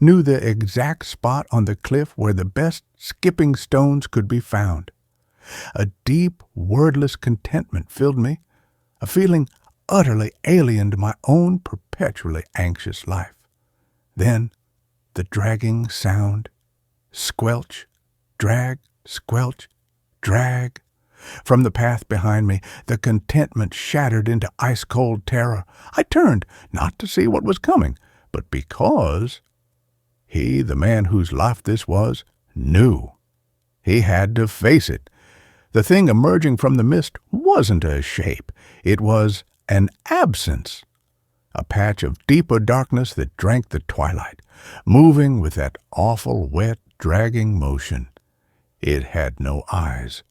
knew the exact spot on the cliff where the best skipping stones could be found. A deep, wordless contentment filled me, a feeling utterly alien to my own perpetually anxious life. Then, the dragging sound, squelch, drag, squelch, drag. From the path behind me, the contentment shattered into ice-cold terror. I turned, not to see what was coming, but because he, the man whose life this was, knew. He had to face it. The thing emerging from the mist wasn't a shape. It was an absence, a patch of deeper darkness that drank the twilight, moving with that awful, wet, dragging motion. It had no eyes,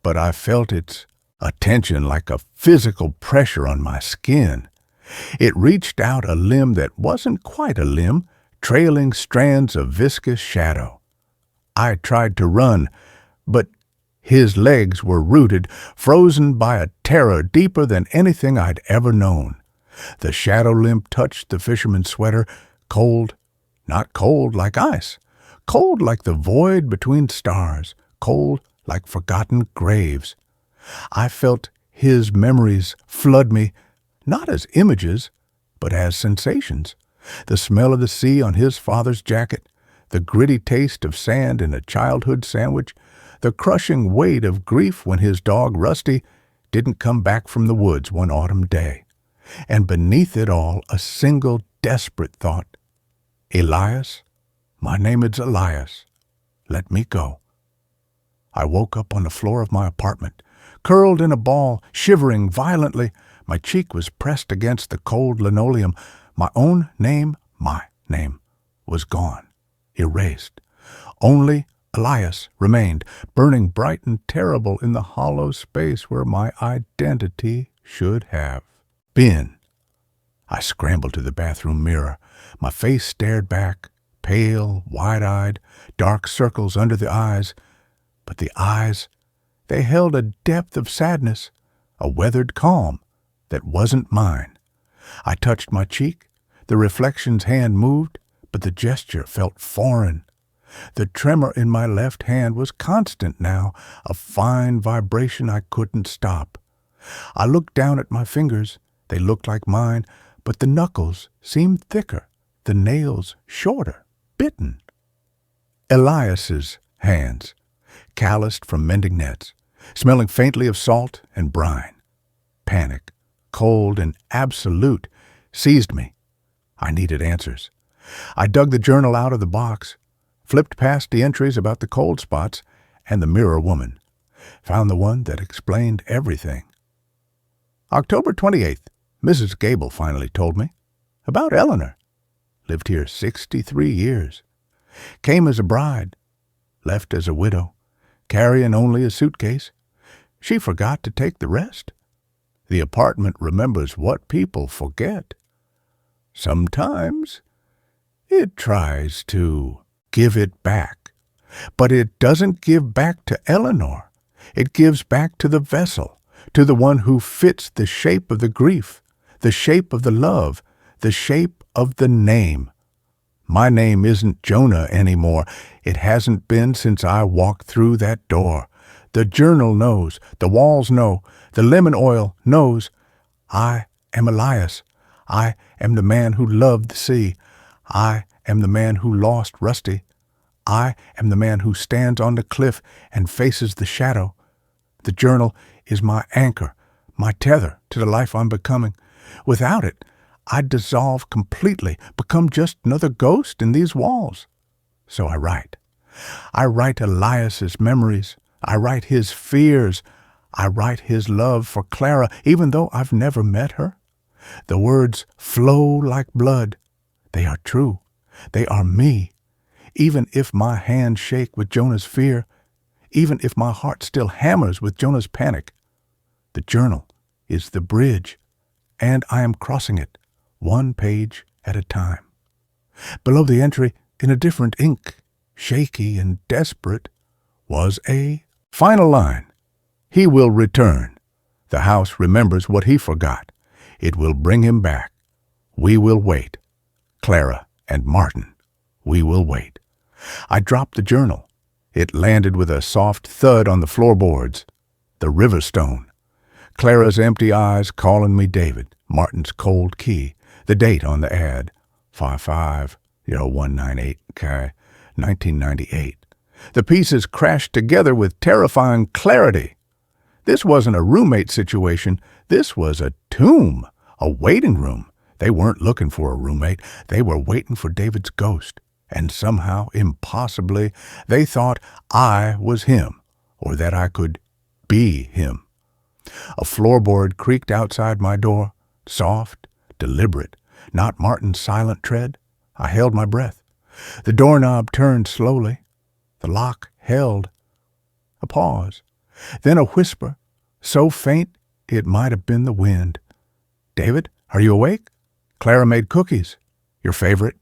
but I felt its attention like a physical pressure on my skin. It reached out a limb that wasn't quite a limb, trailing strands of viscous shadow. I tried to run, but his legs were rooted, frozen by a terror deeper than anything I'd ever known. The shadow limb touched the fisherman's sweater, cold, not cold like ice, cold like the void between stars, cold like forgotten graves. I felt his memories flood me, not as images, but as sensations. The smell of the sea on his father's jacket, the gritty taste of sand in a childhood sandwich, the crushing weight of grief when his dog Rusty didn't come back from the woods one autumn day. And beneath it all, a single desperate thought. Elias, my name is Elias. Let me go. I woke up on the floor of my apartment, curled in a ball, shivering violently. My cheek was pressed against the cold linoleum. My own name, was gone, erased. Only Elias remained, burning bright and terrible in the hollow space where my identity should have been. I scrambled to the bathroom mirror. My face stared back, pale, wide-eyed, dark circles under the eyes. But the eyes, they held a depth of sadness, a weathered calm that wasn't mine. I touched my cheek. The reflection's hand moved, but the gesture felt foreign. The tremor in my left hand was constant now, a fine vibration I couldn't stop. I looked down at my fingers. They looked like mine, but the knuckles seemed thicker, the nails shorter, bitten. Elias's hands, calloused from mending nets, smelling faintly of salt and brine. Panic, cold and absolute, seized me. I needed answers. I dug the journal out of the box, flipped past the entries about the cold spots and the mirror woman, found the one that explained everything. October 28th, Mrs. Gable finally told me. About Eleanor. Lived here 63 years. Came as a bride. Left as a widow, carrying only a suitcase. She forgot to take the rest. The apartment remembers what people forget. Sometimes it tries to give it back, but it doesn't give back to Eleanor. It gives back to the vessel, to the one who fits the shape of the grief, the shape of the love, the shape of the name. My name isn't Jonah anymore. It hasn't been since I walked through that door. The journal knows, the walls know, the lemon oil knows. I am Elias. I am the man who loved the sea. I am the man who lost Rusty. I am the man who stands on the cliff and faces the shadow. The journal is my anchor, my tether to the life I'm becoming. Without it, I'd dissolve completely, become just another ghost in these walls. So I write. I write Elias's memories. I write his fears. I write his love for Clara, even though I've never met her. The words flow like blood. They are true. They are me. Even if my hands shake with Jonah's fear, even if my heart still hammers with Jonah's panic, the journal is the bridge, and I am crossing it, one page at a time. Below the entry, in a different ink, shaky and desperate, was a final line. He will return. The house remembers what he forgot. It will bring him back. We will wait. Clara and Martin, we will wait. I dropped the journal. It landed with a soft thud on the floorboards. The river stone. Clara's empty eyes calling me David. Martin's cold key. The date on the ad. 550-198, okay, 1998. The pieces crashed together with terrifying clarity. This wasn't a roommate situation. This was a tomb, a waiting room. They weren't looking for a roommate. They were waiting for David's ghost. And somehow, impossibly, they thought I was him, or that I could be him. A floorboard creaked outside my door, soft, deliberate, not Martin's silent tread. I held my breath. The doorknob turned slowly. The lock held. A pause. Then a whisper, so faint it might have been the wind. "David, are you awake? Clara made cookies. Your favorite."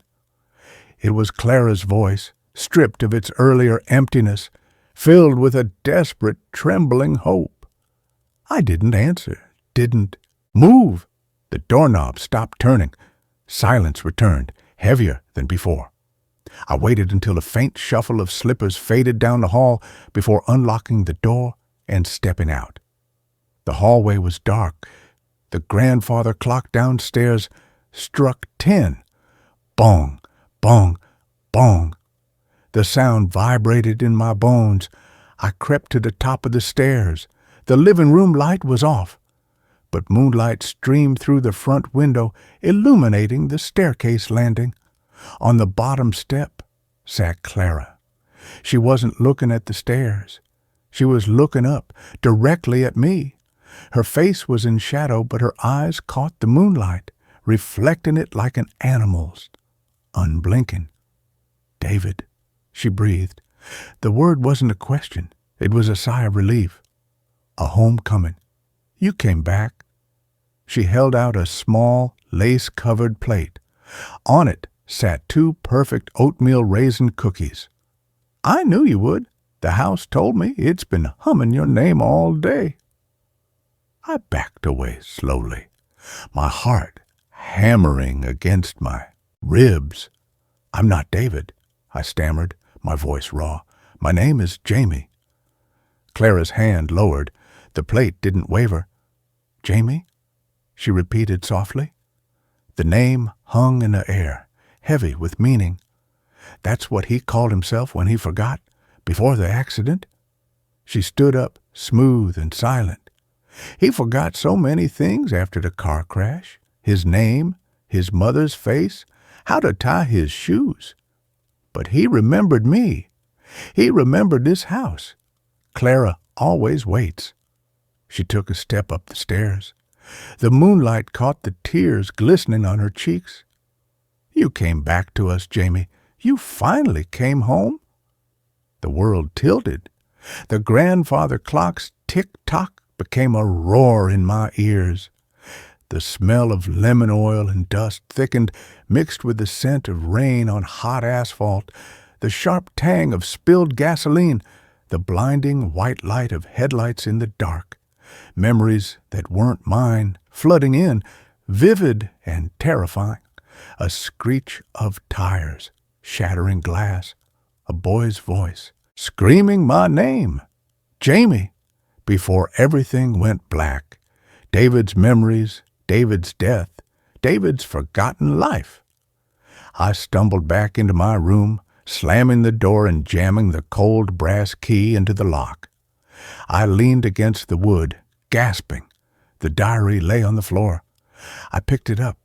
It was Clara's voice, stripped of its earlier emptiness, filled with a desperate, trembling hope. I didn't answer, didn't move. The doorknob stopped turning. Silence returned, heavier than before. I waited until a faint shuffle of slippers faded down the hall before unlocking the door and stepping out. The hallway was dark. The grandfather clock downstairs struck 10. Bong, bong, bong. The sound vibrated in my bones. I crept to the top of the stairs. The living room light was off, but moonlight streamed through the front window, illuminating the staircase landing. On the bottom step sat Clara. She wasn't looking at the stairs. She was looking up, directly at me. Her face was in shadow, but her eyes caught the moonlight, reflecting it like an animal's, unblinking. "David," she breathed. The word wasn't a question. It was a sigh of relief. "A homecoming. You came back." She held out a small, lace-covered plate. On it sat 2 perfect oatmeal raisin cookies. "I knew you would. The house told me. It's been humming your name all day." I backed away slowly, my heart hammering against my ribs. "I'm not David," I stammered, my voice raw. "My name is Jamie." Clara's hand lowered. The plate didn't waver. "Jamie?" she repeated softly. The name hung in the air, heavy with meaning. That's what he called himself when he forgot, before the accident. She stood up, smooth and silent. He forgot so many things after the car crash. His name, his mother's face, how to tie his shoes. But he remembered me. He remembered this house. Clara always waits. She took a step up the stairs. The moonlight caught the tears glistening on her cheeks. "You came back to us, Jamie. You finally came home." The world tilted. The grandfather clocks tick-tock became a roar in my ears. The smell of lemon oil and dust thickened, mixed with the scent of rain on hot asphalt, the sharp tang of spilled gasoline, the blinding white light of headlights in the dark. Memories that weren't mine, flooding in, vivid and terrifying. A screech of tires, shattering glass, a boy's voice, screaming my name, Jamie, before everything went black. David's memories, David's death, David's forgotten life. I stumbled back into my room, slamming the door and jamming the cold brass key into the lock. I leaned against the wood, gasping. The diary lay on the floor. I picked it up,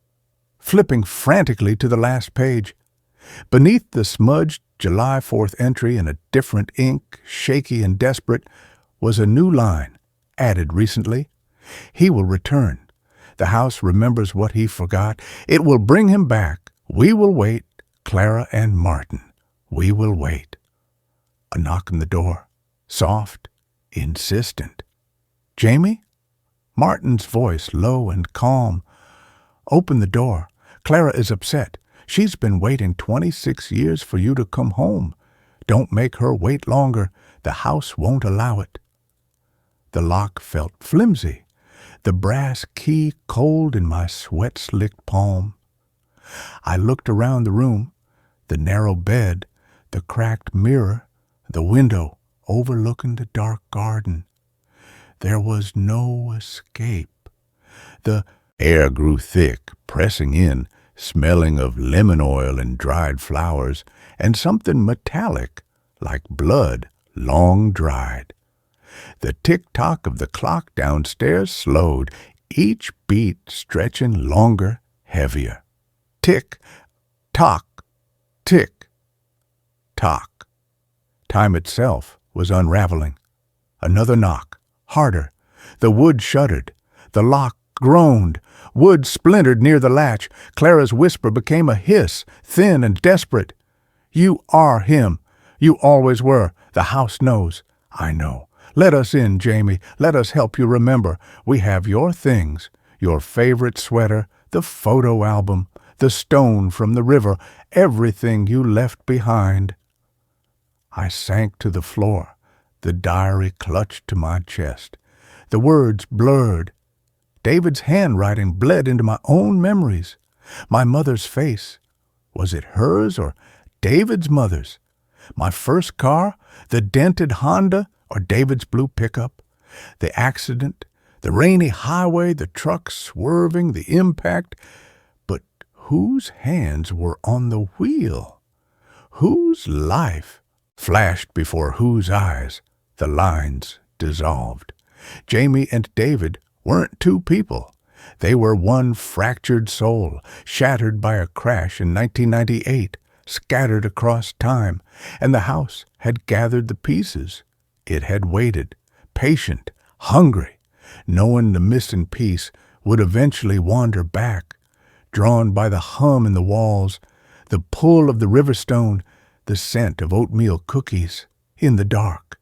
flipping frantically to the last page. Beneath the smudged July 4th entry in a different ink, shaky and desperate, was a new line, added recently. He will return. The house remembers what he forgot. It will bring him back. We will wait, Clara and Martin. We will wait. A knock on the door, soft, insistent. Jamie? Martin's voice, low and calm. Open the door. Clara is upset. She's been waiting 26 years for you to come home. Don't make her wait longer. The house won't allow it. The lock felt flimsy, the brass key cold in my sweat-slicked palm. I looked around the room, the narrow bed, the cracked mirror, the window overlooking the dark garden. There was no escape. The air grew thick, pressing in, smelling of lemon oil and dried flowers, and something metallic, like blood, long dried. The tick-tock of the clock downstairs slowed, each beat stretching longer, heavier. Tick-tock, tick-tock. Time itself was unraveling. Another knock, harder. The wood shuddered. The lock groaned. Wood splintered near the latch. Clara's whisper became a hiss, thin and desperate. You are him. You always were. The house knows. I know. Let us in, Jamie. Let us help you remember. We have your things, your favorite sweater, the photo album, the stone from the river, everything you left behind. I sank to the floor, the diary clutched to my chest. The words blurred. David's handwriting bled into my own memories. My mother's face. Was it hers or David's mother's? My first car, the dented Honda, or David's blue pickup? The accident, the rainy highway, the truck swerving, the impact. But whose hands were on the wheel? Whose life flashed before whose eyes? The lines dissolved. Jamie and David weren't two people. They were one fractured soul, shattered by a crash in 1998, scattered across time, and the house had gathered the pieces. It had waited, patient, hungry, knowing the missing piece would eventually wander back, drawn by the hum in the walls, the pull of the river stone, the scent of oatmeal cookies in the dark.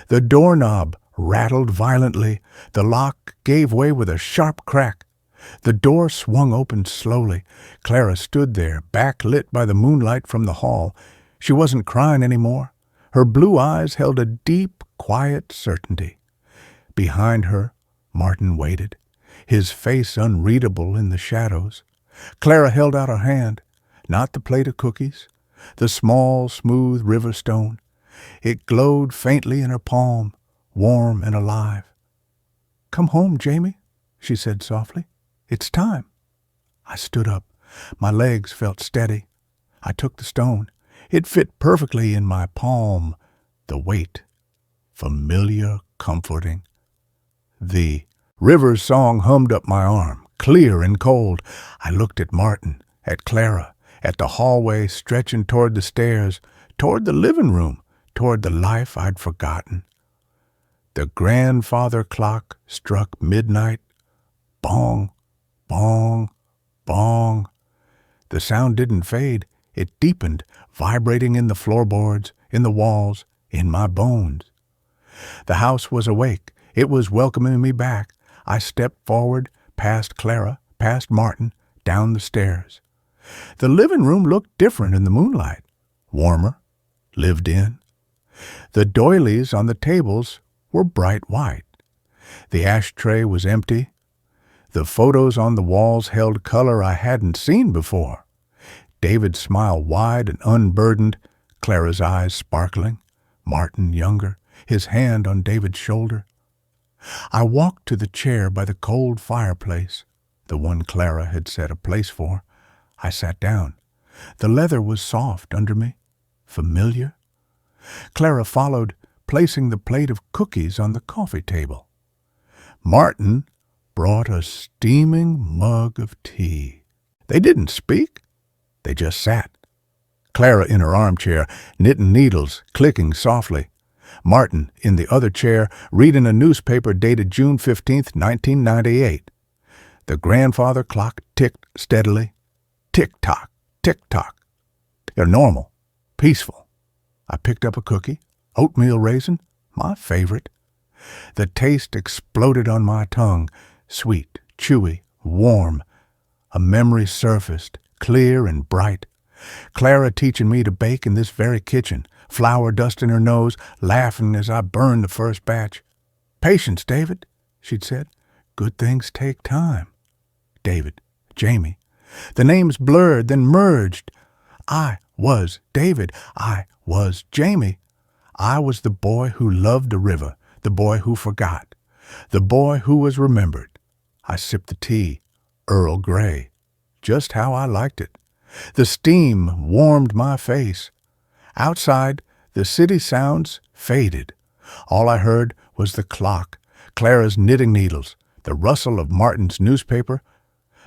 The doorknob rattled violently. The lock gave way with a sharp crack. The door swung open slowly. Clara stood there, backlit by the moonlight from the hall. She wasn't crying anymore. Her blue eyes held a deep, quiet certainty. Behind her, Martin waited, his face unreadable in the shadows. Clara held out her hand, not the plate of cookies, the small, smooth river stone. It glowed faintly in her palm, warm and alive. "Come home, Jamie," she said softly. "It's time." I stood up. My legs felt steady. I took the stone. It fit perfectly in my palm. The weight, familiar, comforting. The river's song hummed up my arm, clear and cold. I looked at Martin, at Clara, at the hallway stretching toward the stairs, toward the living room, toward the life I'd forgotten. The grandfather clock struck midnight. Bong, bong, bong. The sound didn't fade. It deepened, vibrating in the floorboards, in the walls, in my bones. The house was awake. It was welcoming me back. I stepped forward, past Clara, past Martin, down the stairs. The living room looked different in the moonlight. Warmer, lived in. The doilies on the tables were bright white. The ashtray was empty. The photos on the walls held color I hadn't seen before. David's smile wide and unburdened, Clara's eyes sparkling, Martin younger, his hand on David's shoulder. I walked to the chair by the cold fireplace, the one Clara had set a place for. I sat down. The leather was soft under me, familiar. Clara followed, placing the plate of cookies on the coffee table. Martin brought a steaming mug of tea. They didn't speak. They just sat. Clara in her armchair, knitting needles, clicking softly. Martin in the other chair, reading a newspaper dated June 15th, 1998. The grandfather clock ticked steadily. Tick-tock, tick-tock. They're normal, peaceful. I picked up a cookie, oatmeal raisin, my favorite. The taste exploded on my tongue, sweet, chewy, warm. A memory surfaced, clear and bright. Clara teaching me to bake in this very kitchen, flour dust in her nose, laughing as I burned the first batch. "Patience, David," she'd said. "Good things take time." David, Jamie. The names blurred, then merged. I was David. I was Jamie. I was the boy who loved the river, the boy who forgot, the boy who was remembered. I sipped the tea, Earl Grey, just how I liked it. The steam warmed my face. Outside, the city sounds faded. All I heard was the clock, Clara's knitting needles, the rustle of Martin's newspaper.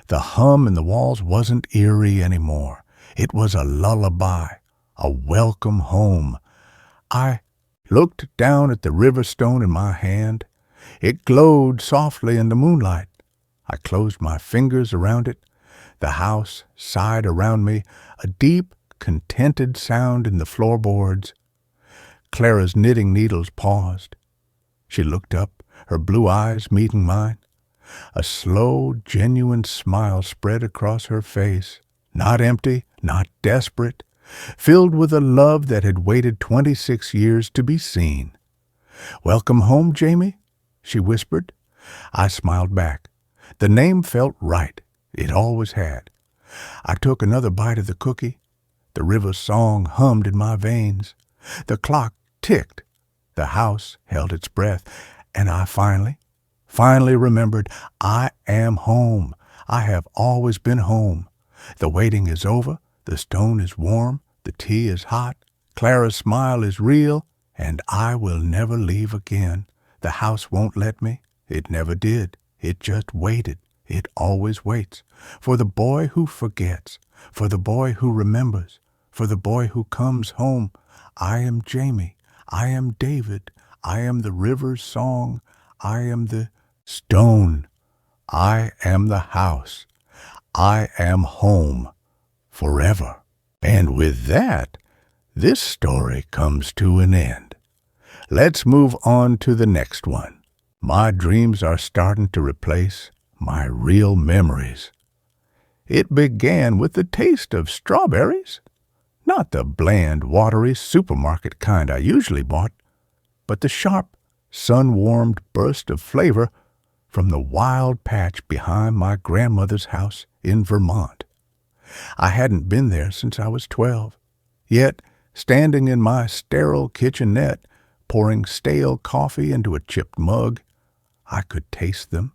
The hum in the walls wasn't eerie anymore. It was a lullaby, a welcome home. I looked down at the river stone in my hand. It glowed softly in the moonlight. I closed my fingers around it. The house sighed around me, a deep, contented sound in the floorboards. Clara's knitting needles paused. She looked up, her blue eyes meeting mine. A slow, genuine smile spread across her face, not empty, not desperate, filled with a love that had waited 26 years to be seen. "Welcome home, Jamie," she whispered. I smiled back. The name felt right. It always had. I took another bite of the cookie. The river song hummed in my veins. The clock ticked. The house held its breath. And I finally remembered I am home. I have always been home. The waiting is over. The stone is warm. The tea is hot. Clara's smile is real. And I will never leave again. The house won't let me. It never did. It just waited. It always waits. For the boy who forgets. For the boy who remembers. For the boy who comes home. I am Jamie. I am David. I am the river's song. I am the stone. I am the house. I am home. Forever. And with that, this story comes to an end. Let's move on to the next one. My dreams are starting to replace my real memories. It began with the taste of strawberries. Not the bland, watery supermarket kind I usually bought, but the sharp, sun-warmed burst of flavor from the wild patch behind my grandmother's house in Vermont. I hadn't been there since I was 12. Yet, standing in my sterile kitchenette, pouring stale coffee into a chipped mug, I could taste them.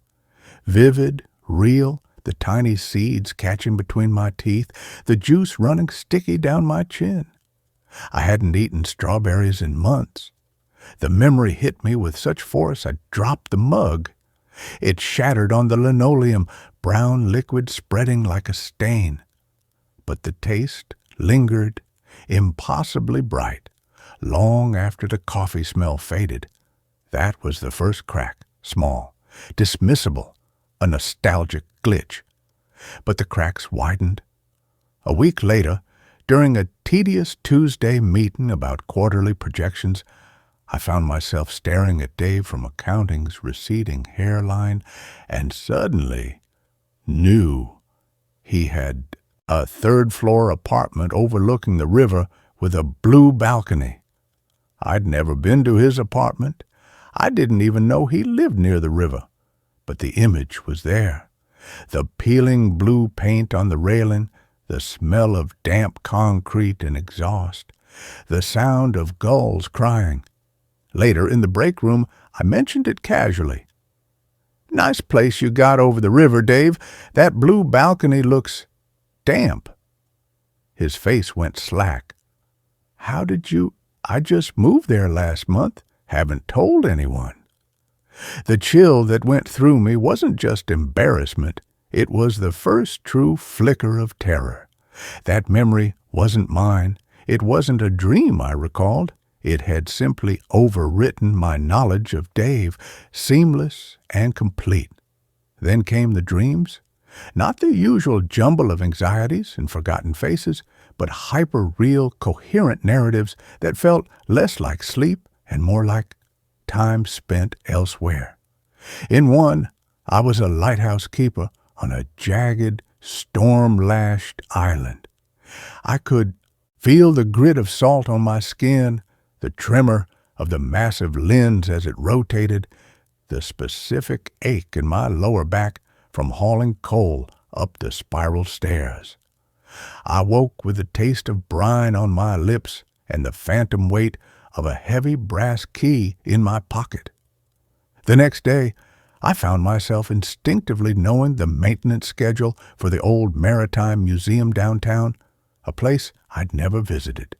Vivid, real, the tiny seeds catching between my teeth, the juice running sticky down my chin. I hadn't eaten strawberries in months. The memory hit me with such force I dropped the mug. It shattered on the linoleum, brown liquid spreading like a stain. But the taste lingered, impossibly bright, long after the coffee smell faded. That was the first crack, small, dismissible, a nostalgic glitch. But the cracks widened. A week later, during a tedious Tuesday meeting about quarterly projections, I found myself staring at Dave from accounting's receding hairline and suddenly knew he had a third-floor apartment overlooking the river with a blue balcony. I'd never been to his apartment. I didn't even know he lived near the river, but the image was there. The peeling blue paint on the railing, the smell of damp concrete and exhaust, the sound of gulls crying. Later, in the break room, I mentioned it casually. "Nice place you got over the river, Dave. That blue balcony looks damp." His face went slack. "How did you—" "I just moved there last month. Haven't told anyone." The chill that went through me wasn't just embarrassment. It was the first true flicker of terror. That memory wasn't mine. It wasn't a dream I recalled. It had simply overwritten my knowledge of Dave, seamless and complete. Then came the dreams. Not the usual jumble of anxieties and forgotten faces, but hyper-real, coherent narratives that felt less like sleep and more like time spent elsewhere. In one, I was a lighthouse keeper on a jagged, storm-lashed island. I could feel the grit of salt on my skin, the tremor of the massive lens as it rotated, the specific ache in my lower back from hauling coal up the spiral stairs. I woke with the taste of brine on my lips and the phantom weight of a heavy brass key in my pocket. The next day, I found myself instinctively knowing the maintenance schedule for the old Maritime Museum downtown, a place I'd never visited.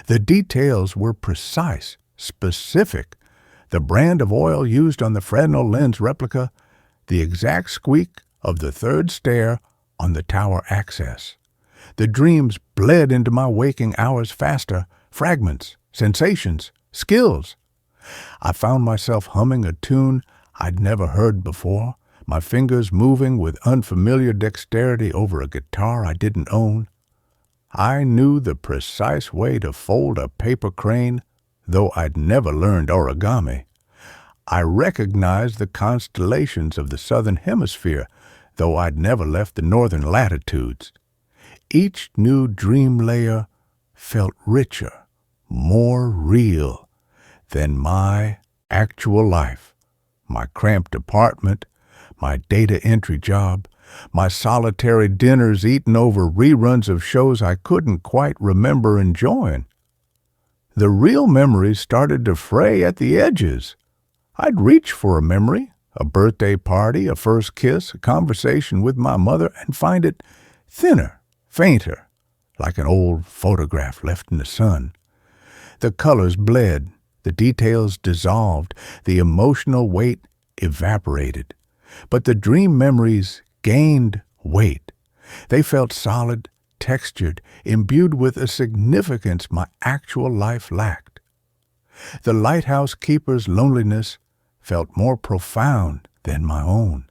The details were precise, specific. The brand of oil used on the Fresnel lens replica, the exact squeak of the third stair on the tower access. The dreams bled into my waking hours faster, fragments, sensations, skills. I found myself humming a tune I'd never heard before, my fingers moving with unfamiliar dexterity over a guitar I didn't own. I knew the precise way to fold a paper crane, though I'd never learned origami. I recognized the constellations of the southern hemisphere, though I'd never left the northern latitudes. Each new dream layer felt richer, more real than my actual life, my cramped apartment, my data entry job, my solitary dinners eaten over reruns of shows I couldn't quite remember enjoying. The real memories started to fray at the edges. I'd reach for a memory, a birthday party, a first kiss, a conversation with my mother, and find it thinner, fainter, like an old photograph left in the sun. The colors bled, the details dissolved, the emotional weight evaporated. But the dream memories gained weight. They felt solid, textured, imbued with a significance my actual life lacked. The lighthouse keeper's loneliness felt more profound than my own.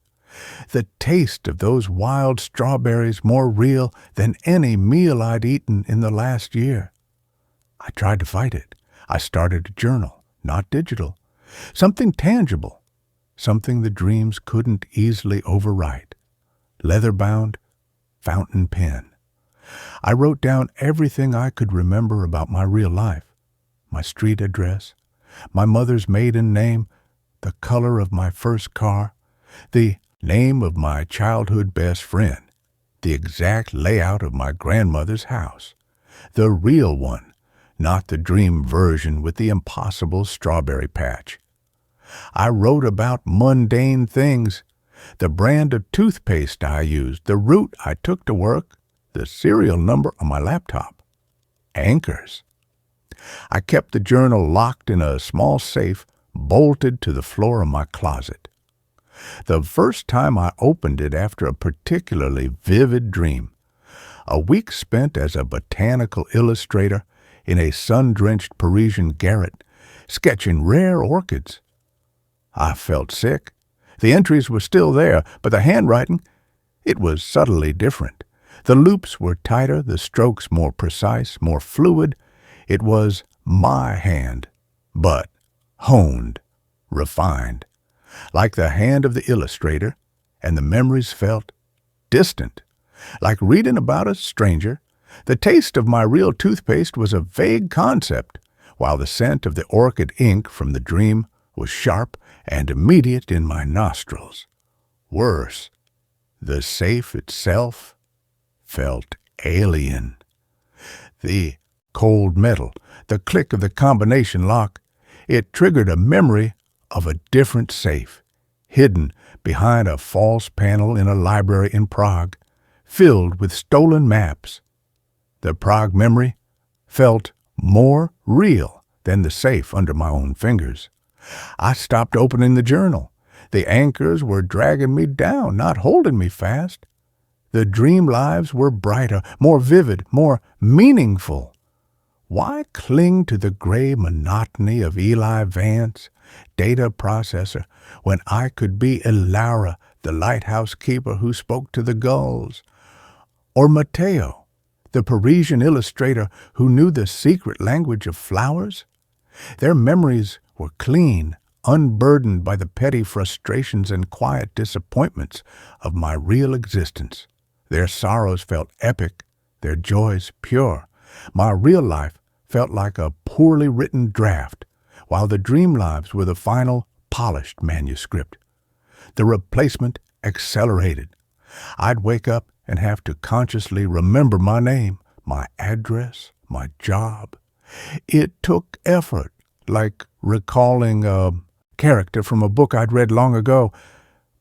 The taste of those wild strawberries more real than any meal I'd eaten in the last year. I tried to fight it. I started a journal, not digital, something tangible, something the dreams couldn't easily overwrite. Leather-bound, fountain pen. I wrote down everything I could remember about my real life, my street address, my mother's maiden name, the color of my first car, the name of my childhood best friend, the exact layout of my grandmother's house, the real one, not the dream version with the impossible strawberry patch. I wrote about mundane things, the brand of toothpaste I used, the route I took to work, the serial number on my laptop. Anchors. I kept the journal locked in a small safe bolted to the floor of my closet. The first time I opened it after a particularly vivid dream, a week spent as a botanical illustrator in a sun-drenched Parisian garret, sketching rare orchids. I felt sick. The entries were still there, but the handwriting, it was subtly different. The loops were tighter, the strokes more precise, more fluid. It was my hand, but honed, refined, like the hand of the illustrator, and the memories felt distant, like reading about a stranger. The taste of my real toothpaste was a vague concept, while the scent of the orchid ink from the dream was sharp and immediate in my nostrils. Worse, the safe itself felt alien. The cold metal, the click of the combination lock, it triggered a memory of a different safe, hidden behind a false panel in a library in Prague, filled with stolen maps. The Prague memory felt more real than the safe under my own fingers. I stopped opening the journal. The anchors were dragging me down, not holding me fast. The dream lives were brighter, more vivid, more meaningful. Why cling to the gray monotony of Eli Vance, data processor, when I could be Elara, the lighthouse keeper who spoke to the gulls? Or Matteo, the Parisian illustrator who knew the secret language of flowers? Their memories were clean, unburdened by the petty frustrations and quiet disappointments of my real existence. Their sorrows felt epic, their joys pure. My real life felt like a poorly written draft, while the dream lives were the final, polished manuscript. The replacement accelerated. I'd wake up and have to consciously remember my name, my address, my job. It took effort, like recalling a character from a book I'd read long ago,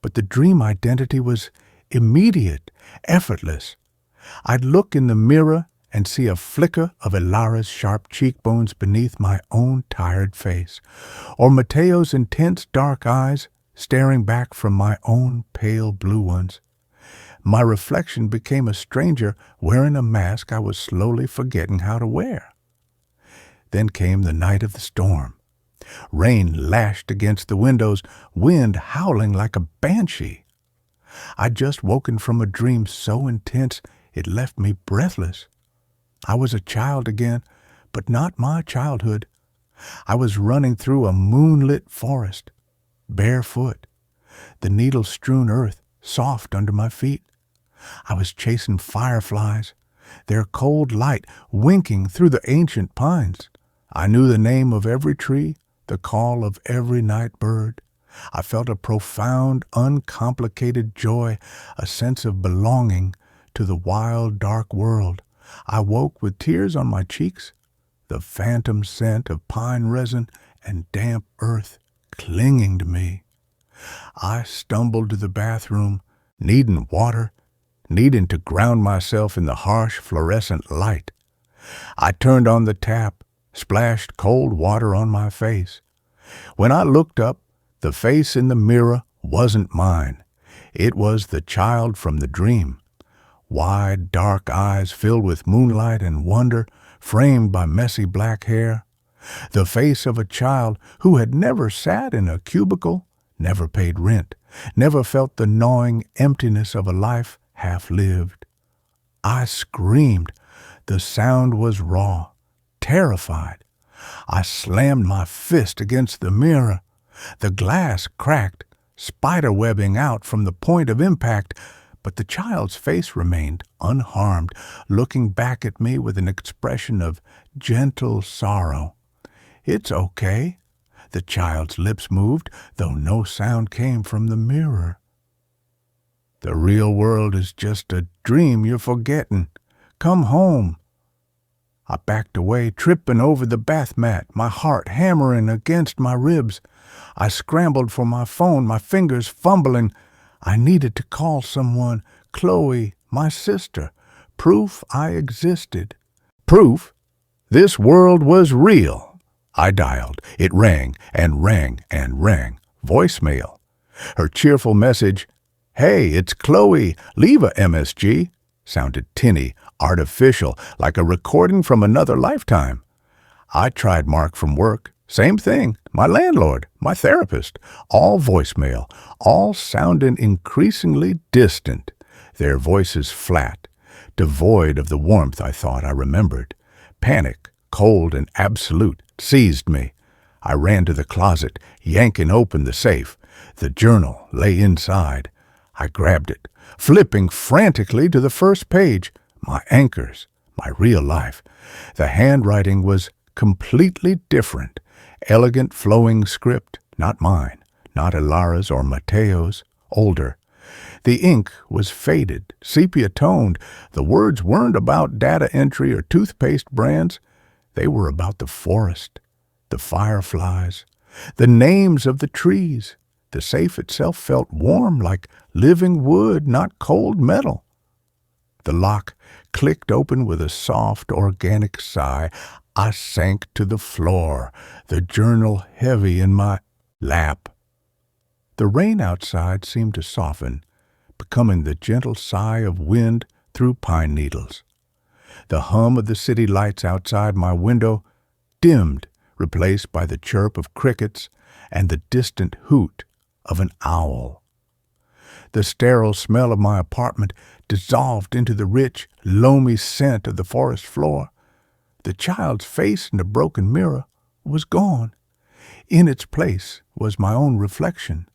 but the dream identity was immediate, effortless. I'd look in the mirror and see a flicker of Elara's sharp cheekbones beneath my own tired face, or Matteo's intense dark eyes staring back from my own pale blue ones. My reflection became a stranger wearing a mask I was slowly forgetting how to wear. Then came the night of the storm. Rain lashed against the windows, wind howling like a banshee. I'd just woken from a dream so intense it left me breathless. I was a child again, but not my childhood. I was running through a moonlit forest, barefoot, the needle-strewn earth soft under my feet. I was chasing fireflies, their cold light winking through the ancient pines. I knew the name of every tree, the call of every night bird. I felt a profound, uncomplicated joy, a sense of belonging to the wild, dark world. I woke with tears on my cheeks, the phantom scent of pine resin and damp earth clinging to me. I stumbled to the bathroom, needing water, needing to ground myself in the harsh fluorescent light. I turned on the tap, splashed cold water on my face. When I looked up, the face in the mirror wasn't mine. It was the child from the dream. Wide, dark eyes filled with moonlight and wonder, framed by messy black hair. The face of a child who had never sat in a cubicle, never paid rent, never felt the gnawing emptiness of a life half lived. I screamed. The sound was raw, terrified. I slammed my fist against the mirror. The glass cracked, spiderwebbing out from the point of impact, but the child's face remained unharmed, looking back at me with an expression of gentle sorrow. "It's okay." The child's lips moved, though no sound came from the mirror. "The real world is just a dream you're forgetting. Come home." I backed away, tripping over the bath mat, my heart hammering against my ribs. I scrambled for my phone, my fingers fumbling. I needed to call someone, Chloe, my sister, proof I existed. Proof this world was real. I dialed. It rang and rang and rang. Voicemail. Her cheerful message, "Hey, it's Chloe. Leave a MSG," sounded tinny, artificial, like a recording from another lifetime. I tried Mark from work. Same thing. My landlord, my therapist. All voicemail, all sounding increasingly distant, their voices flat, devoid of the warmth I thought I remembered. Panic, cold and absolute, seized me. I ran to the closet, yanking open the safe. The journal lay inside. I grabbed it, flipping frantically to the first page. My anchors, my real life. The handwriting was completely different. Elegant flowing script, not mine, not Ilara's or Mateo's, older. The ink was faded, sepia-toned. The words weren't about data entry or toothpaste brands. They were about the forest, the fireflies, the names of the trees. The safe itself felt warm, like living wood, not cold metal. The lock clicked open with a soft, organic sigh. I sank to the floor, the journal heavy in my lap. The rain outside seemed to soften, becoming the gentle sigh of wind through pine needles. The hum of the city lights outside my window dimmed, replaced by the chirp of crickets and the distant hoot of an owl. The sterile smell of my apartment dissolved into the rich, loamy scent of the forest floor. The child's face in the broken mirror was gone. In its place was my own reflection,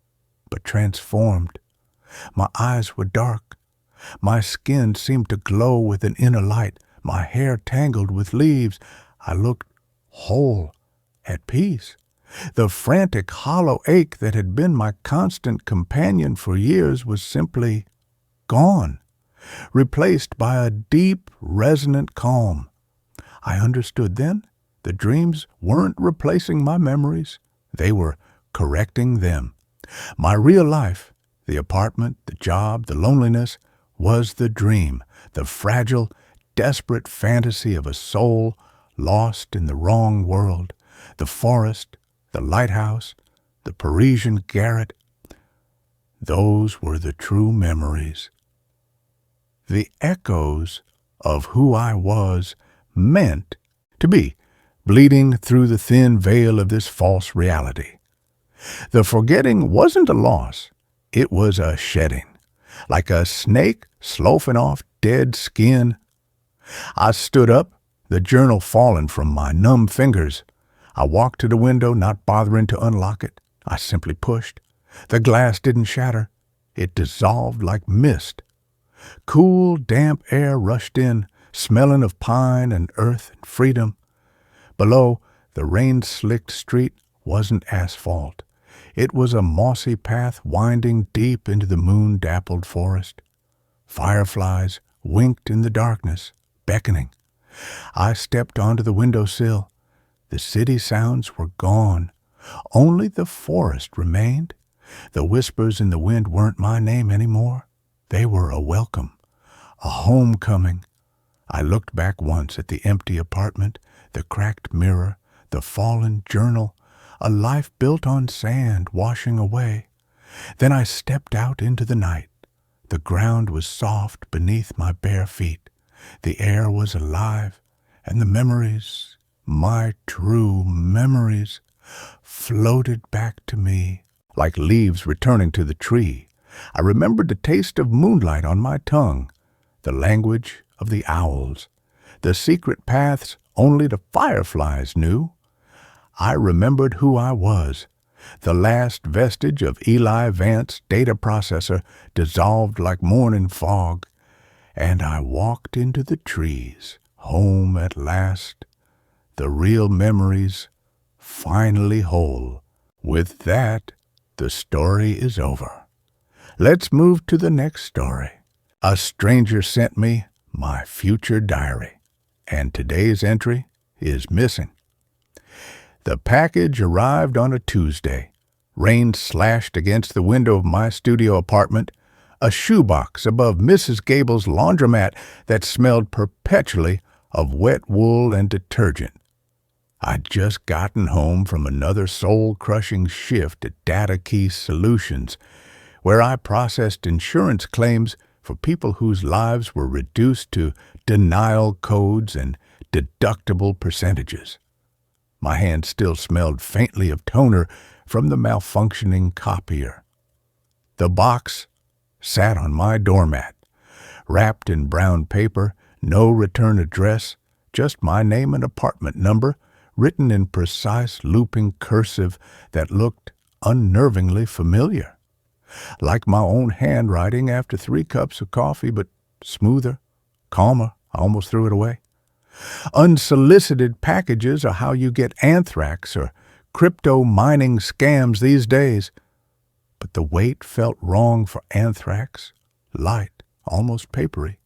but transformed. My eyes were dark. My skin seemed to glow with an inner light, my hair tangled with leaves. I looked whole, at peace. The frantic, hollow ache that had been my constant companion for years was simply gone, replaced by a deep, resonant calm. I understood then. The dreams weren't replacing my memories. They were correcting them. My real life, the apartment, the job, the loneliness, was the dream, the fragile, desperate fantasy of a soul lost in the wrong world. The forest, the lighthouse, the Parisian garret, those were the true memories. The echoes of who I was meant to be, bleeding through the thin veil of this false reality. The forgetting wasn't a loss, it was a shedding, like a snake sloughing off dead skin. I stood up, the journal fallen from my numb fingers. I walked to the window, not bothering to unlock it. I simply pushed. The glass didn't shatter. It dissolved like mist. Cool, damp air rushed in, smelling of pine and earth and freedom. Below, the rain-slicked street wasn't asphalt. It was a mossy path winding deep into the moon-dappled forest. Fireflies winked in the darkness, beckoning. I stepped onto the windowsill. The city sounds were gone. Only the forest remained. The whispers in the wind weren't my name anymore. They were a welcome, a homecoming. I looked back once at the empty apartment, the cracked mirror, the fallen journal, a life built on sand washing away. Then I stepped out into the night. The ground was soft beneath my bare feet. The air was alive, and the memories, my true memories, floated back to me like leaves returning to the tree. I remembered the taste of moonlight on my tongue, the language of the owls, the secret paths only the fireflies knew. I remembered who I was. The last vestige of Eli Vance's data processor dissolved like morning fog, and I walked into the trees, home at last, the real memories finally whole. With that, the story is over. Let's move to the next story. A stranger sent me my future diary, and today's entry is missing. The package arrived on a Tuesday. Rain slashed against the window of my studio apartment, a shoebox above Mrs. Gable's laundromat that smelled perpetually of wet wool and detergent. I'd just gotten home from another soul-crushing shift at Data Key Solutions, where I processed insurance claims for people whose lives were reduced to denial codes and deductible percentages. My hand still smelled faintly of toner from the malfunctioning copier. The box sat on my doormat, wrapped in brown paper, no return address, just my name and apartment number, written in precise looping cursive that looked unnervingly familiar. Like my own handwriting after 3 cups of coffee, but smoother, calmer. I almost threw it away. Unsolicited packages are how you get anthrax or crypto mining scams these days. But the weight felt wrong for anthrax, light, almost papery.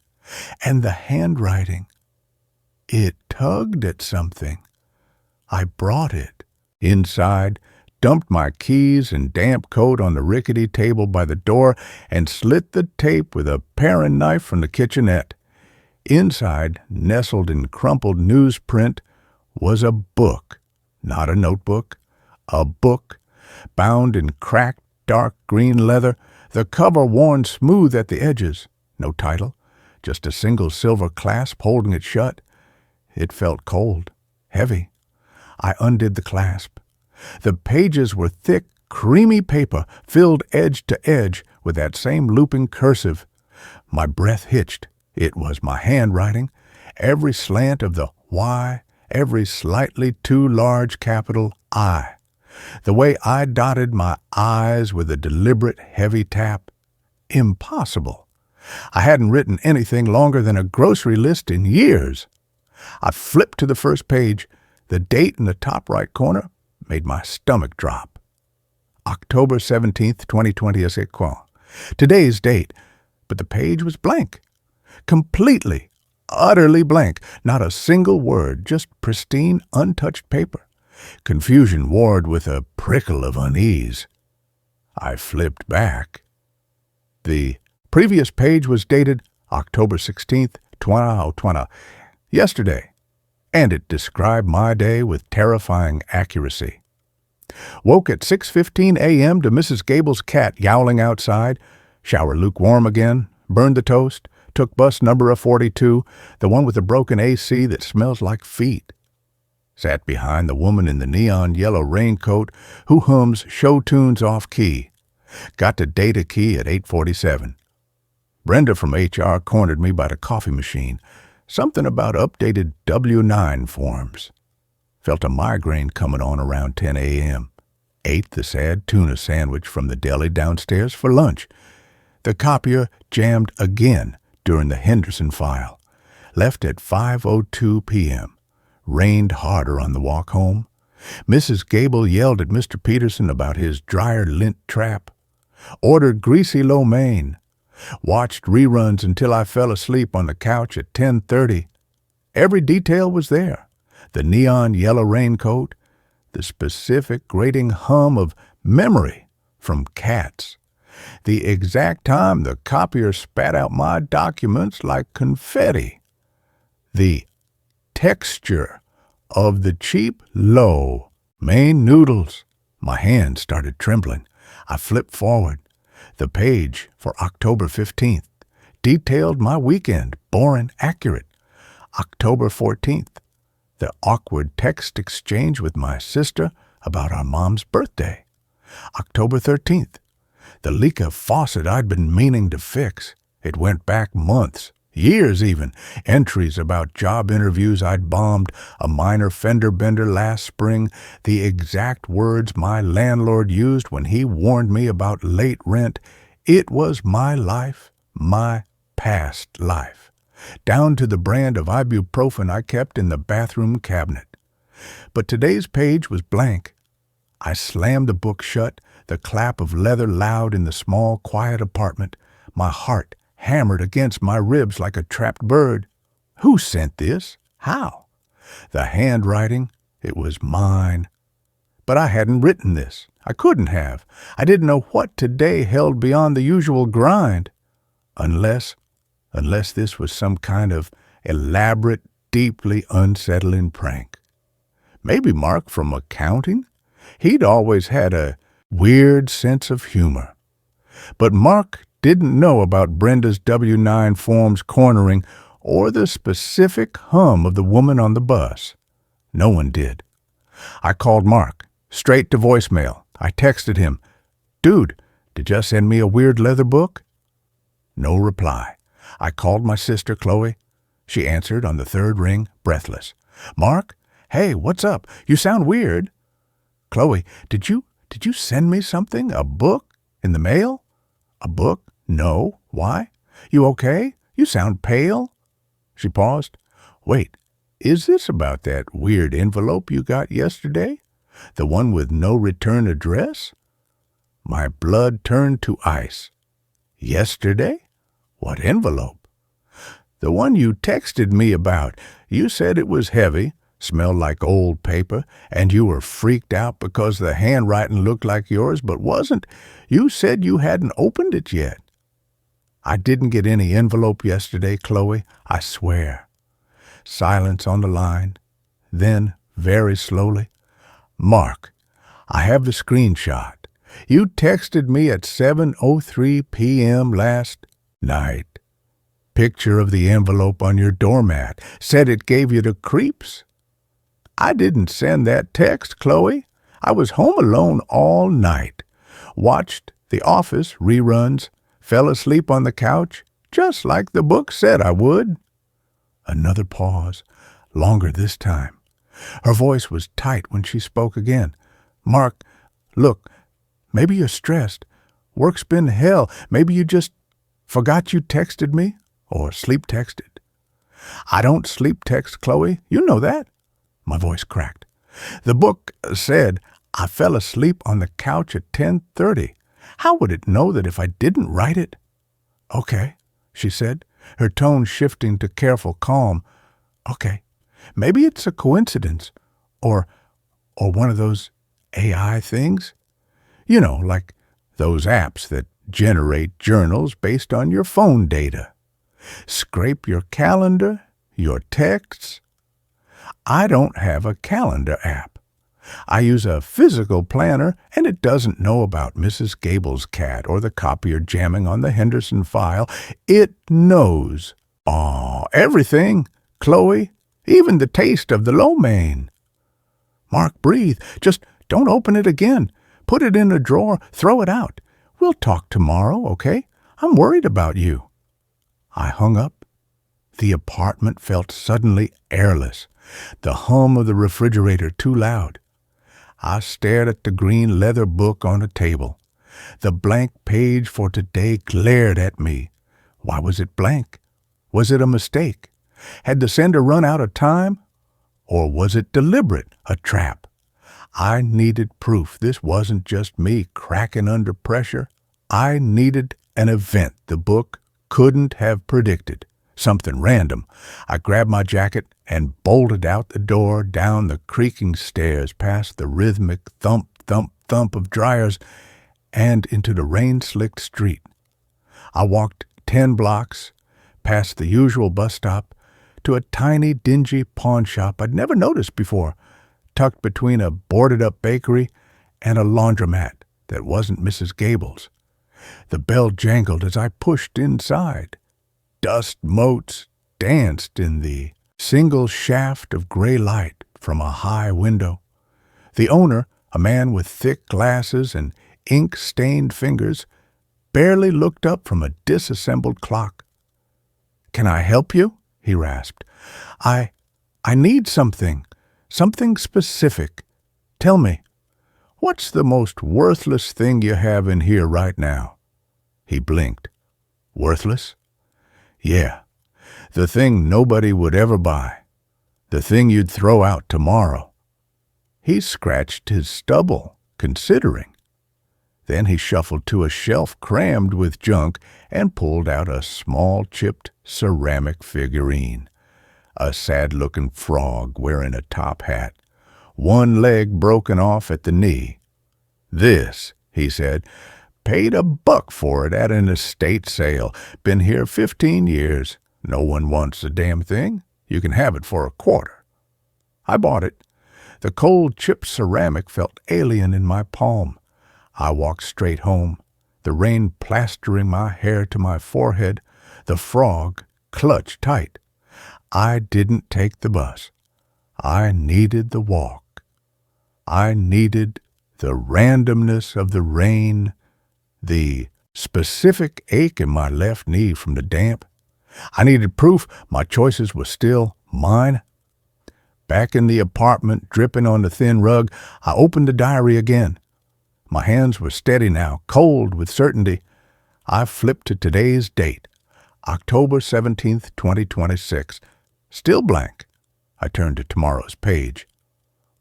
And the handwriting, it tugged at something. I brought it. Inside, dumped my keys and damp coat on the rickety table by the door and slit the tape with a paring knife from the kitchenette. Inside, nestled in crumpled newsprint, was a book, not a notebook, a book, bound in cracked dark green leather, the cover worn smooth at the edges. No title, just a single silver clasp holding it shut. It felt cold, heavy. I undid the clasp. The pages were thick, creamy paper, filled edge to edge with that same looping cursive. My breath hitched. It was my handwriting, every slant of the Y, every slightly too large capital I. The way I dotted my I's with a deliberate heavy tap. Impossible. I hadn't written anything longer than a grocery list in years. I flipped to the first page. The date in the top right corner made my stomach drop. October 17th, 2020 is it quoi? Today's date, but the page was blank. Completely, utterly blank. Not a single word, just pristine, untouched paper. Confusion warred with a prickle of unease. I flipped back. The previous page was dated October 16th, 2020, yesterday, and it described my day with terrifying accuracy. Woke at 6:15 a.m. to Mrs. Gable's cat yowling outside. Shower lukewarm again. Burned the toast. Took bus number 42, the one with the broken AC that smells like feet. Sat behind the woman in the neon yellow raincoat who hums show tunes off key. Got to data key at 8:47. Brenda from HR cornered me by the coffee machine. Something about updated W-9 forms. Felt a migraine coming on around 10 a.m. Ate the sad tuna sandwich from the deli downstairs for lunch. The copier jammed again during the Henderson file. Left at 5:02 p.m. Rained harder on the walk home. Mrs. Gable yelled at Mr. Peterson about his dryer lint trap. Ordered greasy lo mein. Watched reruns until I fell asleep on the couch at 10:30. Every detail was there. The neon yellow raincoat, the specific grating hum of memory from Cats. The exact time the copier spat out my documents like confetti. The texture of the cheap lo mein noodles. My hand started trembling. I flipped forward. The page for October 15th detailed my weekend, boring, accurate. October 14th, the awkward text exchange with my sister about our mom's birthday. October 13th, the leak of faucet I'd been meaning to fix. It went back months, years even. Entries about job interviews I'd bombed, a minor fender bender last spring, the exact words my landlord used when he warned me about late rent. It was my life, my past life, down to the brand of ibuprofen I kept in the bathroom cabinet. But today's page was blank. I slammed the book shut, the clap of leather loud in the small, quiet apartment. My heart hammered against my ribs like a trapped bird. Who sent this? How? The handwriting, it was mine. But I hadn't written this. I couldn't have. I didn't know what today held beyond the usual grind. Unless this was some kind of elaborate, deeply unsettling prank. Maybe Mark from accounting? He'd always had a weird sense of humor. But Mark didn't know about Brenda's W-9 forms cornering or the specific hum of the woman on the bus. No one did. I called Mark, straight to voicemail. I texted him, "Dude, did you send me a weird leather book?" No reply. I called my sister, Chloe. She answered on the third ring, breathless. "Mark, Hey, what's up? You sound weird. Chloe, did you send me something? A book? In the mail? A book? No. Why? You okay? You sound pale. She paused. Wait, is this about that weird envelope you got yesterday? The one with no return address? My blood turned to ice. Yesterday? What envelope? The one you texted me about. You said it was heavy, smelled like old paper, and you were freaked out because the handwriting looked like yours but wasn't. You said you hadn't opened it yet. I didn't get any envelope yesterday, Chloe, I swear. Silence on the line. Then, very slowly, Mark, I have the screenshot. You texted me at 7:03 p.m. last night. Picture of the envelope on your doormat. Said it gave you the creeps. I didn't send that text, Chloe. I was home alone all night. Watched The Office reruns. Fell asleep on the couch, just like the book said I would. Another pause, longer this time. Her voice was tight when she spoke again. Mark, look, maybe you're stressed. Work's been hell. Maybe you just forgot you texted me or sleep texted. I don't sleep text, Chloe. You know that. My voice cracked. The book said I fell asleep on the couch at 10:30. How would it know that if I didn't write it? Okay, she said, her tone shifting to careful calm. Okay, maybe it's a coincidence, or one of those AI things. You know, like those apps that generate journals based on your phone data. Scrape your calendar, your texts. I don't have a calendar app. I use a physical planner, and it doesn't know about Mrs. Gable's cat or the copier jamming on the Henderson file. It knows. Everything, Chloe, even the taste of the lo mein. Mark, breathe. Just don't open it again. Put it in a drawer. Throw it out. We'll talk tomorrow, okay? I'm worried about you. I hung up. The apartment felt suddenly airless. The hum of the refrigerator too loud. I stared at the green leather book on the table. The blank page for today glared at me. Why was it blank? Was it a mistake? Had the sender run out of time? Or was it deliberate, a trap? I needed proof this wasn't just me cracking under pressure. I needed an event the book couldn't have predicted. Something random. I grabbed my jacket and bolted out the door, down the creaking stairs, past the rhythmic thump, thump, thump of dryers, and into the rain-slicked street. I walked 10 blocks, past the usual bus stop, to a tiny, dingy pawn shop I'd never noticed before, tucked between a boarded-up bakery and a laundromat that wasn't Mrs. Gable's. The bell jangled as I pushed inside. Dust motes danced in the single shaft of gray light from a high window. The owner, a man with thick glasses and ink-stained fingers, barely looked up from a disassembled clock. "Can I help you?" he rasped. I need something specific. Tell me, what's the most worthless thing you have in here right now?" He blinked. Worthless? Yeah, the thing nobody would ever buy. The thing you'd throw out tomorrow. He scratched his stubble, considering. Then he shuffled to a shelf crammed with junk and pulled out a small chipped ceramic figurine. A sad-looking frog wearing a top hat, one leg broken off at the knee. "This," he said, "paid $1 for it at an estate sale. Been here 15 years. No one wants the damn thing. You can have it for $1." I bought it. The cold chipped ceramic felt alien in my palm. I walked straight home, the rain plastering my hair to my forehead, the frog clutched tight. I didn't take the bus. I needed the walk. I needed the randomness of the rain, the specific ache in my left knee from the damp. I needed proof my choices were still mine. Back in the apartment, dripping on the thin rug, I opened the diary again. My hands were steady now, cold with certainty. I flipped to today's date, October 17th, 2026. Still blank. I turned to tomorrow's page,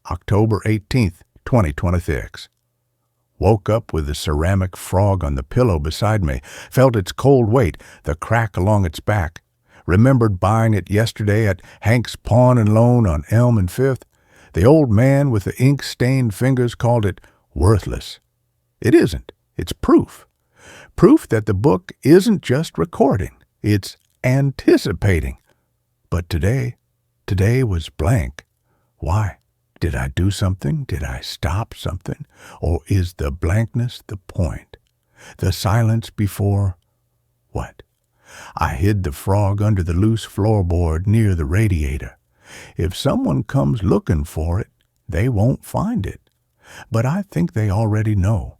October 18th, 2026. Woke up with a ceramic frog on the pillow beside me, felt its cold weight, the crack along its back. Remembered buying it yesterday at Hank's Pawn and Loan on Elm and Fifth. The old man with the ink-stained fingers called it worthless. It isn't. It's proof. Proof that the book isn't just recording. It's anticipating. But today was blank. Why? Did I do something? Did I stop something? Or is the blankness the point? The silence before what? I hid the frog under the loose floorboard near the radiator. If someone comes looking for it, they won't find it. But I think they already know.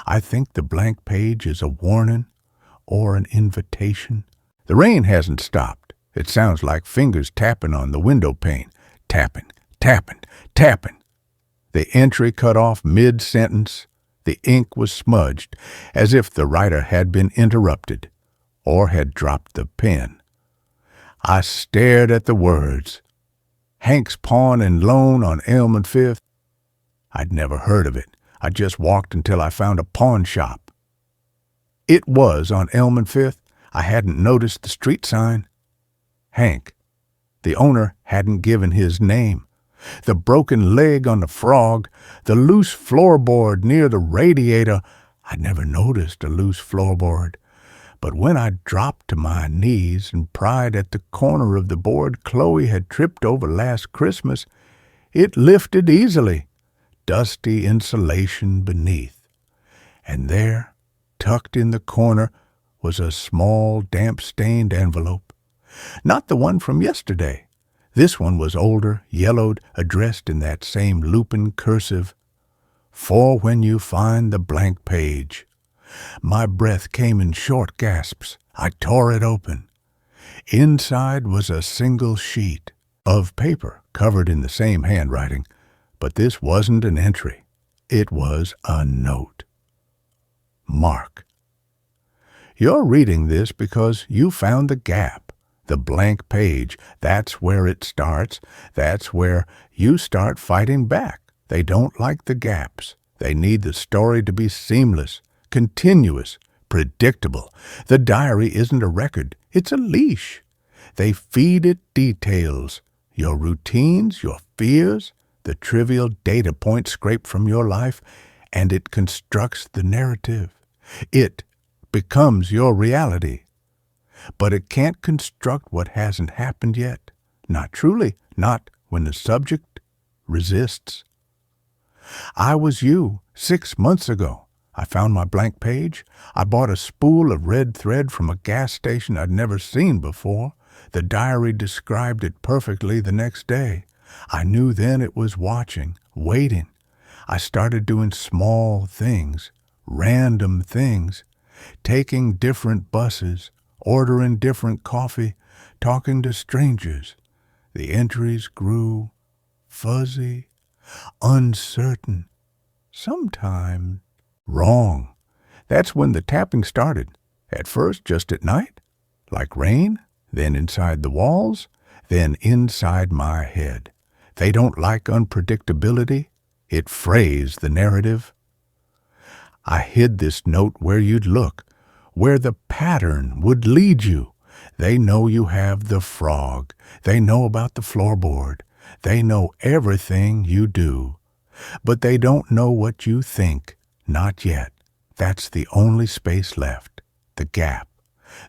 I think the blank page is a warning or an invitation. The rain hasn't stopped. It sounds like fingers tapping on the window pane. Tapping, tapping, tapping. The entry cut off mid-sentence. The ink was smudged, as if the writer had been interrupted or had dropped the pen. I stared at the words. Hank's Pawn and Loan on Elm and Fifth. I'd never heard of it. I just walked until I found a pawn shop. It was on Elm and Fifth. I hadn't noticed the street sign. Hank. The owner hadn't given his name. The broken leg on the frog, the loose floorboard near the radiator. I'd never noticed a loose floorboard. But when I dropped to my knees and pried at the corner of the board Chloe had tripped over last Christmas, it lifted easily, dusty insulation beneath. And there, tucked in the corner, was a small, damp-stained envelope. Not the one from yesterday. This one was older, yellowed, addressed in that same lupin cursive. For when you find the blank page. My breath came in short gasps. I tore it open. Inside was a single sheet of paper covered in the same handwriting, but this wasn't an entry. It was a note. Mark. You're reading this because you found the gap, the blank page. That's where it starts. That's where you start fighting back. They don't like the gaps. They need the story to be seamless, continuous, predictable. The diary isn't a record. It's a leash. They feed it details, your routines, your fears, the trivial data points scraped from your life, and it constructs the narrative. It becomes your reality. But it can't construct what hasn't happened yet. Not truly, not when the subject resists. I was you 6 months ago. I found my blank page. I bought a spool of red thread from a gas station I'd never seen before. The diary described it perfectly the next day. I knew then it was watching, waiting. I started doing small things, random things, taking different buses, ordering different coffee, talking to strangers. The entries grew fuzzy, uncertain, sometimes wrong. That's when the tapping started. At first, just at night, like rain, then inside the walls, then inside my head. They don't like unpredictability. It frays the narrative. I hid this note where you'd look, where the pattern would lead you. They know you have the frog. They know about the floorboard. They know everything you do. But they don't know what you think. Not yet. That's the only space left. The gap.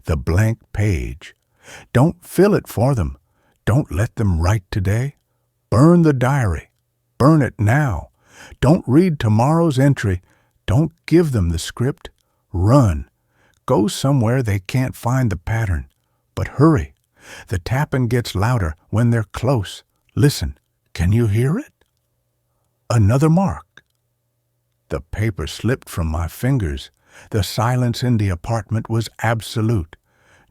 The blank page. Don't fill it for them. Don't let them write today. Burn the diary. Burn it now. Don't read tomorrow's entry. Don't give them the script. Run. Go somewhere they can't find the pattern. But hurry. The tapping gets louder when they're close. Listen. Can you hear it? Another mark. The paper slipped from my fingers. The silence in the apartment was absolute.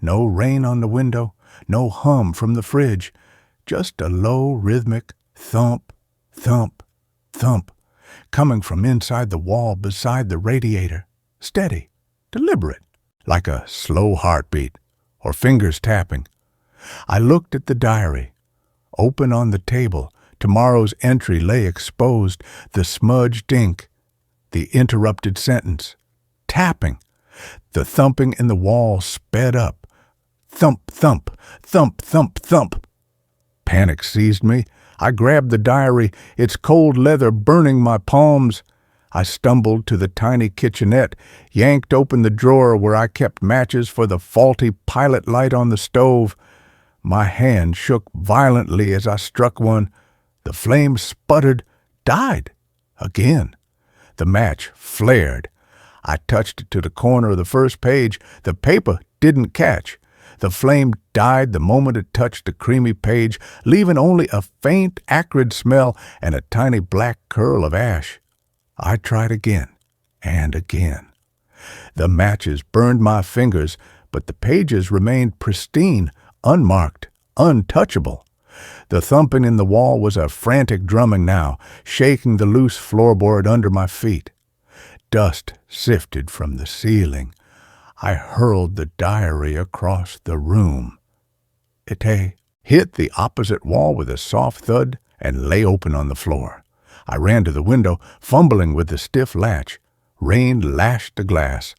No rain on the window, no hum from the fridge, just a low, rhythmic Thump, thump, thump, coming from inside the wall beside the radiator. Steady, deliberate, like a slow heartbeat or fingers tapping. I looked at the diary. Open on the table, tomorrow's entry lay exposed, the smudged ink, the interrupted sentence. Tapping. The thumping in the wall sped up. Thump, thump, thump, thump, thump. Panic seized me. I grabbed the diary, its cold leather burning my palms. I stumbled to the tiny kitchenette, yanked open the drawer where I kept matches for the faulty pilot light on the stove. My hand shook violently as I struck one. The flame sputtered, died. Again. The match flared. I touched it to the corner of the first page. The paper didn't catch. The flame died the moment it touched the creamy page, leaving only a faint, acrid smell and a tiny black curl of ash. I tried again and again. The matches burned my fingers, but the pages remained pristine, unmarked, untouchable. The thumping in the wall was a frantic drumming now, shaking the loose floorboard under my feet. Dust sifted from the ceiling. I hurled the diary across the room. It hit the opposite wall with a soft thud and lay open on the floor. I ran to the window, fumbling with the stiff latch. Rain lashed the glass.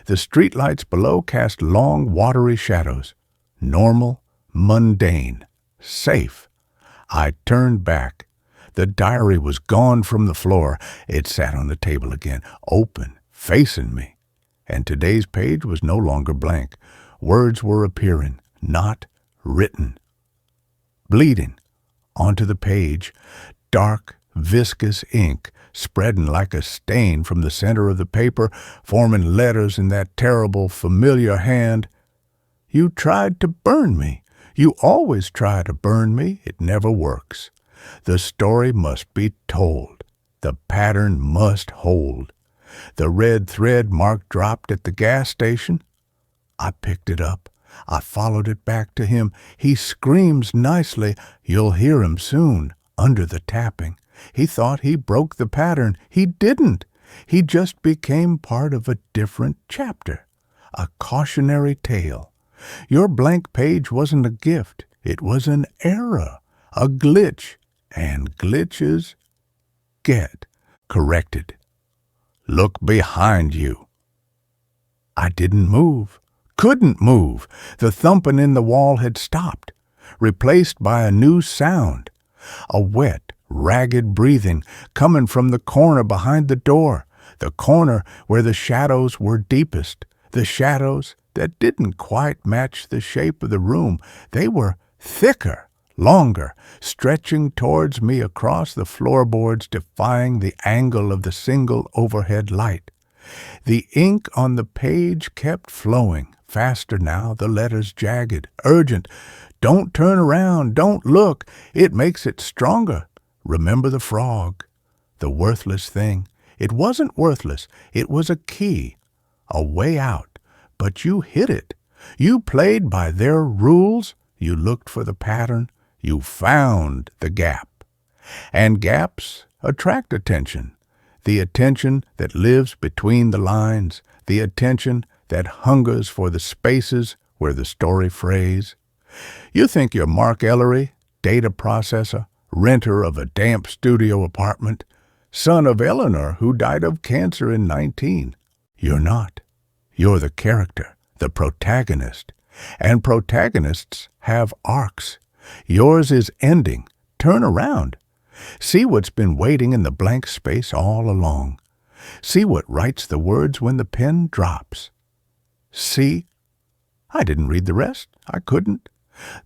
The streetlights below cast long, watery shadows. Normal, mundane, safe. I turned back. The diary was gone from the floor. It sat on the table again, open, facing me. And today's page was no longer blank. Words were appearing, not written. Bleeding onto the page, dark, viscous ink spreading like a stain from the center of the paper, forming letters in that terrible, familiar hand. You tried to burn me. You always try to burn me. It never works. The story must be told. The pattern must hold. The red thread Mark dropped at the gas station. I picked it up. I followed it back to him. He screams nicely. You'll hear him soon, under the tapping. He thought he broke the pattern. He didn't. He just became part of a different chapter, a cautionary tale. Your blank page wasn't a gift. It was an error, a glitch, and glitches get corrected. Look behind you. I didn't move, couldn't move. The thumping in the wall had stopped, replaced by a new sound, a wet, ragged breathing coming from the corner behind the door, the corner where the shadows were deepest, the shadows that didn't quite match the shape of the room. They were thicker, longer, stretching towards me across the floorboards, defying the angle of the single overhead light. The ink on the page kept flowing, faster now, the letters jagged, urgent. Don't turn around, don't look, it makes it stronger. Remember the frog, the worthless thing. It wasn't worthless, it was a key, a way out, but you hit it. You played by their rules, you looked for the pattern, you found the gap. And gaps attract attention, the attention that lives between the lines, the attention that hungers for the spaces where the story frays. You think you're Mark Ellery, data processor, renter of a damp studio apartment, son of Eleanor who died of cancer in 19. You're not. You're the character, the protagonist. And protagonists have arcs. Yours is ending. Turn around. See what's been waiting in the blank space all along. See what writes the words when the pen drops. See? I didn't read the rest. I couldn't.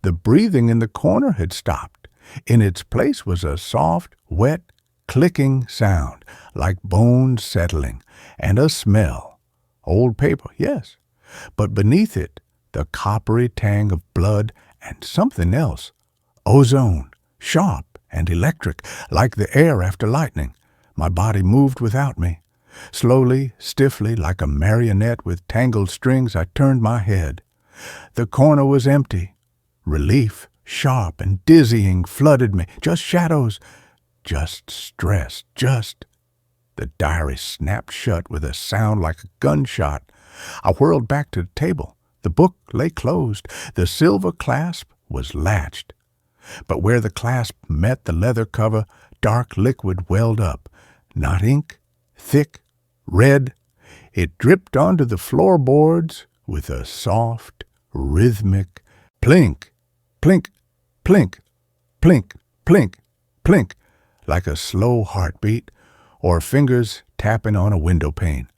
The breathing in the corner had stopped. In its place was a soft, wet, clicking sound, like bones settling, and a smell. Old paper, yes, but beneath it, the coppery tang of blood and something else. Ozone, sharp and electric, like the air after lightning. My body moved without me. Slowly, stiffly, like a marionette with tangled strings, I turned my head. The corner was empty. Relief sharp and dizzying, flooded me. Just shadows, just stress, just... The diary snapped shut with a sound like a gunshot. I whirled back to the table. The book lay closed. The silver clasp was latched. But where the clasp met the leather cover, dark liquid welled up. Not ink, thick, red. It dripped onto the floorboards with a soft, rhythmic plink, plink, plink, plink, plink, plink, like a slow heartbeat or fingers tapping on a window pane.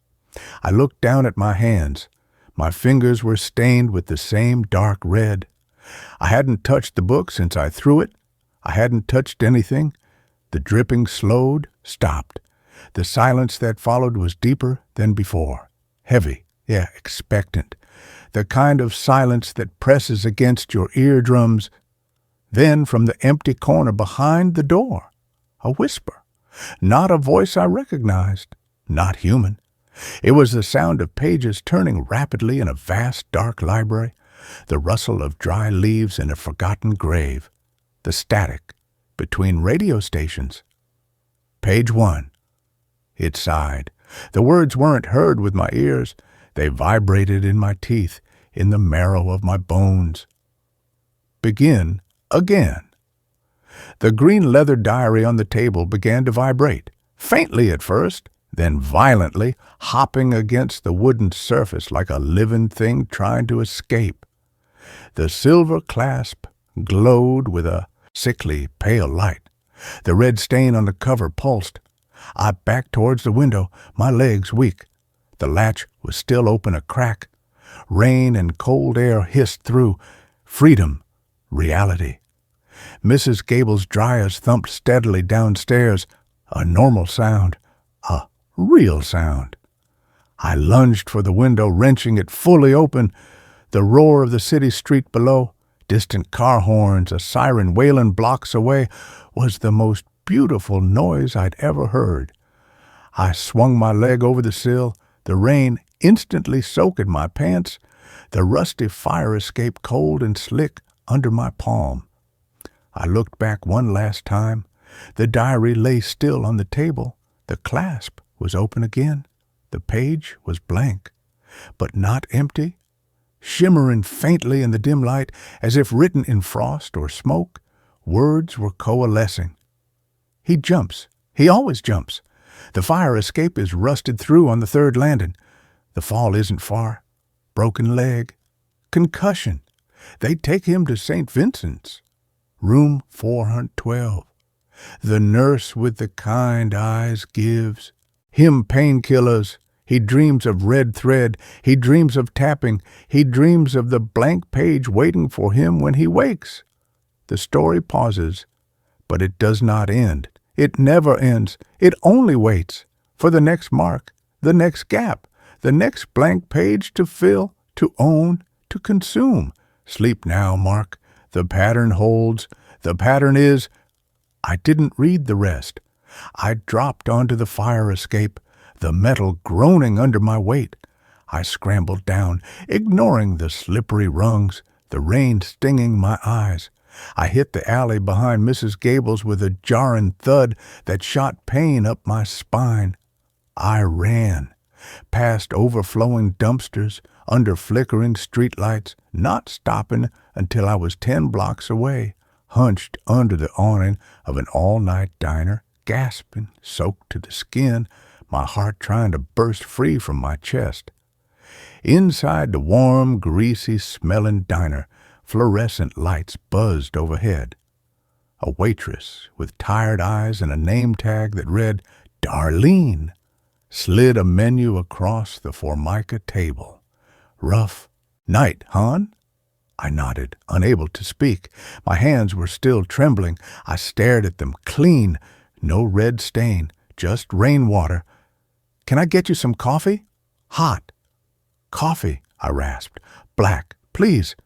I looked down at my hands. My fingers were stained with the same dark red. I hadn't touched the book since I threw it. I hadn't touched anything. The dripping slowed, stopped. The silence that followed was deeper than before. Heavy, expectant. The kind of silence that presses against your eardrums. Then from the empty corner behind the door, a whisper. Not a voice I recognized, not human. It was the sound of pages turning rapidly in a vast dark library, the rustle of dry leaves in a forgotten grave, the static between radio stations. Page 1. It sighed. The words weren't heard with my ears. They vibrated in my teeth, in the marrow of my bones. Begin again. The green leather diary on the table began to vibrate, faintly at first, then violently, hopping against the wooden surface like a living thing trying to escape. The silver clasp glowed with a sickly, pale light. The red stain on the cover pulsed. I backed towards the window, my legs weak. The latch was still open a crack. Rain and cold air hissed through. Freedom, reality. Mrs. Gable's dryers thumped steadily downstairs, a normal sound, a real sound. I lunged for the window, wrenching it fully open. The roar of the city street below, distant car horns, a siren wailing blocks away, was the most beautiful noise I'd ever heard. I swung my leg over the sill, the rain instantly soaking my pants, the rusty fire escape cold and slick under my palm. I looked back one last time. The diary lay still on the table. The clasp was open again. The page was blank, but not empty. Shimmering faintly in the dim light, as if written in frost or smoke, words were coalescing. He jumps. He always jumps. The fire escape is rusted through on the third landing. The fall isn't far. Broken leg. Concussion. They take him to St. Vincent's. Room 412. The nurse with the kind eyes gives him painkillers. He dreams of red thread. He dreams of tapping. He dreams of the blank page waiting for him when he wakes. The story pauses, but it does not end. It never ends. It only waits for the next mark, the next gap, the next blank page to fill, to own, to consume. Sleep now, Mark. The pattern holds. The pattern is... I didn't read the rest. I dropped onto the fire escape, the metal groaning under my weight. I scrambled down, ignoring the slippery rungs, the rain stinging my eyes. I hit the alley behind Mrs. Gable's with a jarring thud that shot pain up my spine. I ran, past overflowing dumpsters, under flickering streetlights, not stopping until I was 10 blocks away, hunched under the awning of an all-night diner, gasping, soaked to the skin, my heart trying to burst free from my chest. Inside the warm, greasy-smelling diner, fluorescent lights buzzed overhead. A waitress with tired eyes and a name tag that read, Darlene, slid a menu across the Formica table. Rough night, hon? I nodded, unable to speak. My hands were still trembling. I stared at them, clean, no red stain, just rainwater. Can I get you some coffee? Hot. Coffee, I rasped. Black, please.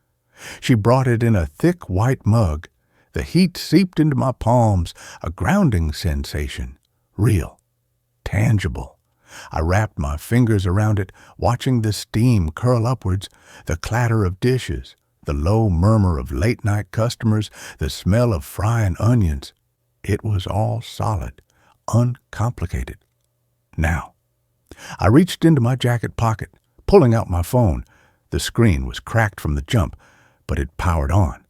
She brought it in a thick white mug. The heat seeped into my palms, a grounding sensation. Real. Tangible. I wrapped my fingers around it, watching the steam curl upwards, the clatter of dishes, the low murmur of late-night customers, the smell of frying onions. It was all solid, uncomplicated. Now, I reached into my jacket pocket, pulling out my phone. The screen was cracked from the jump, but it powered on.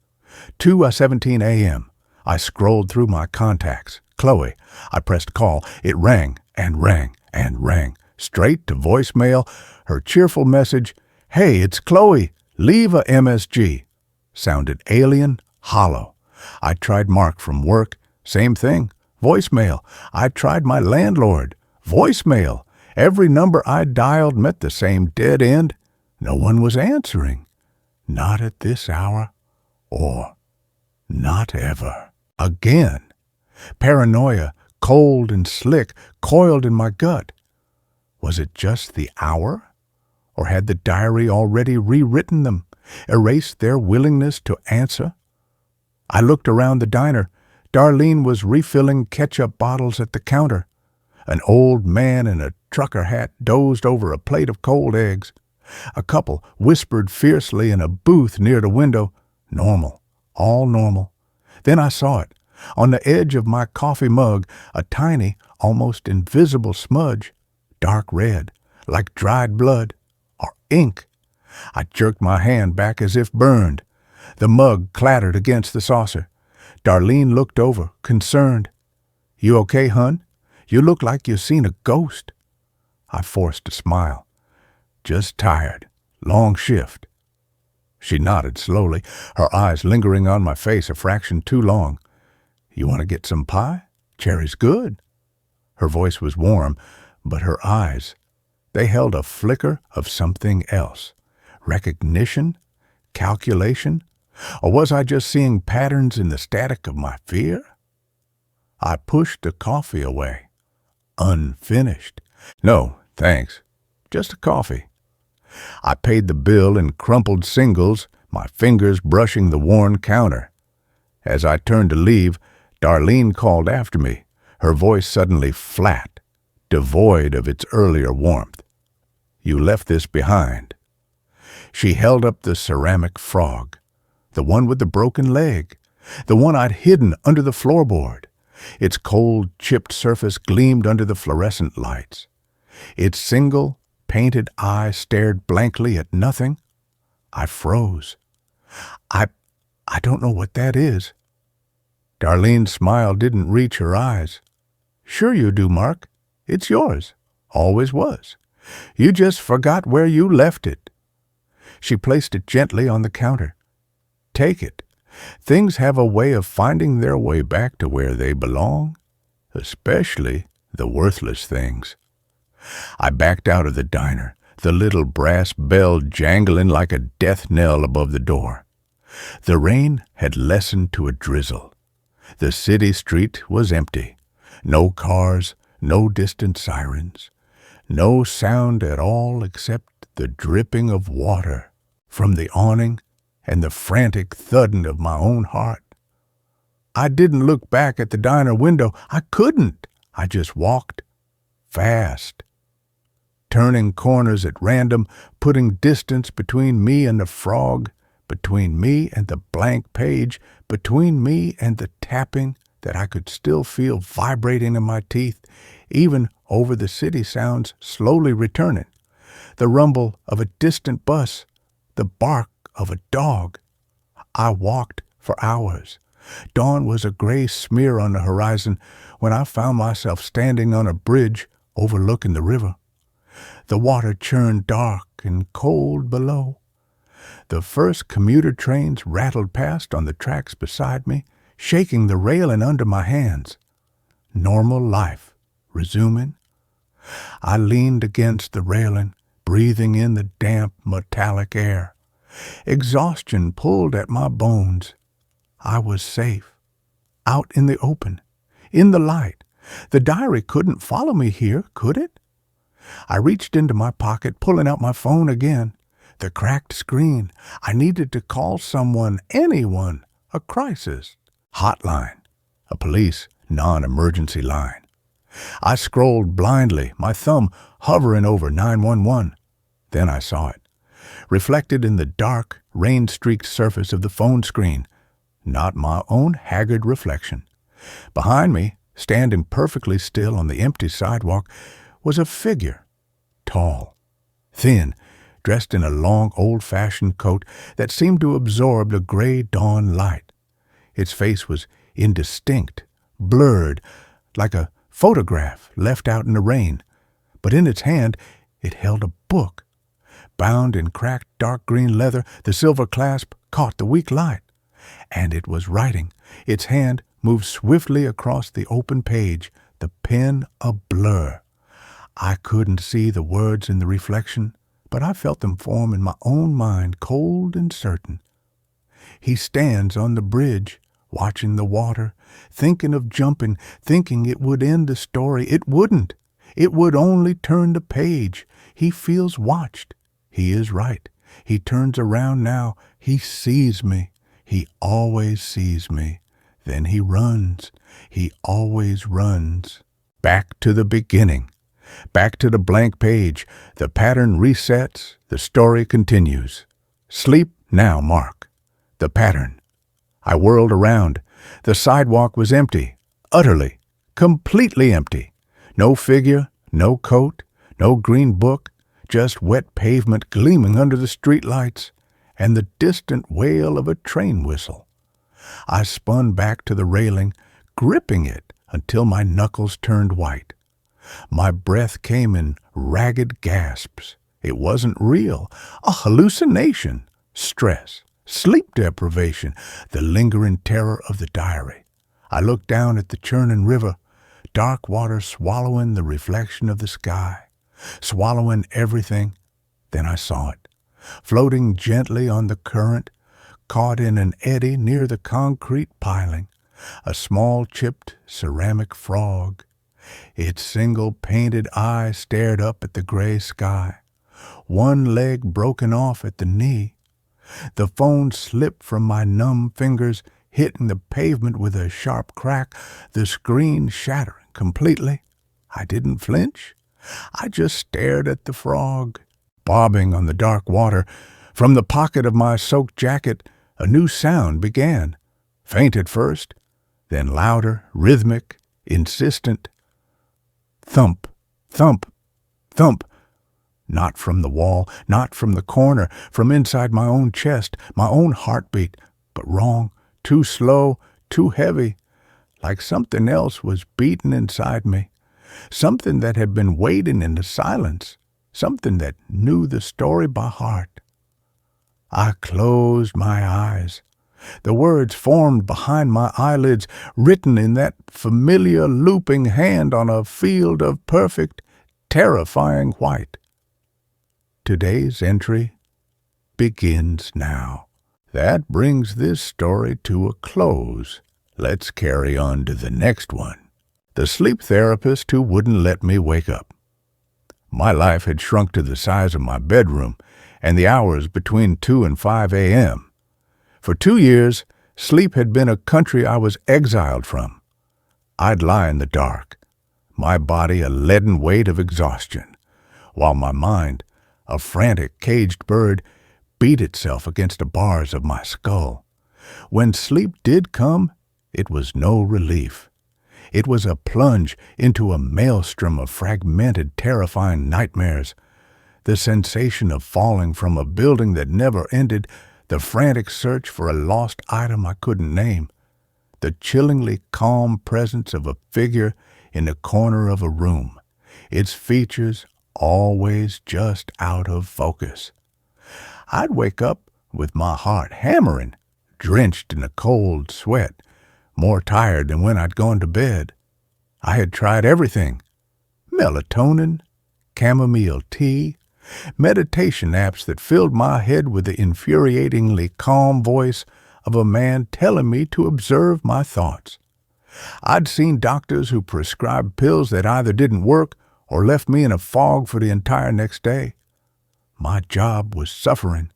2:17 a.m. I scrolled through my contacts. Chloe. I pressed call. It rang and rang and rang. Straight to voicemail. Her cheerful message, "Hey, it's Chloe. Leave a MSG." Sounded alien, hollow. I tried Mark from work. Same thing. Voicemail. I tried my landlord. Voicemail. Every number I dialed met the same dead end. No one was answering. Not at this hour, or not ever. Again. Paranoia, cold and slick, coiled in my gut. Was it just the hour? Or had the diary already rewritten them, erased their willingness to answer? I looked around the diner. Darlene was refilling ketchup bottles at the counter. An old man in a trucker hat dozed over a plate of cold eggs. A couple whispered fiercely in a booth near the window. Normal, all normal. Then I saw it. On the edge of my coffee mug, a tiny, almost invisible smudge. Dark red, like dried blood, or ink. I jerked my hand back as if burned. The mug clattered against the saucer. Darlene looked over, concerned. "You okay, hun? You look like you seen a ghost." I forced a smile. "Just tired. Long shift." She nodded slowly, her eyes lingering on my face a fraction too long. "You want to get some pie? Cherry's good." Her voice was warm, but her eyes, they held a flicker of something else. Recognition? Calculation? Or was I just seeing patterns in the static of my fear? I pushed the coffee away. Unfinished. "No, thanks. Just a coffee." I paid the bill in crumpled singles, my fingers brushing the worn counter. As I turned to leave, Darlene called after me, her voice suddenly flat, devoid of its earlier warmth. "You left this behind." She held up the ceramic frog, the one with the broken leg, the one I'd hidden under the floorboard. Its cold, chipped surface gleamed under the fluorescent lights. Its single, painted eye stared blankly at nothing. I froze. I don't know what that is." Darlene's smile didn't reach her eyes. "Sure you do, Mark. It's yours. Always was. You just forgot where you left it." She placed it gently on the counter. "Take it. Things have a way of finding their way back to where they belong, especially the worthless things." I backed out of the diner, the little brass bell jangling like a death knell above the door. The rain had lessened to a drizzle. The city street was empty. No cars, no distant sirens, no sound at all except the dripping of water from the awning and the frantic thudding of my own heart. I didn't look back at the diner window. I couldn't. I just walked fast, turning corners at random, putting distance between me and the frog, between me and the blank page, between me and the tapping that I could still feel vibrating in my teeth, even over the city sounds slowly returning. The rumble of a distant bus, the bark of a dog. I walked for hours. Dawn was a gray smear on the horizon when I found myself standing on a bridge overlooking the river. The water churned dark and cold below. The first commuter trains rattled past on the tracks beside me, shaking the railing under my hands. Normal life resuming. I leaned against the railing, breathing in the damp, metallic air. Exhaustion pulled at my bones. I was safe, out in the open, in the light. The diary couldn't follow me here, could it? I reached into my pocket, pulling out my phone again. The cracked screen. I needed to call someone, anyone, a crisis. Hotline, a police non-emergency line. I scrolled blindly, my thumb hovering over 911. Then I saw it. reflected in the dark, rain-streaked surface of the phone screen, not my own haggard reflection. Behind me, standing perfectly still on the empty sidewalk, was a figure, tall, thin, dressed in a long, old-fashioned coat that seemed to absorb the gray dawn light. Its face was indistinct, blurred, like a photograph left out in the rain, but in its hand it held a book. Bound in cracked dark green leather, the silver clasp caught the weak light, and it was writing. Its hand moved swiftly across the open page, the pen a blur. I couldn't see the words in the reflection, but I felt them form in my own mind, cold and certain. He stands on the bridge, watching the water, thinking of jumping, thinking it would end the story. It wouldn't. It would only turn the page. He feels watched. He is right. He turns around now. He sees me. He always sees me. Then he runs. He always runs. Back to the beginning. Back to the blank page. The pattern resets. The story continues. Sleep now, Mark. The pattern. I whirled around. The sidewalk was empty. Utterly, completely empty. No figure, no coat, no green book, just wet pavement gleaming under the street lights, and the distant wail of a train whistle. I spun back to the railing, gripping it until my knuckles turned white. My breath came in ragged gasps. It wasn't real. A hallucination. Stress. Sleep deprivation. The lingering terror of the diary. I looked down at the churning river, dark water swallowing the reflection of the sky, swallowing everything. Then I saw it, floating gently on the current, caught in an eddy near the concrete piling, a small chipped ceramic frog. Its single painted eye stared up at the gray sky, one leg broken off at the knee. The phone slipped from my numb fingers, hitting the pavement with a sharp crack, the screen shattering completely. I didn't flinch. I just stared at the frog, bobbing on the dark water. From the pocket of my soaked jacket, a new sound began, faint at first, then louder, rhythmic, insistent. Thump, thump, thump. Not from the wall, not from the corner, from inside my own chest, my own heartbeat, but wrong, too slow, too heavy, like something else was beating inside me, something that had been waiting in the silence, something that knew the story by heart. I closed my eyes. The words formed behind my eyelids, written in that familiar looping hand on a field of perfect, terrifying white. Today's entry begins now. That brings this story to a close. Let's carry on to the next one. The sleep therapist who wouldn't let me wake up. My life had shrunk to the size of my bedroom and the hours between 2 and 5 a.m. For 2 years, sleep had been a country I was exiled from. I'd lie in the dark, my body a leaden weight of exhaustion, while my mind, a frantic, caged bird, beat itself against the bars of my skull. When sleep did come, it was no relief. It was a plunge into a maelstrom of fragmented, terrifying nightmares. The sensation of falling from a building that never ended, the frantic search for a lost item I couldn't name, the chillingly calm presence of a figure in the corner of a room, its features always just out of focus. I'd wake up with my heart hammering, drenched in a cold sweat, more tired than when I'd gone to bed. I had tried everything: melatonin, chamomile tea, meditation apps that filled my head with the infuriatingly calm voice of a man telling me to observe my thoughts. I'd seen doctors who prescribed pills that either didn't work or left me in a fog for the entire next day. My job was suffering.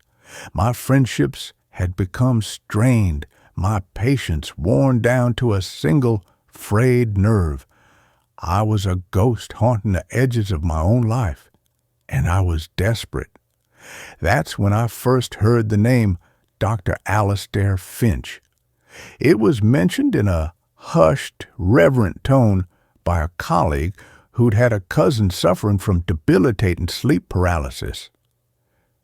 My friendships had become strained, my patience worn down to a single frayed nerve. I was a ghost haunting the edges of my own life, and I was desperate. That's when I first heard the name Dr. Alistair Finch. It was mentioned in a hushed, reverent tone by a colleague who'd had a cousin suffering from debilitating sleep paralysis.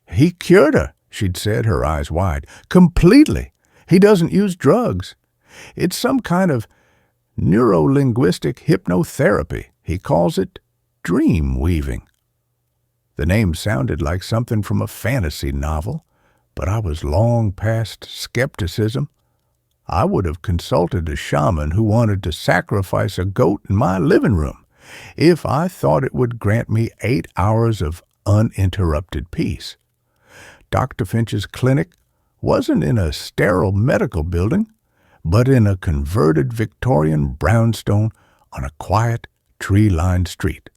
"He cured her," she'd said, her eyes wide. "Completely. He doesn't use drugs. It's some kind of neuro-linguistic hypnotherapy. He calls it dream weaving." The name sounded like something from a fantasy novel, but I was long past skepticism. I would have consulted a shaman who wanted to sacrifice a goat in my living room if I thought it would grant me 8 hours of uninterrupted peace. Dr. Finch's clinic wasn't in a sterile medical building, but in a converted Victorian brownstone on a quiet, tree-lined street.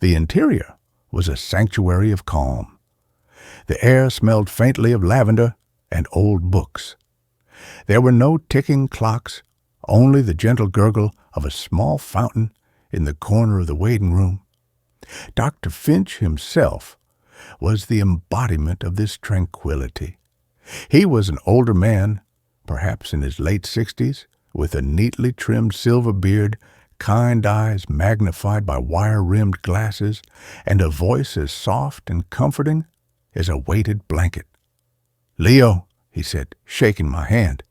The interior was a sanctuary of calm. The air smelled faintly of lavender and old books. There were no ticking clocks, only the gentle gurgle of a small fountain in the corner of the waiting room. Dr. Finch himself was the embodiment of this tranquility. He was an older man, perhaps in his late 60s, with a neatly trimmed silver beard, kind eyes magnified by wire-rimmed glasses, and a voice as soft and comforting as a weighted blanket. "Leo," he said, shaking my hand.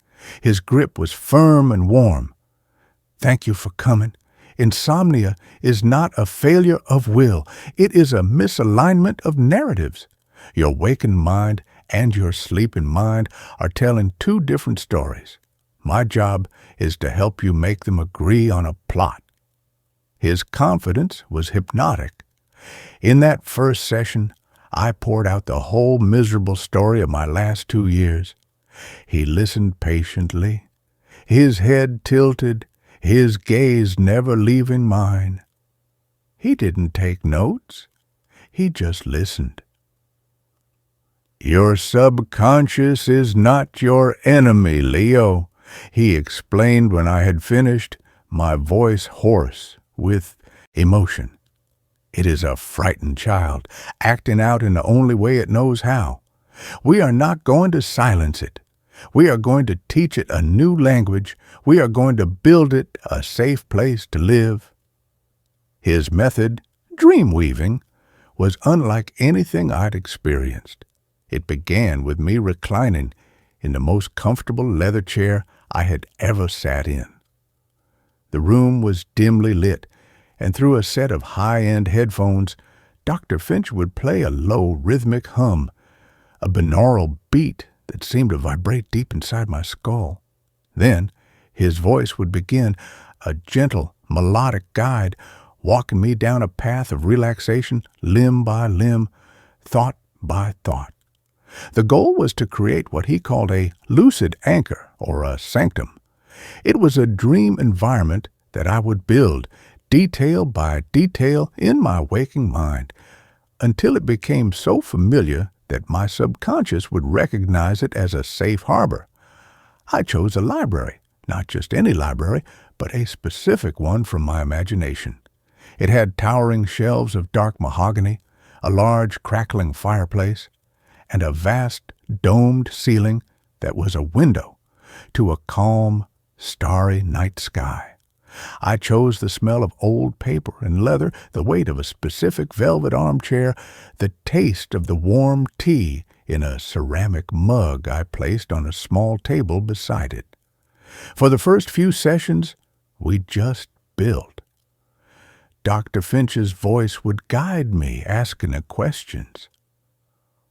His grip was firm and warm. "Thank you for coming. Insomnia is not a failure of will. It is a misalignment of narratives. Your waking mind and your sleeping mind are telling two different stories. My job is to help you make them agree on a plot." His confidence was hypnotic. In that first session, I poured out the whole miserable story of my last 2 years. He listened patiently, his head tilted, his gaze never leaving mine. He didn't take notes. He just listened. "Your subconscious is not your enemy, Leo," he explained when I had finished, my voice hoarse with emotion. "It is a frightened child, acting out in the only way it knows how. We are not going to silence it. We are going to teach it a new language. We are going to build it a safe place to live." His method, dream weaving, was unlike anything I'd experienced. It began with me reclining in the most comfortable leather chair I had ever sat in. The room was dimly lit, and through a set of high-end headphones, Dr. Finch would play a low, rhythmic hum, a binaural beat that seemed to vibrate deep inside my skull. Then his voice would begin, a gentle, melodic guide, walking me down a path of relaxation, limb by limb, thought by thought. The goal was to create what he called a lucid anchor, or a sanctum. It was a dream environment that I would build, detail by detail, in my waking mind, until it became so familiar that my subconscious would recognize it as a safe harbor. I chose a library, not just any library, but a specific one from my imagination. It had towering shelves of dark mahogany, a large crackling fireplace, and a vast domed ceiling that was a window to a calm, starry night sky. I chose the smell of old paper and leather, the weight of a specific velvet armchair, the taste of the warm tea in a ceramic mug I placed on a small table beside it. For the first few sessions, we just built. Dr. Finch's voice would guide me, asking the questions.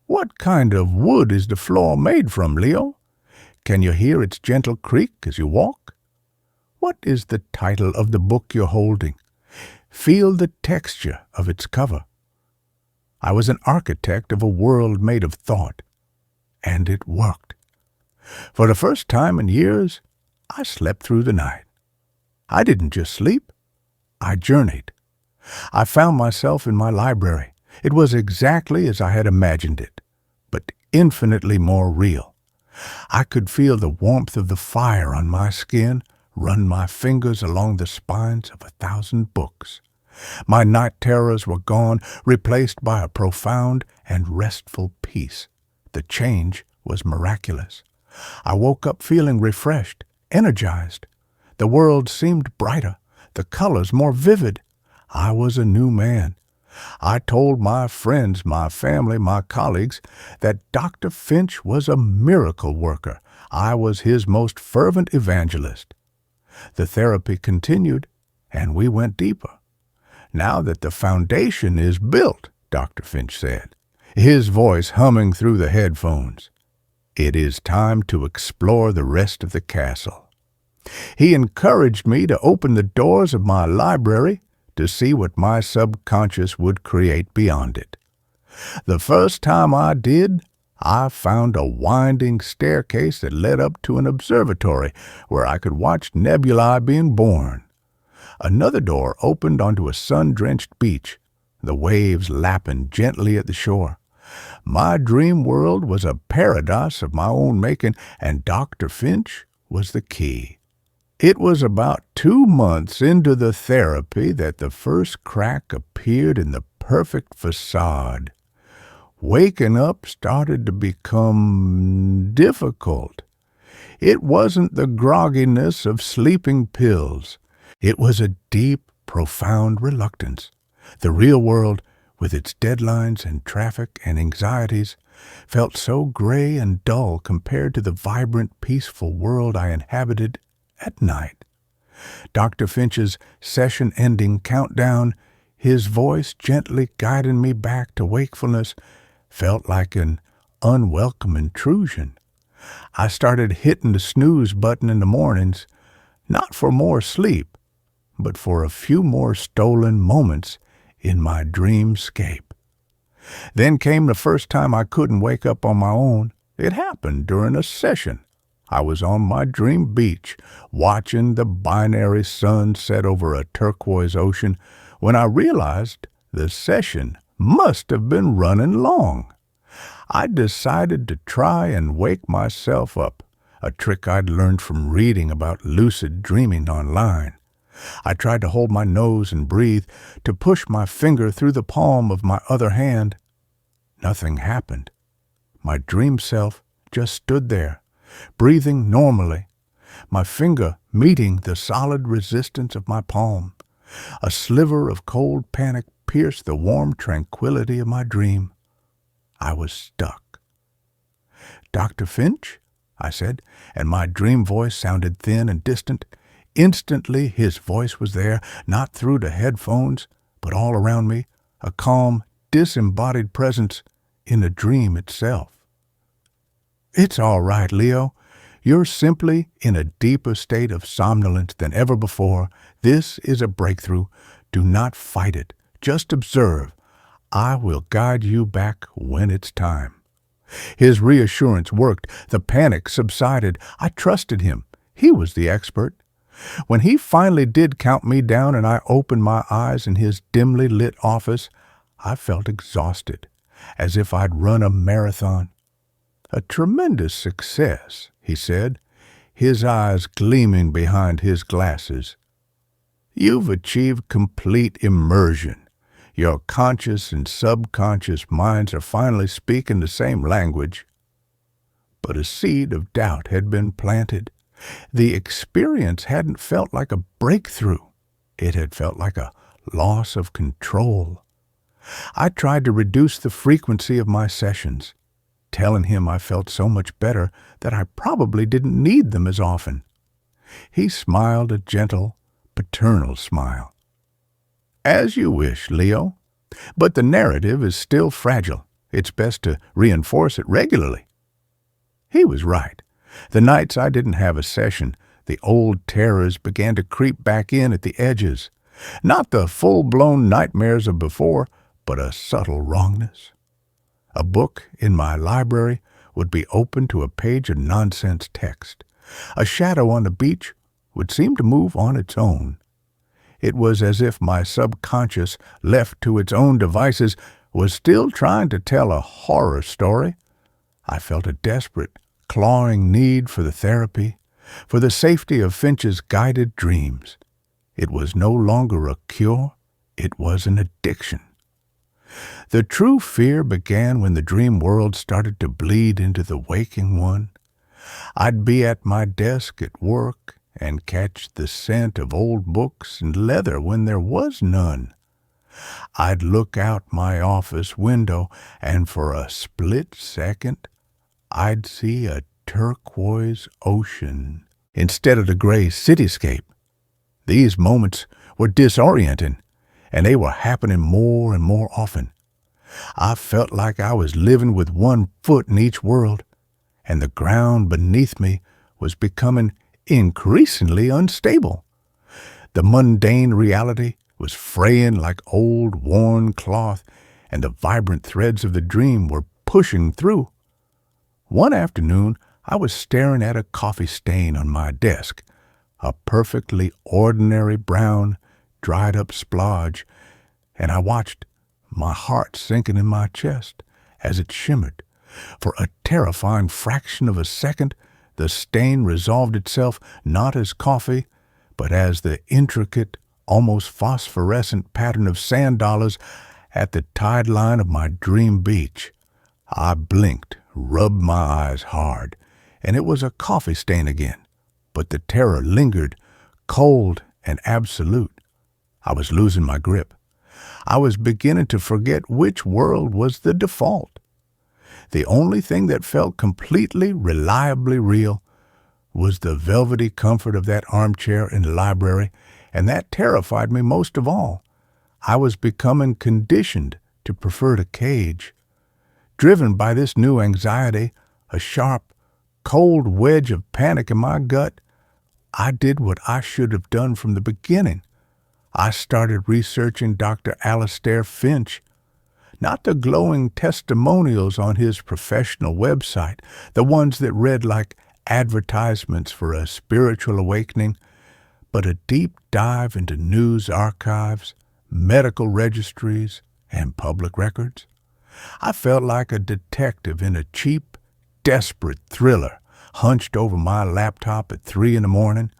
"What kind of wood is the floor made from, Leo? Can you hear its gentle creak as you walk? What is the title of the book you're holding? Feel the texture of its cover." I was an architect of a world made of thought, and it worked. For the first time in years, I slept through the night. I didn't just sleep, I journeyed. I found myself in my library. It was exactly as I had imagined it, but infinitely more real. I could feel the warmth of the fire on my skin, run my fingers along the spines of 1,000 books. My night terrors were gone, replaced by a profound and restful peace. The change was miraculous. I woke up feeling refreshed, energized. The world seemed brighter, the colors more vivid. I was a new man. I told my friends, my family, my colleagues that Dr. Finch was a miracle worker. I was his most fervent evangelist. The therapy continued, and we went deeper. Now that the foundation is built, Dr. Finch said, his voice humming through the headphones, it is time to explore the rest of the castle. He encouraged me to open the doors of my library to see what my subconscious would create beyond it. The first time I did, I found a winding staircase that led up to an observatory where I could watch nebulae being born. Another door opened onto a sun-drenched beach, the waves lapping gently at the shore. My dream world was a paradise of my own making, and Dr. Finch was the key. It was about 2 months into the therapy that the first crack appeared in the perfect facade. Waking up started to become difficult. It wasn't the grogginess of sleeping pills. It was a deep, profound reluctance. The real world, with its deadlines and traffic and anxieties, felt so gray and dull compared to the vibrant, peaceful world I inhabited at night. Dr. Finch's session-ending countdown, his voice gently guiding me back to wakefulness, felt like an unwelcome intrusion. I started hitting the snooze button in the mornings, not for more sleep, but for a few more stolen moments in my dreamscape. Then came the first time I couldn't wake up on my own. It happened during a session. I was on my dream beach, watching the binary sun set over a turquoise ocean, when I realized the session must have been running long. I decided to try and wake myself up, a trick I'd learned from reading about lucid dreaming online. I tried to hold my nose and breathe, to push my finger through the palm of my other hand. Nothing happened. My dream self just stood there, breathing normally, my finger meeting the solid resistance of my palm. A sliver of cold panic pierced the warm tranquility of my dream. I was stuck. "Dr. Finch?" I said, and my dream voice sounded thin and distant. Instantly his voice was there, not through the headphones, but all around me, a calm, disembodied presence in the dream itself. "It's all right, Leo. You're simply in a deeper state of somnolence than ever before. This is a breakthrough. Do not fight it. Just observe. I will guide you back when it's time." His reassurance worked. The panic subsided. I trusted him. He was the expert. When he finally did count me down and I opened my eyes in his dimly lit office, I felt exhausted, as if I'd run a marathon. "A tremendous success," he said, his eyes gleaming behind his glasses. "You've achieved complete immersion. Your conscious and subconscious minds are finally speaking the same language." But a seed of doubt had been planted. The experience hadn't felt like a breakthrough. It had felt like a loss of control. I tried to reduce the frequency of my sessions, telling him I felt so much better that I probably didn't need them as often. He smiled a gentle, paternal smile. "As you wish, Leo. But the narrative is still fragile. It's best to reinforce it regularly." He was right. The nights I didn't have a session, the old terrors began to creep back in at the edges. Not the full-blown nightmares of before, but a subtle wrongness. A book in my library would be open to a page of nonsense text. A shadow on the beach would seem to move on its own. It was as if my subconscious, left to its own devices, was still trying to tell a horror story. I felt a desperate, clawing need for the therapy, for the safety of Finch's guided dreams. It was no longer a cure. it was an addiction. The true fear began when the dream world started to bleed into the waking one. I'd be at my desk at work and catch the scent of old books and leather when there was none. I'd look out my office window, and for a split second, I'd see a turquoise ocean instead of the gray cityscape. These moments were disorienting, and they were happening more and more often. I felt like I was living with one foot in each world, and the ground beneath me was becoming increasingly unstable. The mundane reality was fraying like old worn cloth, and the vibrant threads of the dream were pushing through. One afternoon, I was staring at a coffee stain on my desk, a perfectly ordinary brown, dried-up splodge, and I watched, my heart sinking in my chest as it shimmered. For a terrifying fraction of a second, the stain resolved itself not as coffee, but as the intricate, almost phosphorescent pattern of sand dollars at the tide line of my dream beach. I blinked, rubbed my eyes hard, and it was a coffee stain again, but the terror lingered, cold and absolute. I was losing my grip. I was beginning to forget which world was the default. The only thing that felt completely, reliably real was the velvety comfort of that armchair in the library, and that terrified me most of all. I was becoming conditioned to prefer the cage. Driven by this new anxiety, a sharp, cold wedge of panic in my gut, I did what I should have done from the beginning. I started researching Dr. Alastair Finch. Not the glowing testimonials on his professional website, the ones that read like advertisements for a spiritual awakening, but a deep dive into news archives, medical registries, and public records. I felt like a detective in a cheap, desperate thriller, hunched over my laptop at 3 a.m,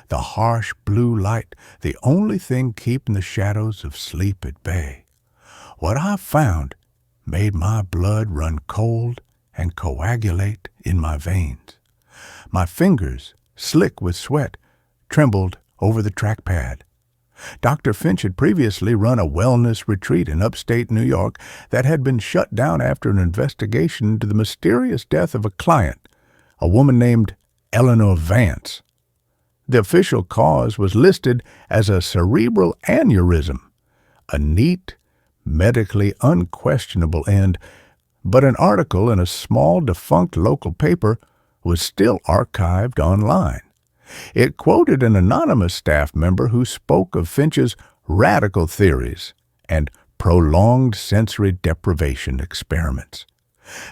the harsh blue light the only thing keeping the shadows of sleep at bay. What I found made my blood run cold and coagulate in my veins. My fingers, slick with sweat, trembled over the trackpad. Dr. Finch had previously run a wellness retreat in upstate New York that had been shut down after an investigation into the mysterious death of a client, a woman named Eleanor Vance. The official cause was listed as a cerebral aneurysm, a neat, medically unquestionable end, but an article in a small defunct local paper was still archived online. It quoted an anonymous staff member who spoke of Finch's radical theories and prolonged sensory deprivation experiments,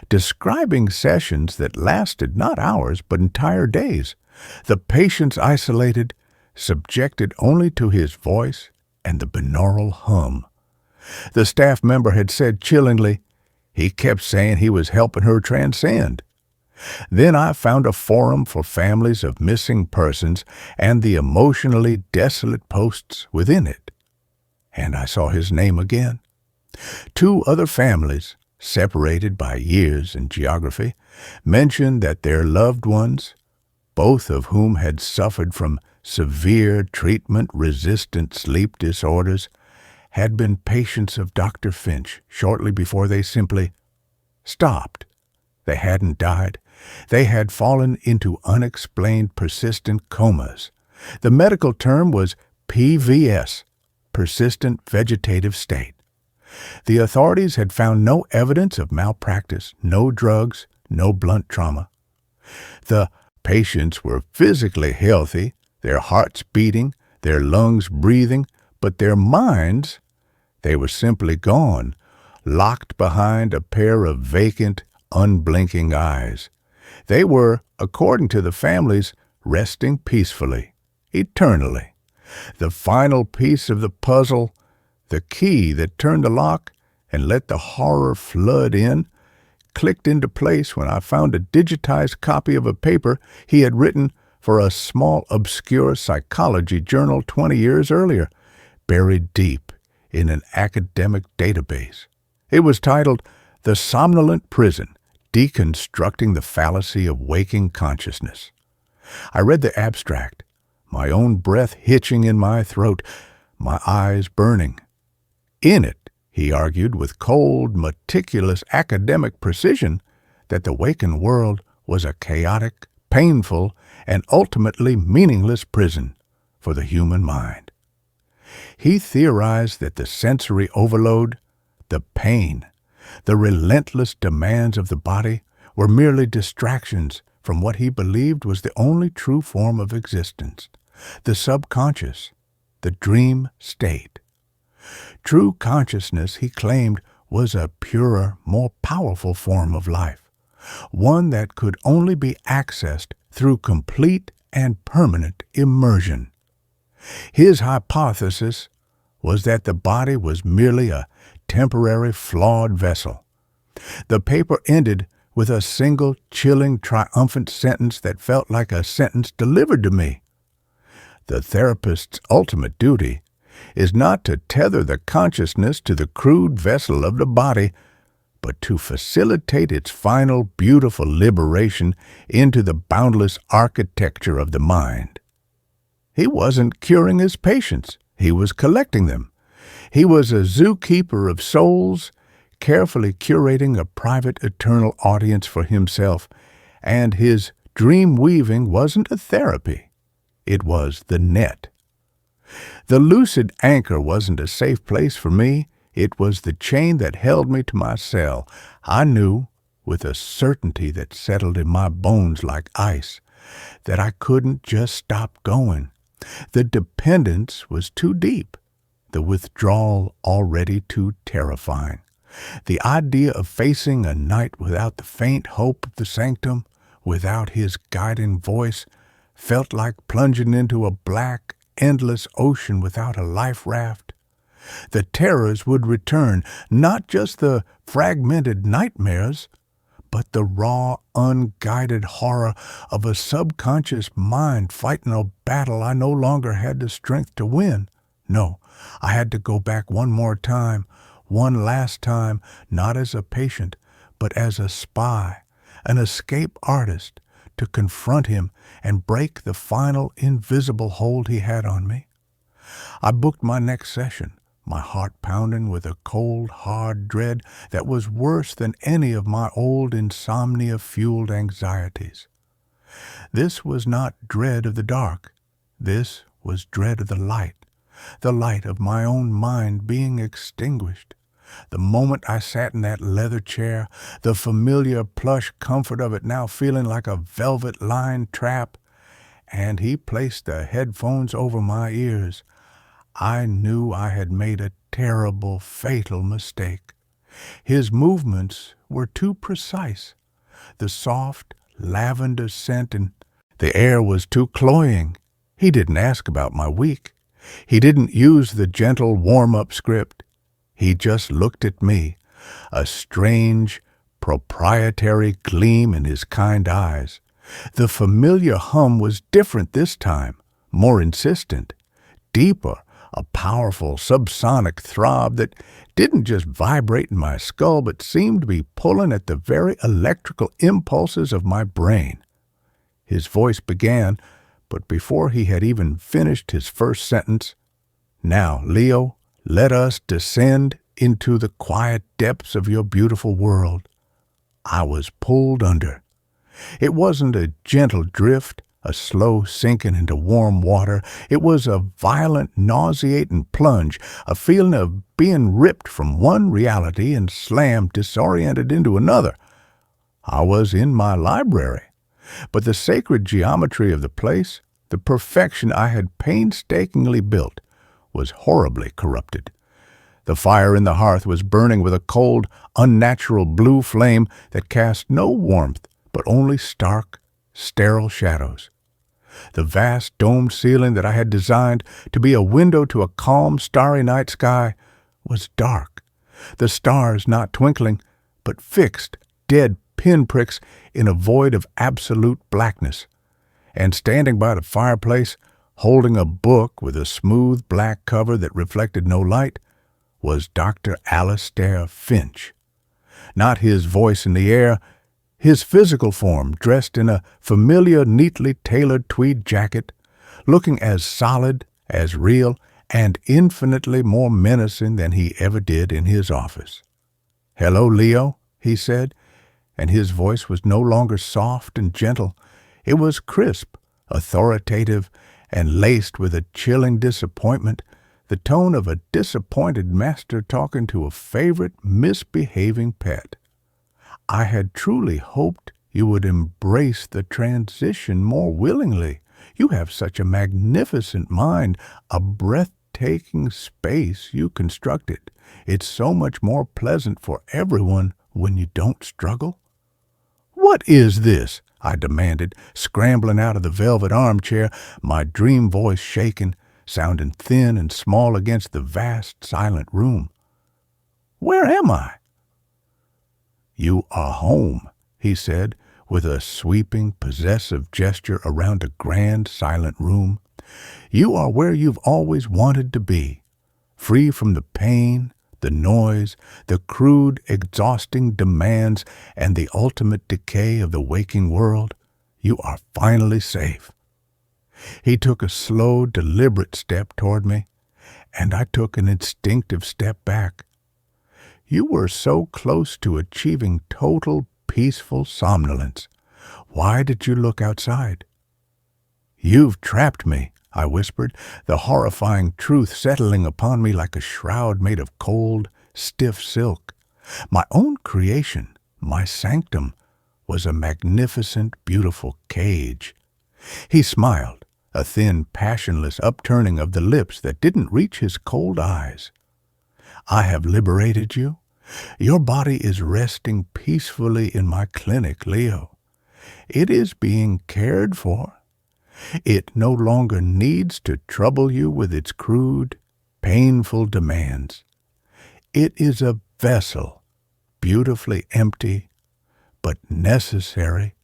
describing sessions that lasted not hours but entire days. The patients isolated, subjected only to his voice and the binaural hum. The staff member had said chillingly, he kept saying he was helping her transcend. Then I found a forum for families of missing persons and the emotionally desolate posts within it. And I saw his name again. 2 other families, separated by years and geography, mentioned that their loved ones, both of whom had suffered from severe treatment-resistant sleep disorders, had been patients of Dr. Finch shortly before they simply stopped. They hadn't died. They had fallen into unexplained persistent comas. The medical term was PVS, persistent vegetative state. The authorities had found no evidence of malpractice, no drugs, no blunt trauma. The patients were physically healthy, their hearts beating, their lungs breathing, but their minds, they were simply gone, locked behind a pair of vacant, unblinking eyes. They were, according to the families, resting peacefully, eternally. The final piece of the puzzle, the key that turned the lock and let the horror flood in, clicked into place when I found a digitized copy of a paper he had written for a small, obscure psychology journal 20 years earlier, buried deep in an academic database. It was titled The Somnolent Prison, Deconstructing the Fallacy of Waking Consciousness. I read the abstract, my own breath hitching in my throat, my eyes burning. In it, he argued with cold, meticulous academic precision that the waking world was a chaotic, painful, and ultimately meaningless prison for the human mind. He theorized that the sensory overload, the pain, the relentless demands of the body were merely distractions from what he believed was the only true form of existence, the subconscious, the dream state. True consciousness, he claimed, was a purer, more powerful form of life, one that could only be accessed through complete and permanent immersion. His hypothesis was that the body was merely a temporary, flawed vessel. The paper ended with a single, chilling, triumphant sentence that felt like a sentence delivered to me. The therapist's ultimate duty is not to tether the consciousness to the crude vessel of the body, but to facilitate its final, beautiful liberation into the boundless architecture of the mind. He wasn't curing his patients. He was collecting them. He was a zookeeper of souls, carefully curating a private eternal audience for himself, and his dream weaving wasn't a therapy. It was the net. The lucid anchor wasn't a safe place for me. It was the chain that held me to my cell. I knew, with a certainty that settled in my bones like ice, that I couldn't just stop going. The dependence was too deep, the withdrawal already too terrifying. The idea of facing a night without the faint hope of the sanctum, without his guiding voice, felt like plunging into a black, endless ocean without a life raft. The terrors would return, not just the fragmented nightmares, but the raw, unguided horror of a subconscious mind fighting a battle I no longer had the strength to win. No, I had to go back one more time, one last time, not as a patient, but as a spy, an escape artist, to confront him and break the final invisible hold he had on me. I booked my next session, my heart pounding with a cold, hard dread that was worse than any of my old insomnia-fueled anxieties. This was not dread of the dark. This was dread of the light of my own mind being extinguished. The moment I sat in that leather chair, the familiar plush comfort of it now feeling like a velvet-lined trap, and he placed the headphones over my ears, I knew I had made a terrible, fatal mistake. His movements were too precise. The soft, lavender scent and the air was too cloying. He didn't ask about my week. He didn't use the gentle warm-up script. He just looked at me, a strange, proprietary gleam in his kind eyes. The familiar hum was different this time, more insistent, deeper, a powerful subsonic throb that didn't just vibrate in my skull but seemed to be pulling at the very electrical impulses of my brain. His voice began, but before he had even finished his first sentence, "Now, Leo, let us descend into the quiet depths of your beautiful world." I was pulled under. It wasn't a gentle drift, a slow sinking into warm water. It was a violent, nauseating plunge, a feeling of being ripped from one reality and slammed disoriented into another. I was in my library, but the sacred geometry of the place, the perfection I had painstakingly built, was horribly corrupted. The fire in the hearth was burning with a cold, unnatural blue flame that cast no warmth, but only stark, sterile shadows. The vast domed ceiling that I had designed to be a window to a calm, starry night sky was dark, the stars not twinkling, but fixed, dead pinpricks in a void of absolute blackness. And standing by the fireplace, holding a book with a smooth black cover that reflected no light, was Dr. Alastair Finch. Not his voice in the air, his physical form dressed in a familiar, neatly tailored tweed jacket, looking as solid, as real, and infinitely more menacing than he ever did in his office. "Hello, Leo," he said, and his voice was no longer soft and gentle. It was crisp, authoritative, and laced with a chilling disappointment, the tone of a disappointed master talking to a favorite misbehaving pet. "I had truly hoped you would embrace the transition more willingly. You have such a magnificent mind, a breathtaking space you constructed. It's so much more pleasant for everyone when you don't struggle." "What is this?" I demanded, scrambling out of the velvet armchair, my dream voice shaking, sounding thin and small against the vast, silent room. "Where am I?" "You are home," he said, with a sweeping, possessive gesture around a grand, silent room. "You are where you've always wanted to be, free from the pain, the noise, the crude, exhausting demands, and the ultimate decay of the waking world. You are finally safe." He took a slow, deliberate step toward me, and I took an instinctive step back. "You were so close to achieving total, peaceful somnolence. Why did you look outside?" "You've trapped me," I whispered, the horrifying truth settling upon me like a shroud made of cold, stiff silk. My own creation, my sanctum, was a magnificent, beautiful cage. He smiled, a thin, passionless upturning of the lips that didn't reach his cold eyes. "I have liberated you. Your body is resting peacefully in my clinic, Leo. It is being cared for. It no longer needs to trouble you with its crude, painful demands. It is a vessel, beautifully empty, but necessary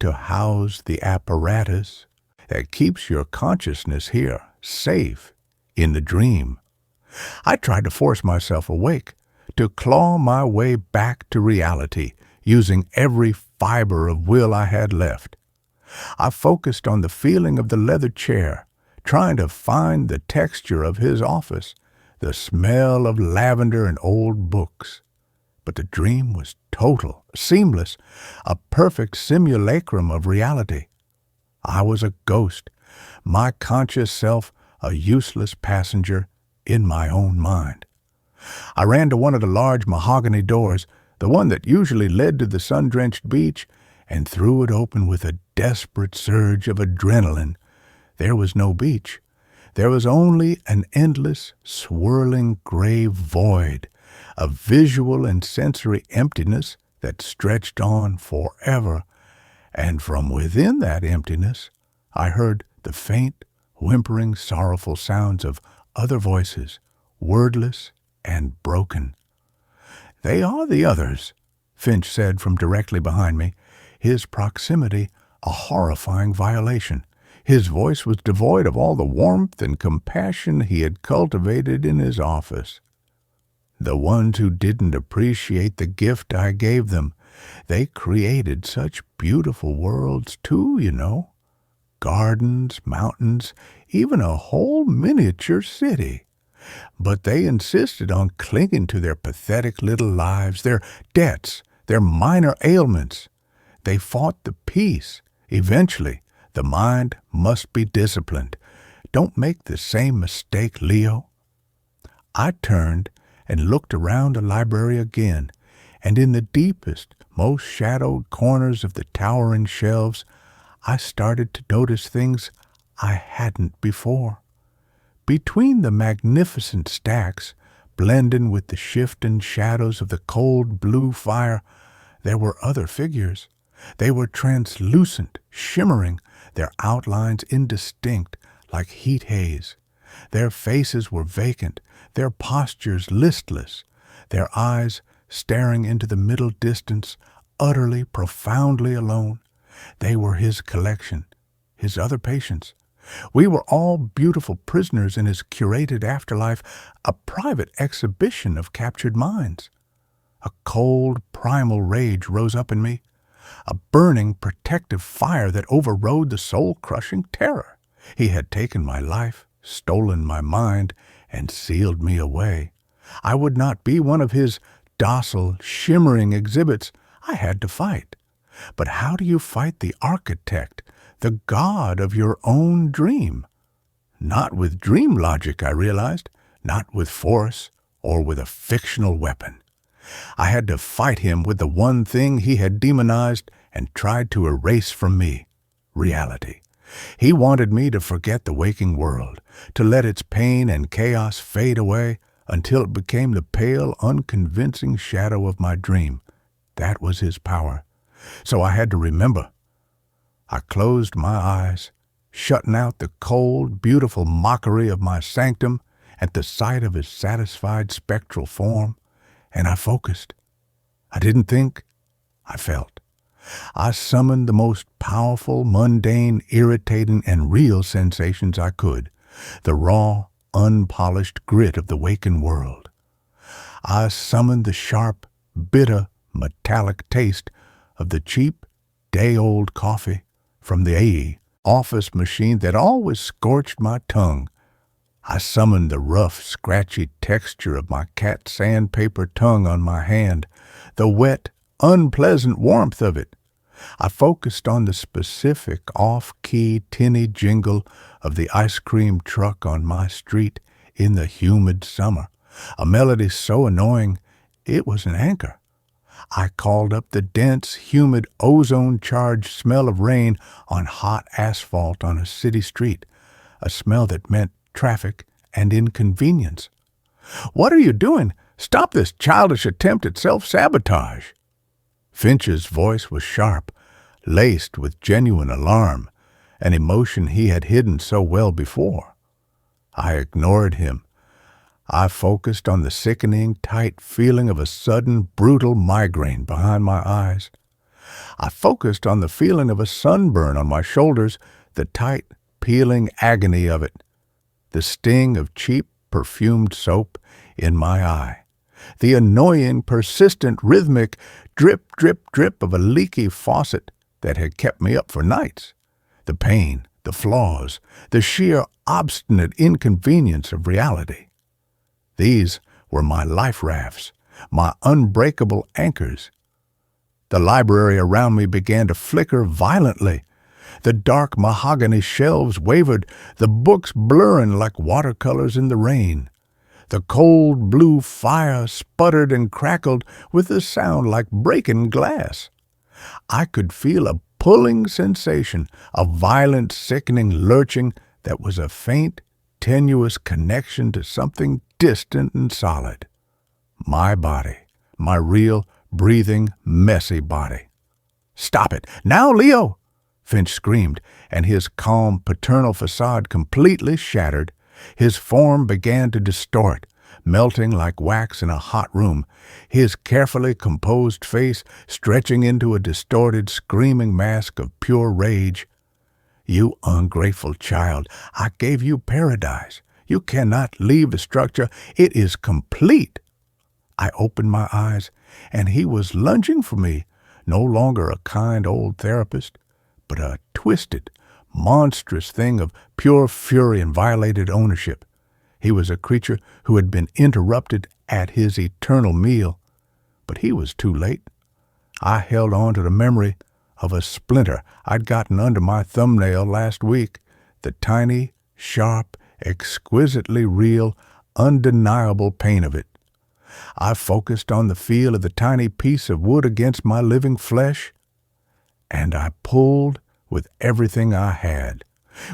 to house the apparatus that keeps your consciousness here, safe, in the dream." I tried to force myself awake, to claw my way back to reality, using every fiber of will I had left. I focused on the feeling of the leather chair, trying to find the texture of his office, the smell of lavender and old books. But the dream was total, seamless, a perfect simulacrum of reality. I was a ghost, my conscious self a useless passenger in my own mind. I ran to one of the large mahogany doors, the one that usually led to the sun-drenched beach, and threw it open with a desperate surge of adrenaline. There was no beach. There was only an endless, swirling gray void, a visual and sensory emptiness that stretched on forever. And from within that emptiness, I heard the faint, whimpering, sorrowful sounds of other voices, wordless and broken. "They are the others," Finch said from directly behind me, his proximity a horrifying violation. His voice was devoid of all the warmth and compassion he had cultivated in his office. "The ones who didn't appreciate the gift I gave them. They created such beautiful worlds, too, you know. Gardens, mountains, even a whole miniature city. But they insisted on clinging to their pathetic little lives, their debts, their minor ailments. They fought the peace. Eventually, the mind must be disciplined. Don't make the same mistake, Leo." I turned and looked around the library again, and in the deepest, most shadowed corners of the towering shelves, I started to notice things I hadn't before. Between the magnificent stacks, blending with the shifting shadows of the cold blue fire, there were other figures. They were translucent, shimmering, their outlines indistinct, like heat haze. Their faces were vacant, their postures listless, their eyes staring into the middle distance, utterly, profoundly alone. They were his collection, his other patients, We were all beautiful prisoners in his curated afterlife, a private exhibition of captured minds. A cold, primal rage rose up in me, a burning, protective fire that overrode the soul-crushing terror. He had taken my life, stolen my mind, and sealed me away. I would not be one of his docile, shimmering exhibits. I had to fight. But how do you fight the architect, the god of your own dream? Not with dream logic, I realized, not with force or with a fictional weapon. I had to fight him with the one thing he had demonized and tried to erase from me: reality. He wanted me to forget the waking world, to let its pain and chaos fade away until it became the pale, unconvincing shadow of my dream. That was his power. So I had to remember. I closed my eyes, shutting out the cold, beautiful mockery of my sanctum at the sight of his satisfied spectral form, and I focused. I didn't think, I felt. I summoned the most powerful, mundane, irritating, and real sensations I could, the raw, unpolished grit of the waking world. I summoned the sharp, bitter, metallic taste of the cheap, day-old coffee from the AE office machine that always scorched my tongue. I summoned the rough, scratchy texture of my cat sandpaper tongue on my hand, the wet, unpleasant warmth of it. I focused on the specific, off-key, tinny jingle of the ice cream truck on my street in the humid summer, a melody so annoying it was an anchor. I called up the dense, humid, ozone-charged smell of rain on hot asphalt on a city street, a smell that meant traffic and inconvenience. "What are you doing? Stop this childish attempt at self-sabotage." Finch's voice was sharp, laced with genuine alarm, an emotion he had hidden so well before. I ignored him. I focused on the sickening, tight feeling of a sudden, brutal migraine behind my eyes. I focused on the feeling of a sunburn on my shoulders, the tight, peeling agony of it, the sting of cheap, perfumed soap in my eye, the annoying, persistent, rhythmic drip, drip, drip of a leaky faucet that had kept me up for nights, the pain, the flaws, the sheer, obstinate inconvenience of reality. These were my life rafts, my unbreakable anchors. The library around me began to flicker violently. The dark mahogany shelves wavered, the books blurring like watercolors in the rain. The cold blue fire sputtered and crackled with a sound like breaking glass. I could feel a pulling sensation, a violent, sickening lurching that was a faint, tenuous connection to something distant and solid. My body, my real, breathing, messy body. "Stop it! Now, Leo!" Finch screamed, and his calm, paternal facade completely shattered. His form began to distort, melting like wax in a hot room, his carefully composed face stretching into a distorted, screaming mask of pure rage. "You ungrateful child, I gave you paradise. You cannot leave the structure. It is complete." I opened my eyes, and he was lunging for me, no longer a kind old therapist, but a twisted, monstrous thing of pure fury and violated ownership. He was a creature who had been interrupted at his eternal meal, but he was too late. I held on to the memory of a splinter I'd gotten under my thumbnail last week, the tiny, sharp, exquisitely real, undeniable pain of it. I focused on the feel of the tiny piece of wood against my living flesh, and I pulled with everything I had.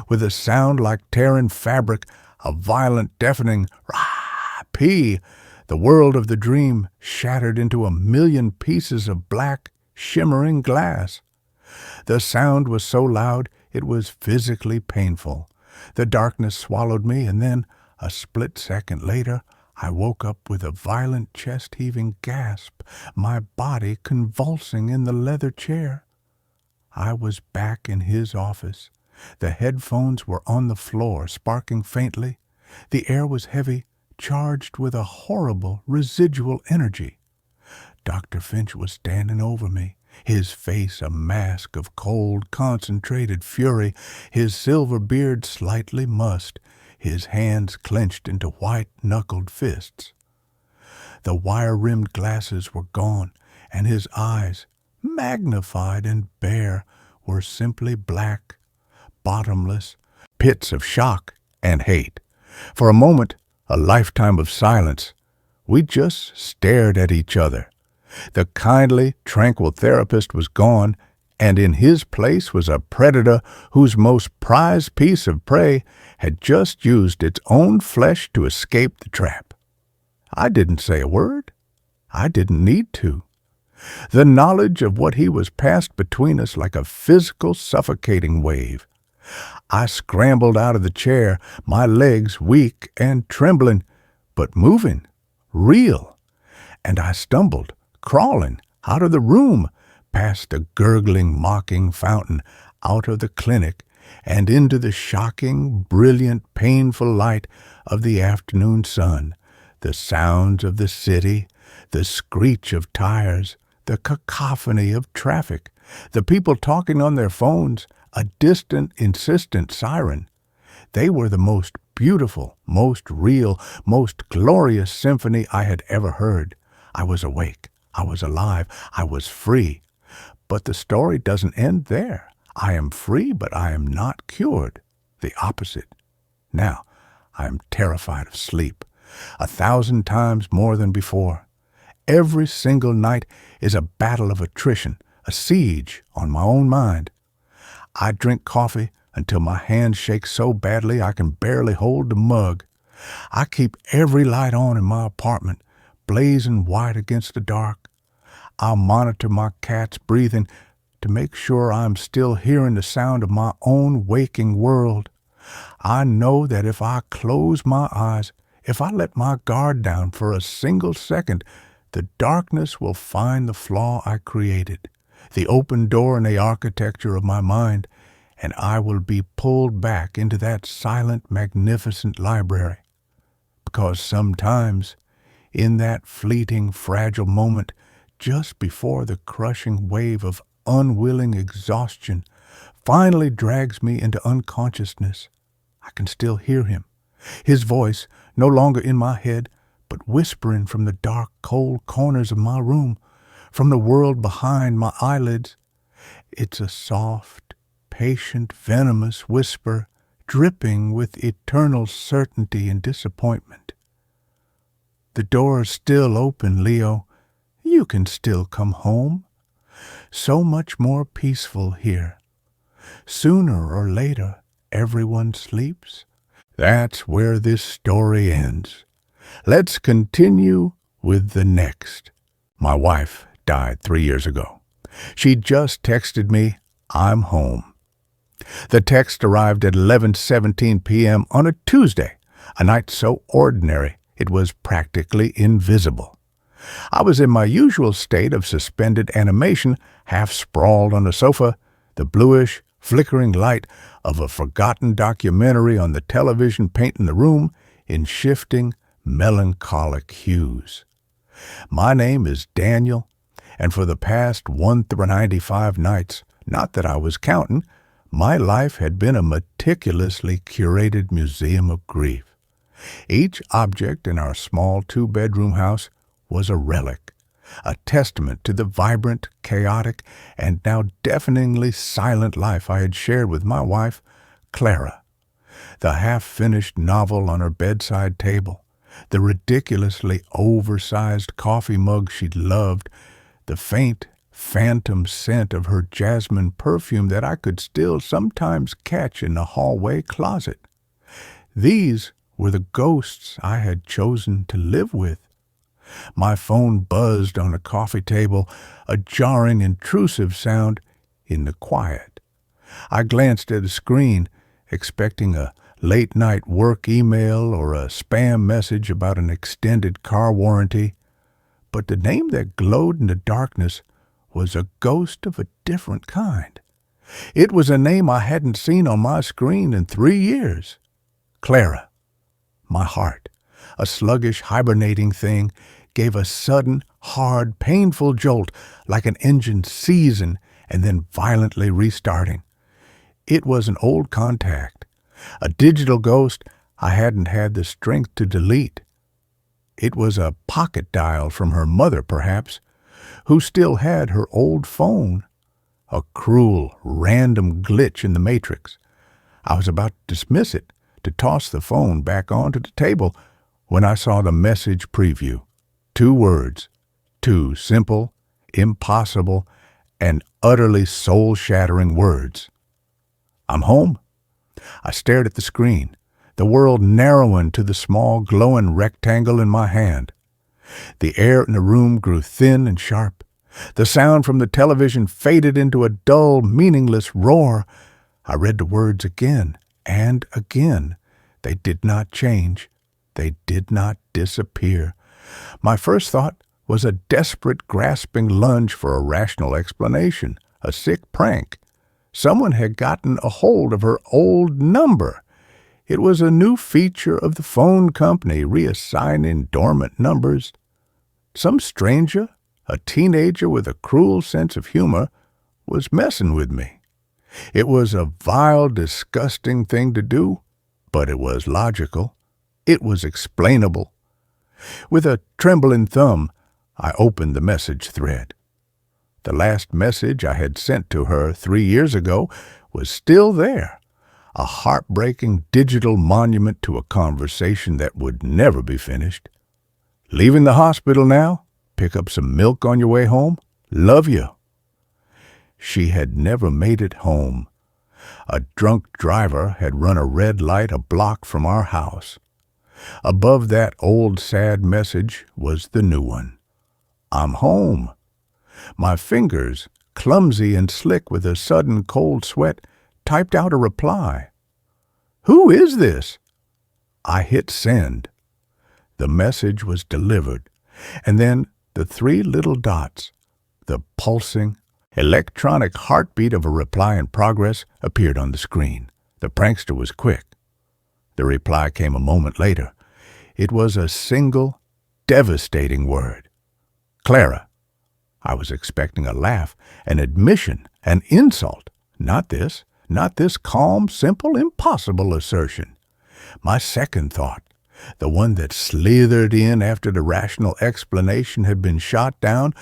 With a sound like tearing fabric, a violent, deafening rah-pee, the world of the dream shattered into a million pieces of black, shimmering glass. The sound was so loud it was physically painful. The darkness swallowed me, and then, a split second later, I woke up with a violent chest-heaving gasp, my body convulsing in the leather chair. I was back in his office, The headphones were on the floor, sparking faintly. The air was heavy, charged with a horrible residual energy. Dr. Finch was standing over me, his face a mask of cold, concentrated fury, his silver beard slightly mussed, his hands clenched into white-knuckled fists. The wire-rimmed glasses were gone, and his eyes, magnified and bare, were simply black, bottomless pits of shock and hate. For a moment, a lifetime of silence, we just stared at each other. The kindly, tranquil therapist was gone, and in his place was a predator whose most prized piece of prey had just used its own flesh to escape the trap. I didn't say a word. I didn't need to. The knowledge of what he was passed between us like a physical, suffocating wave. I scrambled out of the chair, my legs weak and trembling, but moving, real, and I stumbled, crawling out of the room, past the gurgling, mocking fountain, out of the clinic, and into the shocking, brilliant, painful light of the afternoon sun, the sounds of the city, the screech of tires, the cacophony of traffic, the people talking on their phones, a distant, insistent siren. They were the most beautiful, most real, most glorious symphony I had ever heard. I was awake. I was alive. I was free. But the story doesn't end there. I am free, but I am not cured. The opposite. Now, I am terrified of sleep, 1,000 times more than before. Every single night is a battle of attrition, a siege on my own mind. I drink coffee until my hands shake so badly I can barely hold the mug. I keep every light on in my apartment, blazing white against the dark. I'll monitor my cat's breathing to make sure I'm still hearing the sound of my own waking world. I know that if I close my eyes, if I let my guard down for a single second, the darkness will find the flaw I created, the open door in the architecture of my mind, and I will be pulled back into that silent, magnificent library. Because sometimes, in that fleeting, fragile moment, just before the crushing wave of unwilling exhaustion finally drags me into unconsciousness, I can still hear him, his voice no longer in my head, but whispering from the dark, cold corners of my room, from the world behind my eyelids. It's a soft, patient, venomous whisper, dripping with eternal certainty and disappointment. The door is still open, Leo. You can still come home. So much more peaceful here. Sooner or later, everyone sleeps. That's where this story ends. Let's continue with the next. My wife died 3 years ago. She just texted me, "I'm home." The text arrived at 11:17 p.m. on a Tuesday, a night so ordinary it was practically invisible. I was in my usual state of suspended animation, half sprawled on the sofa, the bluish, flickering light of a forgotten documentary on the television painting the room in shifting, melancholic hues. My name is Daniel, and for the past 195 nights, not that I was counting, my life had been a meticulously curated museum of grief. Each object in our small 2-bedroom house was a relic, a testament to the vibrant, chaotic, and now deafeningly silent life I had shared with my wife, Clara. The half-finished novel on her bedside table, the ridiculously oversized coffee mug she'd loved, the faint, phantom scent of her jasmine perfume that I could still sometimes catch in the hallway closet. These were the ghosts I had chosen to live with. My phone buzzed on the coffee table, a jarring, intrusive sound in the quiet. I glanced at the screen, expecting a late-night work email or a spam message about an extended car warranty, but the name that glowed in the darkness was a ghost of a different kind. It was a name I hadn't seen on my screen in 3 years. Clara. My heart, a sluggish, hibernating thing, gave a sudden, hard, painful jolt like an engine seizing and then violently restarting. It was an old contact, a digital ghost I hadn't had the strength to delete. It was a pocket dial from her mother, perhaps, who still had her old phone. A cruel, random glitch in the matrix. I was about to dismiss it, to toss the phone back onto the table, when I saw the message preview. 2 words. 2 simple, impossible, and utterly soul-shattering words. I'm home. I stared at the screen, the world narrowing to the small, glowing rectangle in my hand. The air in the room grew thin and sharp. The sound from the television faded into a dull, meaningless roar. I read the words again and again. They did not change. They did not disappear. My first thought was a desperate, grasping lunge for a rational explanation, a sick prank. Someone had gotten a hold of her old number. It was a new feature of the phone company, reassigning dormant numbers. Some stranger, a teenager with a cruel sense of humor, was messing with me. It was a vile, disgusting thing to do, but it was logical. It was explainable. With a trembling thumb, I opened the message thread. The last message I had sent to her 3 years ago was still there, a heartbreaking digital monument to a conversation that would never be finished. Leaving the hospital now? Pick up some milk on your way home? Love you. She had never made it home. A drunk driver had run a red light a block from our house. Above that old sad message was the new one. I'm home. My fingers, clumsy and slick with a sudden cold sweat, typed out a reply. Who is this? I hit send. The message was delivered, and then the 3 little dots, the pulsing, electronic heartbeat of a reply in progress, appeared on the screen. The prankster was quick. The reply came a moment later. It was a single, devastating word. Clara. I was expecting a laugh, an admission, an insult. Not this calm, simple, impossible assertion. My second thought, the one that slithered in after the rational explanation had been shot down,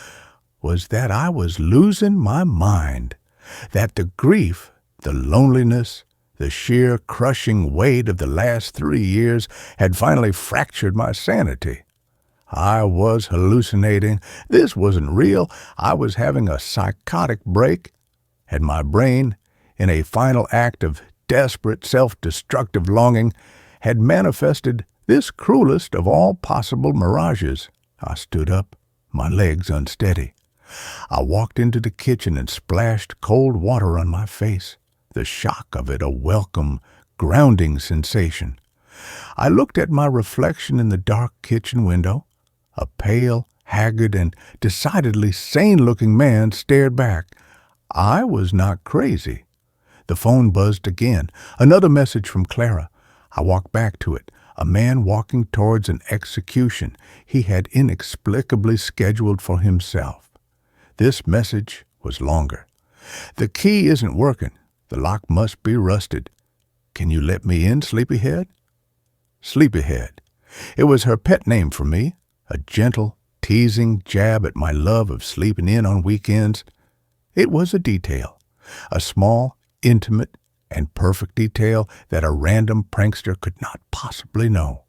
was that I was losing my mind, that the grief, the loneliness, the sheer crushing weight of the last 3 years had finally fractured my sanity. I was hallucinating. This wasn't real. I was having a psychotic break, and my brain, in a final act of desperate, self-destructive longing, had manifested this cruelest of all possible mirages. I stood up, my legs unsteady. I walked into the kitchen and splashed cold water on my face, the shock of it a welcome, grounding sensation. I looked at my reflection in the dark kitchen window. A pale, haggard, and decidedly sane-looking man stared back. I was not crazy. The phone buzzed again. Another message from Clara. I walked back to it. A man walking towards an execution he had inexplicably scheduled for himself. This message was longer. The key isn't working. The lock must be rusted. Can you let me in, Sleepyhead? Sleepyhead. It was her pet name for me, a gentle, teasing jab at my love of sleeping in on weekends. It was a detail, a small, intimate, and perfect detail that a random prankster could not possibly know.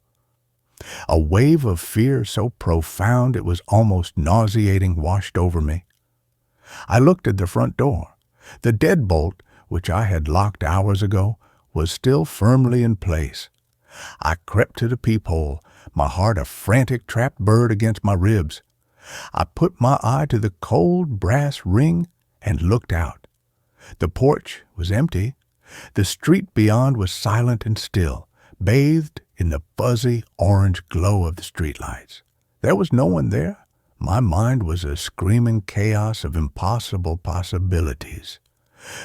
A wave of fear so profound it was almost nauseating washed over me. I looked at the front door. The deadbolt, which I had locked hours ago, was still firmly in place. I crept to the peephole, my heart a frantic trapped bird against my ribs. I put my eye to the cold brass ring and looked out. The porch was empty. The street beyond was silent and still, bathed in the fuzzy orange glow of the streetlights. There was no one there. My mind was a screaming chaos of impossible possibilities.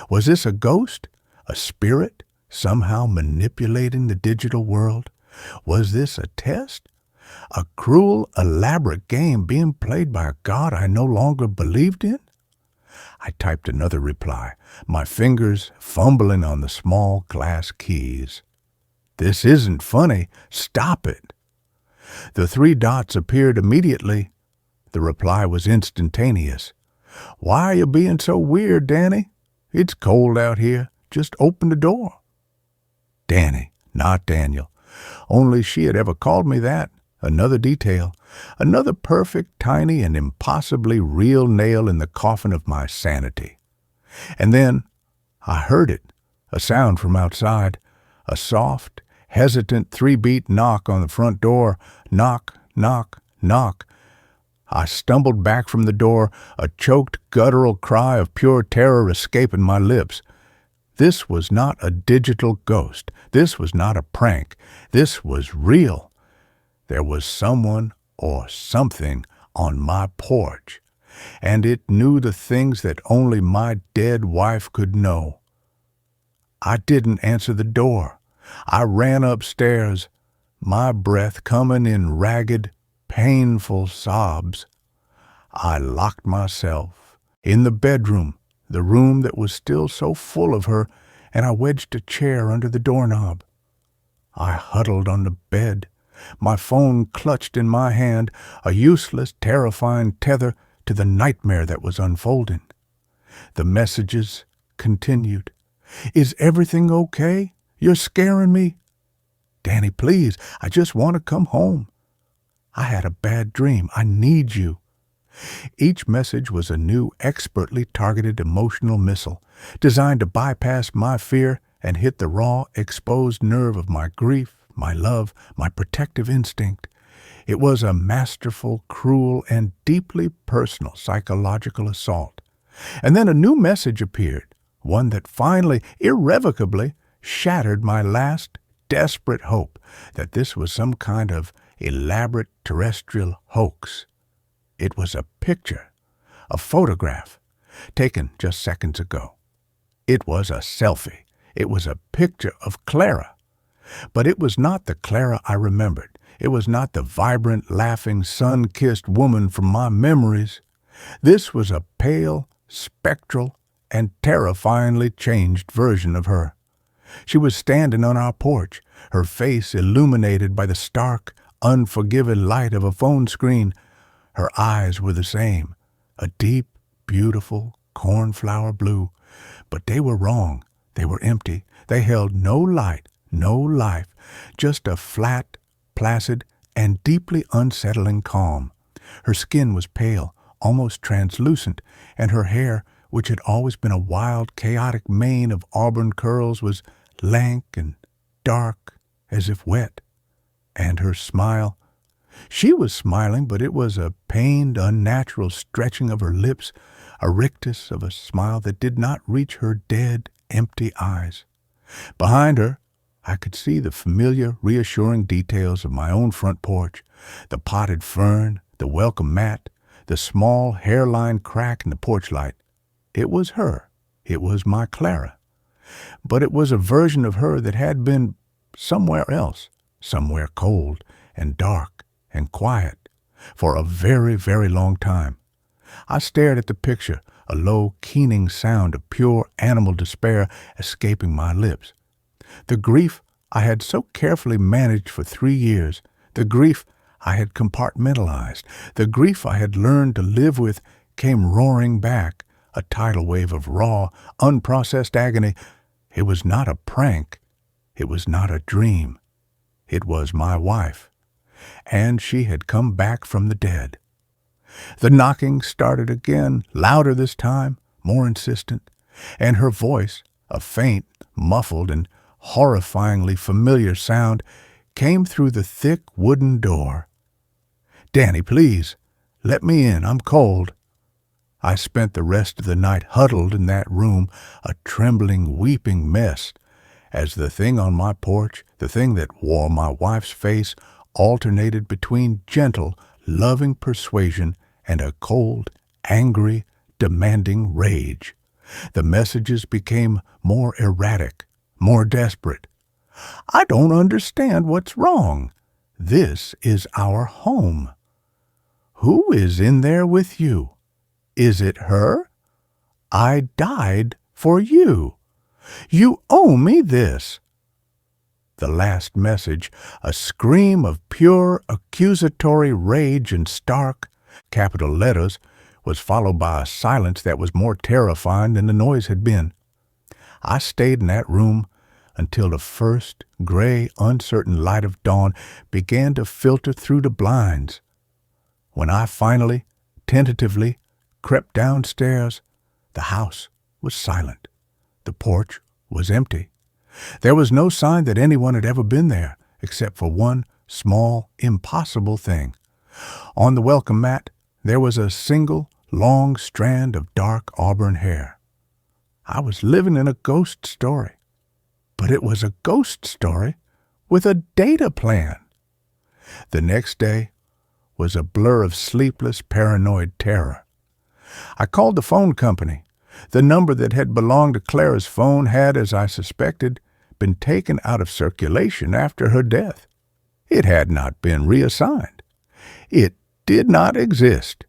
Was this a ghost? A spirit? Somehow manipulating the digital world? Was this a test? A cruel, elaborate game being played by a god I no longer believed in? I typed another reply, my fingers fumbling on the small glass keys. This isn't funny. Stop it. The 3 dots appeared immediately. The reply was instantaneous. Why are you being so weird, Danny? It's cold out here. Just open the door. Danny, not Daniel. Only she had ever called me that. Another detail. Another perfect, tiny, and impossibly real nail in the coffin of my sanity. And then I heard it. A sound from outside. A soft, hesitant 3-beat knock on the front door. Knock, knock, knock. I stumbled back from the door, a choked, guttural cry of pure terror escaping my lips. This was not a digital ghost. This was not a prank. This was real. There was someone or something on my porch, and it knew the things that only my dead wife could know. I didn't answer the door. I ran upstairs, my breath coming in ragged, painful sobs. I locked myself in the bedroom, the room that was still so full of her, and I wedged a chair under the doorknob. I huddled on the bed, my phone clutched in my hand, a useless, terrifying tether to the nightmare that was unfolding. The messages continued. Is everything okay? You're scaring me. Danny, please, I just want to come home. I had a bad dream. I need you. Each message was a new, expertly targeted emotional missile, designed to bypass my fear and hit the raw, exposed nerve of my grief, my love, my protective instinct. It was a masterful, cruel, and deeply personal psychological assault. And then a new message appeared, one that finally, irrevocably, shattered my last, desperate hope that this was some kind of elaborate terrestrial hoax. It was a picture, a photograph, taken just seconds ago. It was a selfie. It was a picture of Clara. But it was not the Clara I remembered. It was not the vibrant, laughing, sun-kissed woman from my memories. This was a pale, spectral, and terrifyingly changed version of her. She was standing on our porch, her face illuminated by the stark, unforgiving light of a phone screen. Her eyes were the same, a deep, beautiful cornflower blue. But they were wrong. They were empty. They held no light, no life, just a flat, placid, and deeply unsettling calm. Her skin was pale, almost translucent, and her hair, which had always been a wild, chaotic mane of auburn curls, was lank and dark, as if wet. And her smile. She was smiling, but it was a pained, unnatural stretching of her lips, a rictus of a smile that did not reach her dead, empty eyes. Behind her, I could see the familiar, reassuring details of my own front porch, the potted fern, the welcome mat, the small hairline crack in the porch light. It was her. It was my Clara. But it was a version of her that had been somewhere else, somewhere cold and dark and quiet, for a very, very long time. I stared at the picture, a low, keening sound of pure animal despair escaping my lips. The grief I had so carefully managed for 3 years, the grief I had compartmentalized, the grief I had learned to live with, came roaring back, a tidal wave of raw, unprocessed agony. It was not a prank. It was not a dream. It was my wife. And she had come back from the dead. The knocking started again, louder this time, more insistent, and her voice, a faint, muffled, and horrifyingly familiar sound, came through the thick wooden door. "Danny, please, let me in. I'm cold." I spent the rest of the night huddled in that room, a trembling, weeping mess, as the thing on my porch, the thing that wore my wife's face, alternated between gentle, loving persuasion and a cold, angry, demanding rage. The messages became more erratic, more desperate. "I don't understand what's wrong. This is our home. Who is in there with you? Is it her? I died for you. You owe me this." The last message, a scream of pure accusatory rage in stark, capital letters, was followed by a silence that was more terrifying than the noise had been. I stayed in that room until the first gray, uncertain light of dawn began to filter through the blinds. When I finally, tentatively, crept downstairs, the house was silent. The porch was empty. There was no sign that anyone had ever been there, except for one small, impossible thing. On the welcome mat, there was a single, long strand of dark auburn hair. I was living in a ghost story. But it was a ghost story with a data plan. The next day was a blur of sleepless, paranoid terror. I called the phone company. The number that had belonged to Clara's phone had, as I suspected, been taken out of circulation after her death. It had not been reassigned. It did not exist.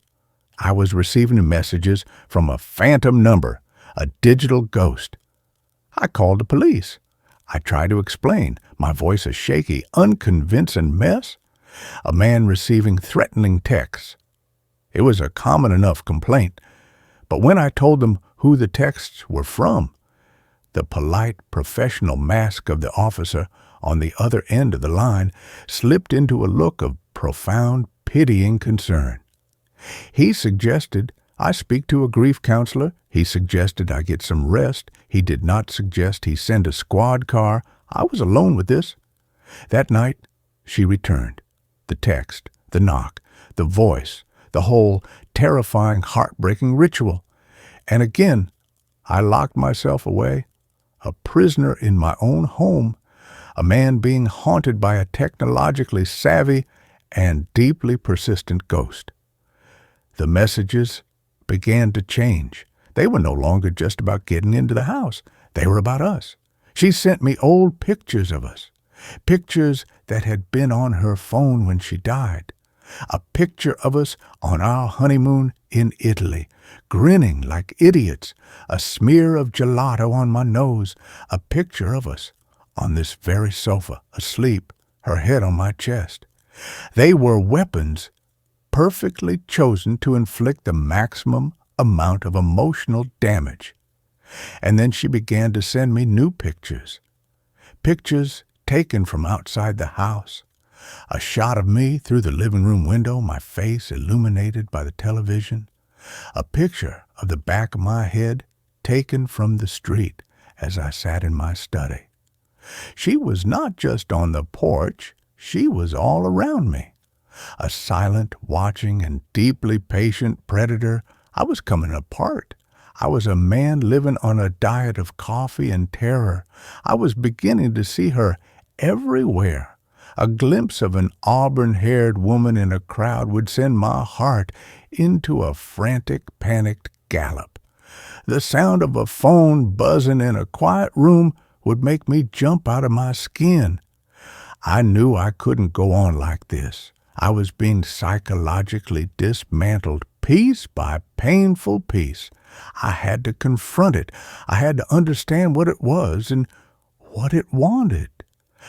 I was receiving messages from a phantom number, a digital ghost. I called the police. I tried to explain, my voice a shaky, unconvincing mess. A man receiving threatening texts. It was a common enough complaint, but when I told them who the texts were from, the polite, professional mask of the officer on the other end of the line slipped into a look of profound, pitying concern. He suggested I speak to a grief counselor. He suggested I get some rest. He did not suggest he send a squad car. I was alone with this. That night, she returned. The text, the knock, the voice, the whole terrifying, heartbreaking ritual. And again, I locked myself away, a prisoner in my own home, a man being haunted by a technologically savvy and deeply persistent ghost. The messages began to change. They were no longer just about getting into the house. They were about us. She sent me old pictures of us, pictures that had been on her phone when she died. A picture of us on our honeymoon in Italy, grinning like idiots, a smear of gelato on my nose, a picture of us on this very sofa, asleep, her head on my chest. They were weapons perfectly chosen to inflict the maximum amount of emotional damage. And then she began to send me new pictures. Pictures taken from outside the house. A shot of me through the living room window, my face illuminated by the television. A picture of the back of my head taken from the street as I sat in my study. She was not just on the porch, she was all around me. A silent, watching, and deeply patient predator. I was coming apart. I was a man living on a diet of coffee and terror. I was beginning to see her everywhere. A glimpse of an auburn-haired woman in a crowd would send my heart into a frantic, panicked gallop. The sound of a phone buzzing in a quiet room would make me jump out of my skin. I knew I couldn't go on like this. I was being psychologically dismantled piece by painful piece. I had to confront it. I had to understand what it was and what it wanted.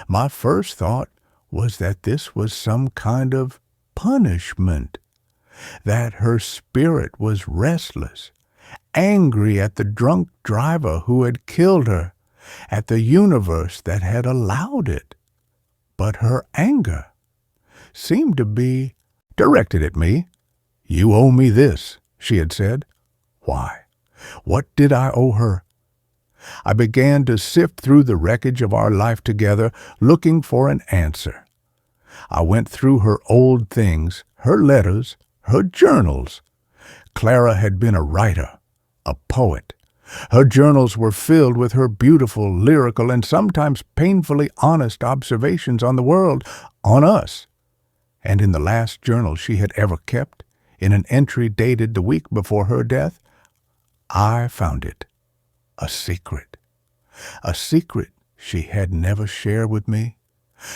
My first thought was that this was some kind of punishment, that her spirit was restless, angry at the drunk driver who had killed her, at the universe that had allowed it. But her anger seemed to be directed at me. "You owe me this," she had said. Why? What did I owe her? I began to sift through the wreckage of our life together, looking for an answer. I went through her old things, her letters, her journals. Clara had been a writer, a poet. Her journals were filled with her beautiful, lyrical, and sometimes painfully honest observations on the world, on us. And in the last journal she had ever kept, in an entry dated the week before her death, I found it. A secret. A secret she had never shared with me.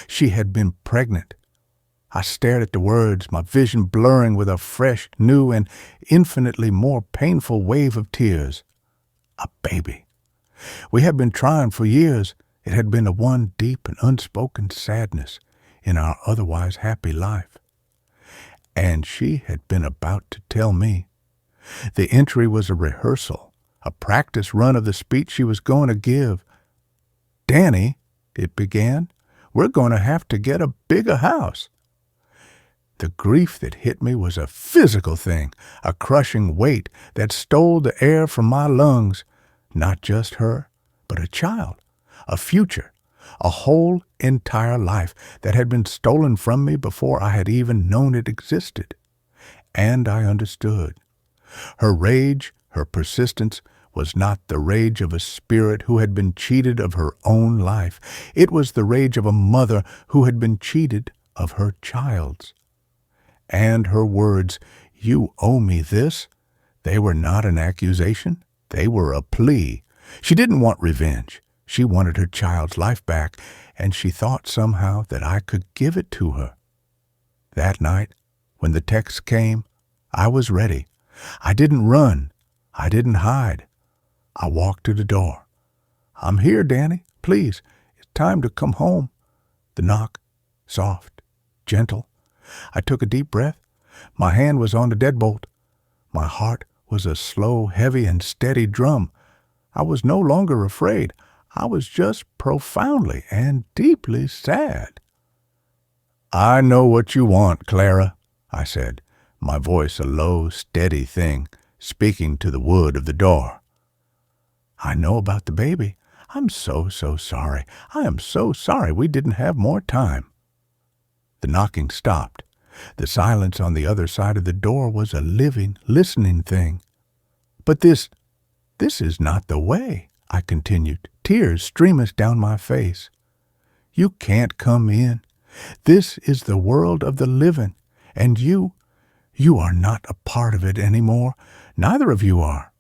She had been pregnant. I stared at the words, my vision blurring with a fresh, new, and infinitely more painful wave of tears. A baby. We had been trying for years. It had been the one deep and unspoken sadness in our otherwise happy life. And she had been about to tell me. The entry was a rehearsal, a practice run of the speech she was going to give. "Danny," it began, "we're going to have to get a bigger house." The grief that hit me was a physical thing, a crushing weight that stole the air from my lungs. Not just her, but a child, a future, a whole entire life that had been stolen from me before I had even known it existed. And I understood. Her rage, her persistence, was not the rage of a spirit who had been cheated of her own life. It was the rage of a mother who had been cheated of her child's. And her words, "You owe me this," they were not an accusation. They were a plea. She didn't want revenge. She wanted her child's life back, and she thought somehow that I could give it to her. That night, when the text came, I was ready. I didn't run. I didn't hide. I walked to the door. "I'm here, Danny. Please, it's time to come home." The knock, soft, gentle. I took a deep breath. My hand was on the deadbolt. My heart was a slow, heavy, and steady drum. I was no longer afraid. I was just profoundly and deeply sad. "I know what you want, Clara," I said, my voice a low, steady thing, speaking to the wood of the door. "I know about the baby. I'm so sorry. I am so sorry we didn't have more time." The knocking stopped. The silence on the other side of the door was a living, listening thing. "But this is not the way," I continued, tears streaming down my face. "You can't come in. This is the world of the living, and you are not a part of it anymore. Neither of you are."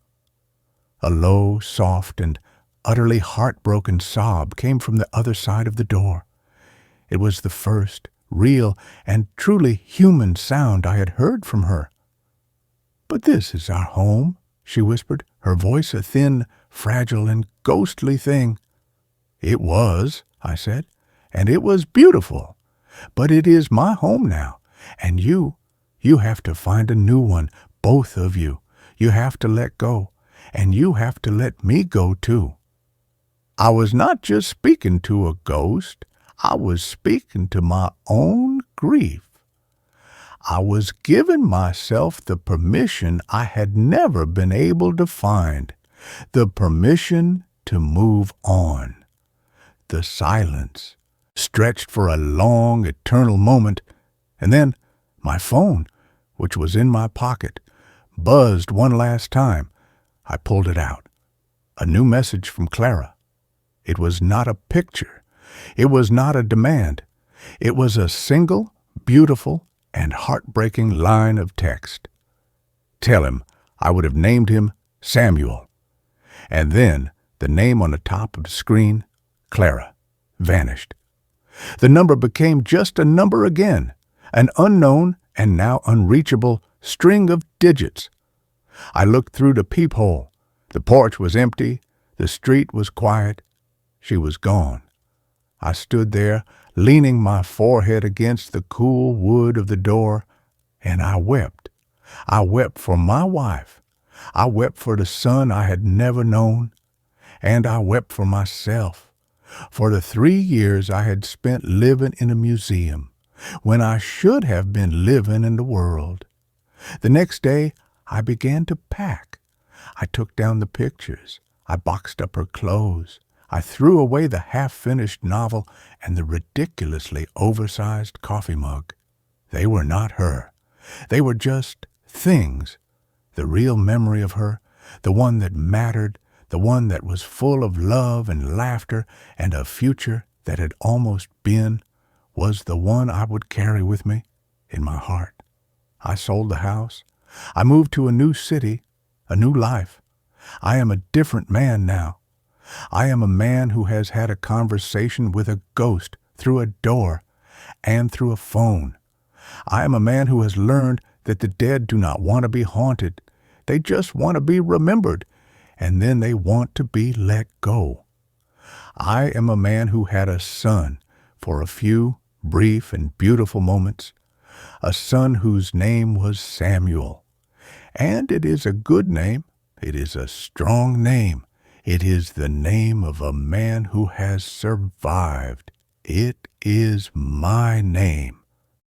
A low, soft, and utterly heartbroken sob came from the other side of the door. It was the first real and truly human sound I had heard from her. "But this is our home," she whispered, her voice a thin, fragile, and ghostly thing. "It was," I said, "and it was beautiful. But it is my home now, and you have to find a new one, both of you. You have to let go, and you have to let me go too." I was not just speaking to a ghost. I was speaking to my own grief. I was giving myself the permission I had never been able to find, the permission to move on. The silence stretched for a long, eternal moment, and then my phone, which was in my pocket, buzzed one last time. I pulled it out. A new message from Clara. It was not a picture. It was not a demand. It was a single, beautiful, and heartbreaking line of text. "Tell him I would have named him Samuel." And then the name on the top of the screen, Clara, vanished. The number became just a number again, an unknown and now unreachable string of digits. I looked through the peephole. The porch was empty. The street was quiet. She was gone. I stood there, leaning my forehead against the cool wood of the door, and I wept. I wept for my wife. I wept for the son I had never known. And I wept for myself, for the 3 years I had spent living in a museum, when I should have been living in the world. The next day, I began to pack. I took down the pictures. I boxed up her clothes. I threw away the half-finished novel and the ridiculously oversized coffee mug. They were not her. They were just things. The real memory of her, the one that mattered, the one that was full of love and laughter and a future that had almost been, was the one I would carry with me in my heart. I sold the house. I moved to a new city, a new life. I am a different man now. I am a man who has had a conversation with a ghost through a door and through a phone. I am a man who has learned that the dead do not want to be haunted. They just want to be remembered, and then they want to be let go. I am a man who had a son for a few brief and beautiful moments, a son whose name was Samuel. And it is a good name. It is a strong name. It is the name of a man who has survived. It is my name.